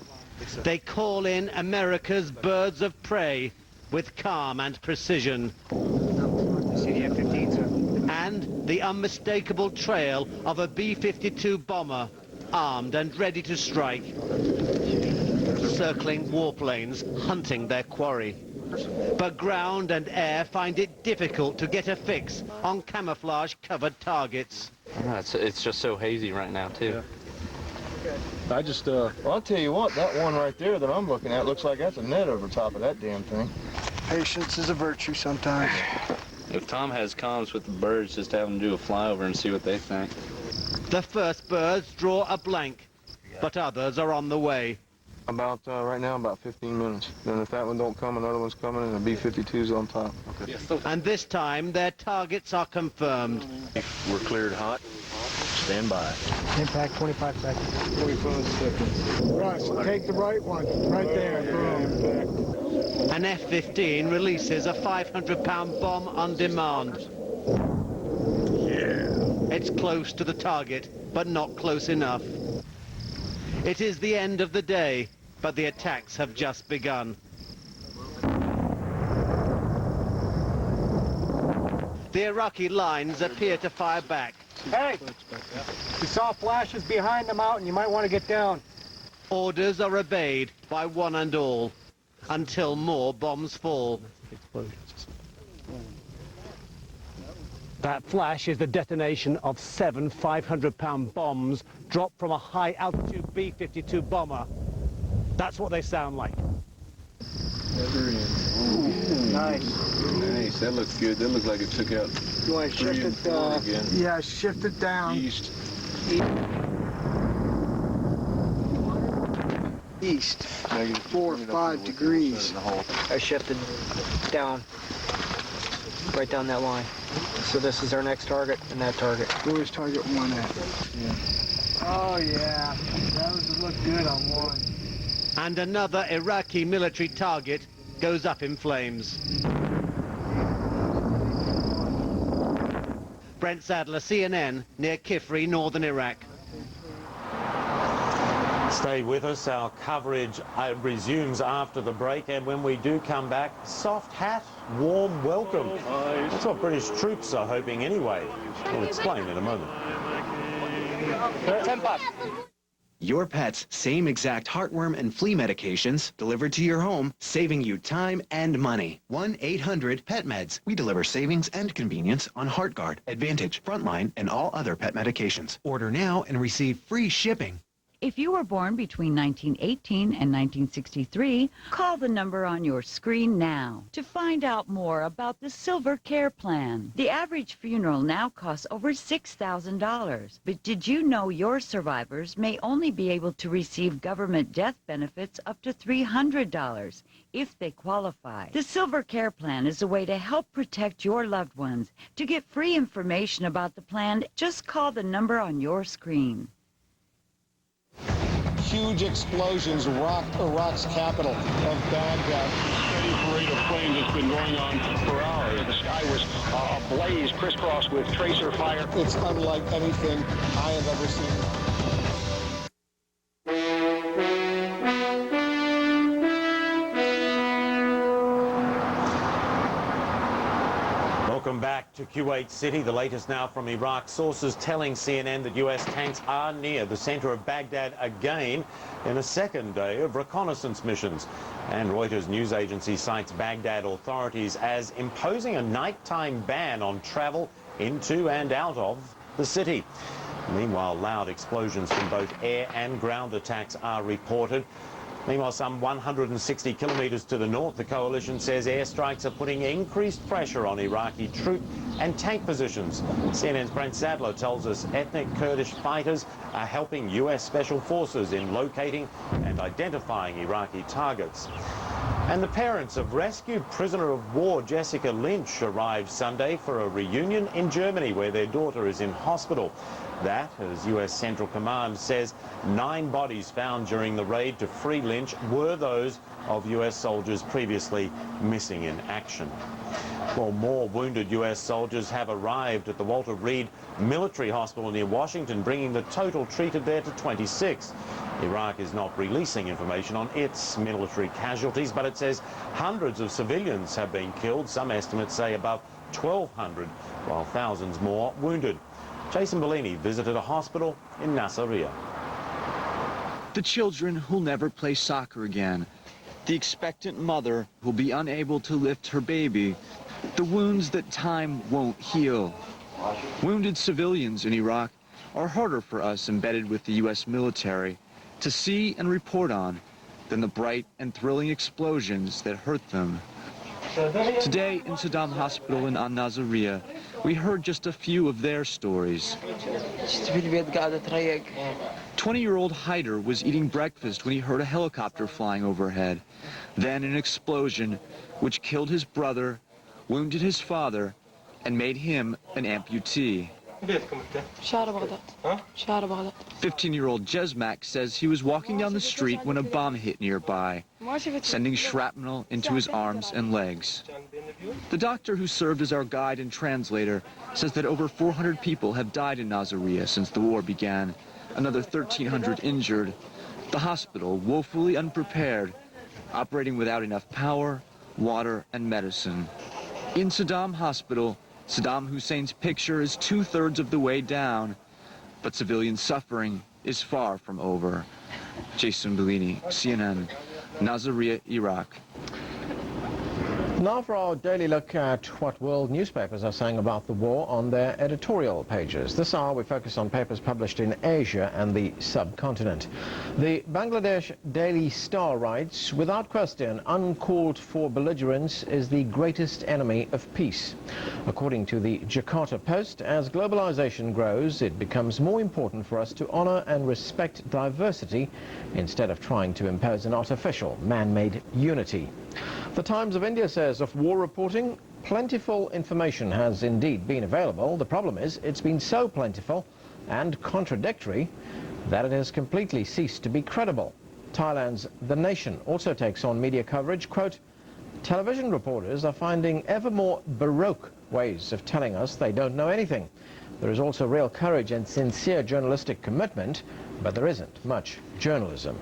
They call in America's birds of prey with calm and precision. And the unmistakable trail of a B-52 bomber, armed and ready to strike. Circling warplanes, hunting their quarry. But ground and air find it difficult to get a fix on camouflage-covered targets. It's just so hazy right now, too. I just, well, I'll tell you what, that one right there that I'm looking at looks like that's a net over top of that damn thing. Patience is a virtue sometimes. If Tom has comms with the birds, just have them do a flyover and see what they think. The first birds draw a blank, but others are on the way. About, right now, about 15 minutes. Then if that one don't come, another one's coming, and the B-52's on top. Okay. And this time, their targets are confirmed. We're cleared hot. Stand by. Impact 25 seconds. 25 seconds. Russ, take the right one. Right there. Boom. An F-15 releases a 500-pound bomb on demand. Yeah. It's close to the target, but not close enough. It is the end of the day, but the attacks have just begun. The Iraqi lines appear to fire back. Hey! We saw flashes behind the mountain. You might want to get down. Orders are obeyed by one and all, until more bombs fall. That flash is the detonation of 7 500-pound bombs dropped from a high-altitude B-52 bomber. That's what they sound like. Nice. Nice. That looks good. That looks like it took out You want to shift it? again. Yeah, shift it down. East. East. Negative 4 or 5 degrees. I shifted down, right down that line. So this is our next target and that target. Where's target 1 at? Yeah. Oh yeah, that would look good on 1. And another Iraqi military target goes up in flames. Brent Sadler, CNN, near Kifri, northern Iraq. Stay with us. Our coverage resumes after the break, and when we do come back, soft hat, warm welcome. That's what British troops are hoping anyway. We'll explain in a moment. 10 bucks. your pet's same exact heartworm and flea medications delivered to your home, saving you time and money. 1-800-PET-MEDS. We deliver savings and convenience on HeartGuard, Advantage, Frontline, and all other pet medications. Order now and receive free shipping. If you were born between 1918 and 1963, call the number on your screen now to find out more about the Silver Care Plan. The average funeral now costs over $6,000. But did you know your survivors may only be able to receive government death benefits up to $300 if they qualify? The Silver Care Plan is a way to help protect your loved ones. To get free information about the plan, just call the number on your screen. Huge explosions rocked Iraq's capital of Baghdad. Steady parade of flames that's been going on for hours. The sky was ablaze, crisscrossed with tracer fire. It's unlike anything I have ever seen. Welcome back to Kuwait City. The latest now from Iraq. Sources telling CNN that U.S. tanks are near the center of Baghdad again in a second day of reconnaissance missions. And Reuters news agency cites Baghdad authorities as imposing a nighttime ban on travel into and out of the city. Meanwhile, loud explosions from both air and ground attacks are reported. Meanwhile, some 160 kilometers to the north, the coalition says airstrikes are putting increased pressure on Iraqi troop and tank positions. CNN's Brent Sadler tells us ethnic Kurdish fighters are helping U.S. Special Forces in locating and identifying Iraqi targets. And the parents of rescued prisoner of war Jessica Lynch arrived Sunday for a reunion in Germany where their daughter is in hospital. That, as U.S. Central Command says, 9 bodies found during the raid to free Lynch were those of U.S. soldiers previously missing in action. Well, more wounded U.S. soldiers have arrived at the Walter Reed Military Hospital near Washington, bringing the total treated there to 26. Iraq is not releasing information on its military casualties, but it says hundreds of civilians have been killed. Some estimates say above 1,200, while thousands more wounded. Jason Bellini visited a hospital in Nasiriyah. The children who'll never play soccer again. The expectant mother who'll be unable to lift her baby. The wounds that time won't heal. Wounded civilians in Iraq are harder for us embedded with the U.S. military to see and report on than the bright and thrilling explosions that hurt them. Today in Saddam Hospital in Nasiriyah, we heard just a few of their stories. 20-year-old Hyder was eating breakfast when he heard a helicopter flying overhead. Then an explosion which killed his brother, wounded his father, and made him an amputee. 15-year-old Jezmak says he was walking down the street when a bomb hit nearby, sending shrapnel into his arms and legs. The doctor who served as our guide and translator says that over 400 people have died in Nasiriyah since the war began, another 1,300 injured. The hospital, woefully unprepared, operating without enough power, water, and medicine. In Saddam Hospital, Saddam Hussein's picture is 2/3 of the way down, but civilian suffering is far from over. Jason Bellini, CNN, Nasiriyah, Iraq. Now for our daily look at what world newspapers are saying about the war on their editorial pages. This hour we focus on papers published in Asia and the subcontinent. The Bangladesh Daily Star writes, without question, uncalled for belligerence is the greatest enemy of peace. According to the Jakarta Post, as globalization grows, it becomes more important for us to honor and respect diversity instead of trying to impose an artificial, man-made unity. The Times of India says of war reporting, plentiful information has indeed been available. The problem is it's been so plentiful and contradictory that it has completely ceased to be credible. Thailand's The Nation also takes on media coverage, quote, television reporters are finding ever more baroque ways of telling us they don't know anything. There is also real courage and sincere journalistic commitment, but there isn't much journalism.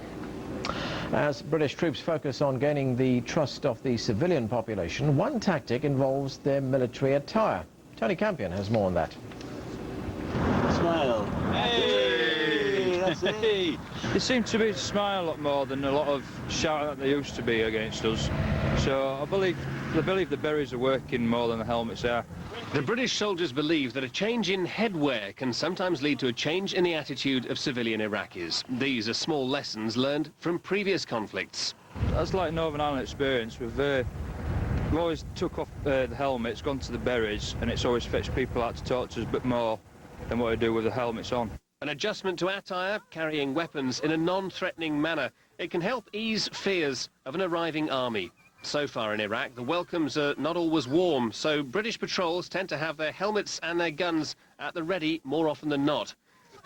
As British troops focus on gaining the trust of the civilian population, one tactic involves their military attire. Tony Campion has more on that. Smile. Hey! They seem to be smiling a lot more than a lot of shouting that they used to be against us. So I believe the berets are working more than the helmets are. The British soldiers believe that a change in headwear can sometimes lead to a change in the attitude of civilian Iraqis. These are small lessons learned from previous conflicts. That's like Northern Ireland experience. We've always took off the helmets, gone to the berets, and it's always fetched people out to talk to us a bit more than what they do with the helmets on. An adjustment to attire, carrying weapons in a non-threatening manner. It can help ease fears of an arriving army. So far in Iraq, the welcomes are not always warm, so British patrols tend to have their helmets and their guns at the ready more often than not.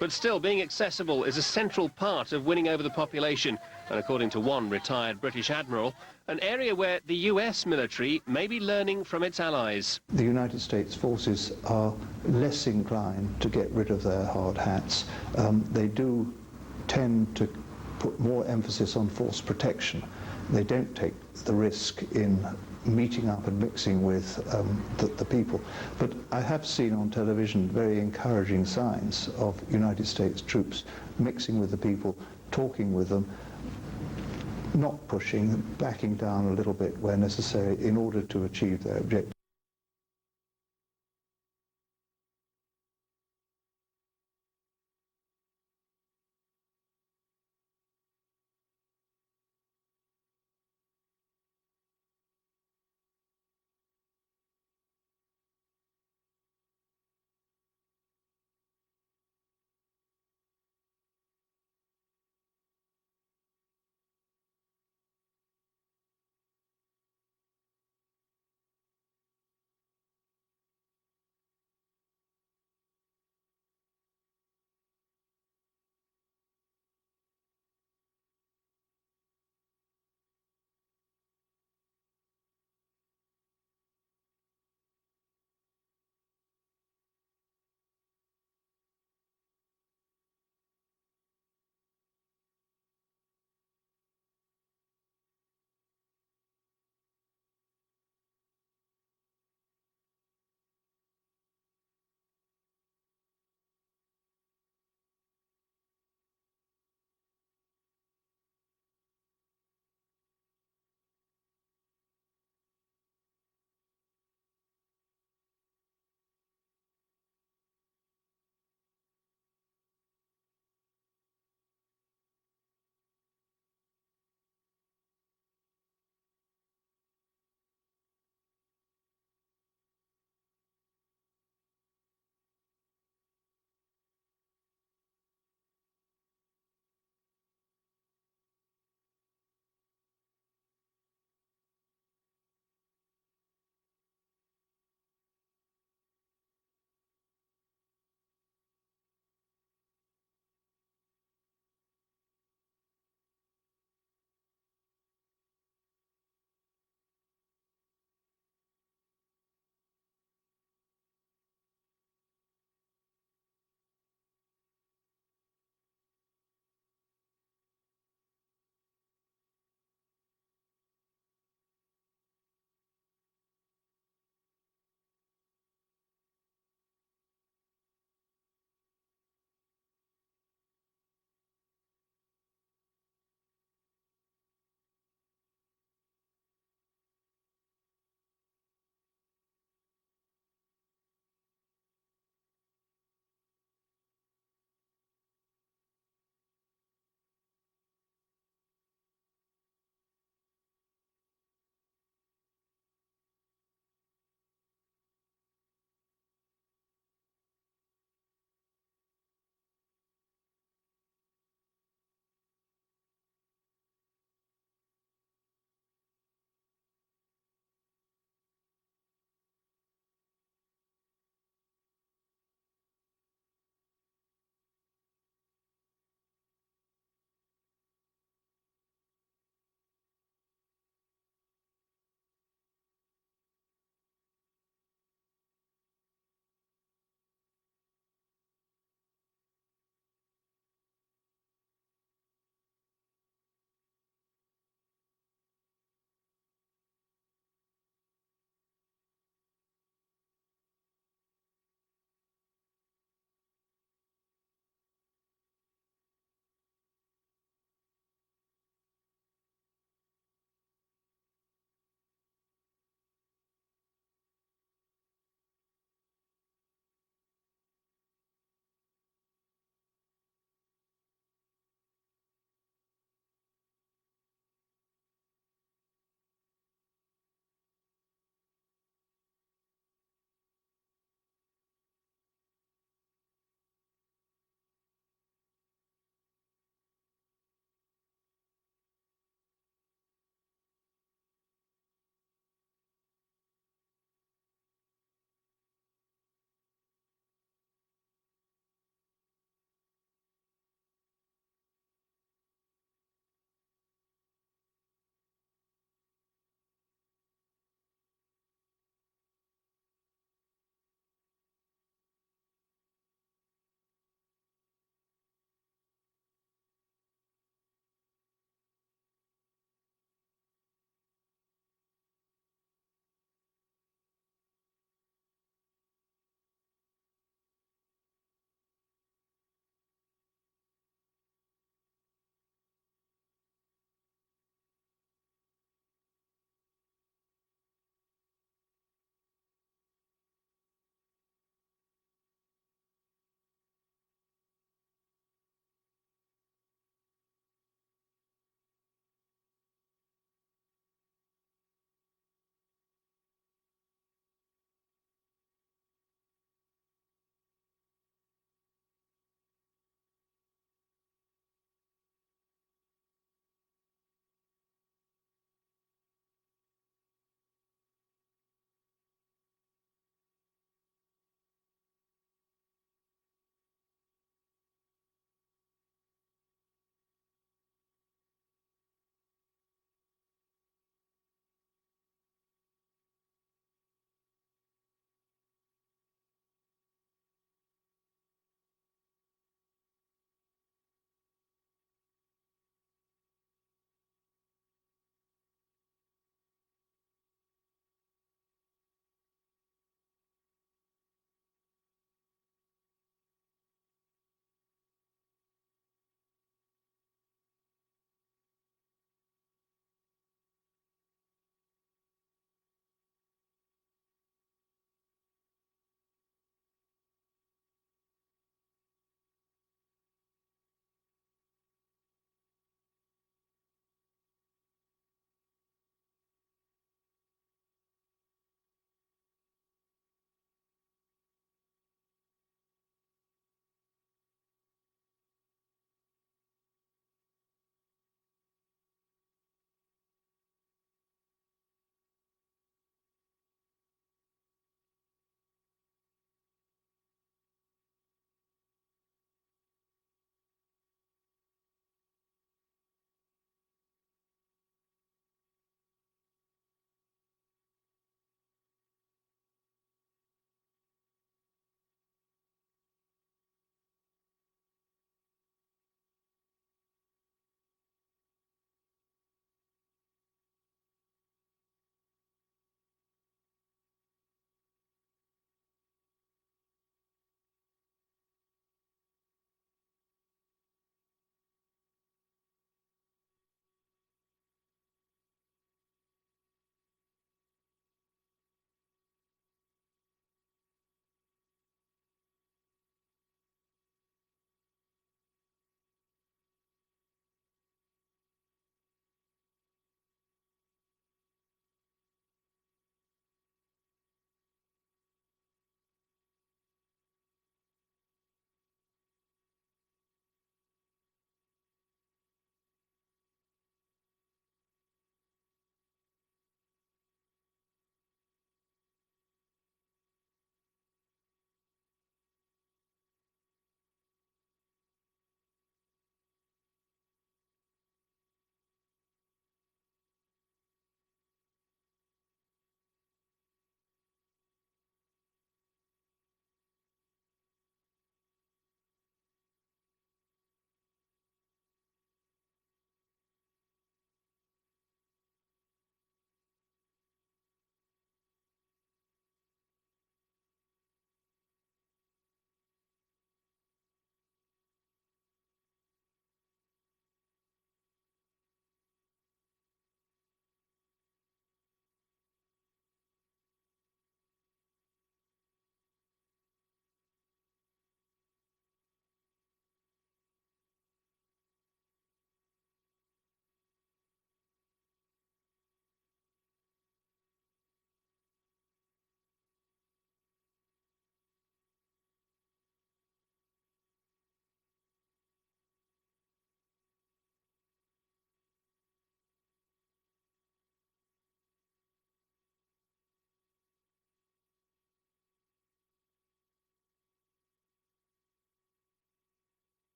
But still, being accessible is a central part of winning over the population. And according to one retired British admiral, an area where the US military may be learning from its allies. The United States forces are less inclined to get rid of their hard hats. They do tend to put more emphasis on force protection. They don't take the risk in meeting up and mixing with the people. But I have seen on television very encouraging signs of United States troops mixing with the people, talking with them, not pushing, backing down a little bit where necessary in order to achieve their objectives.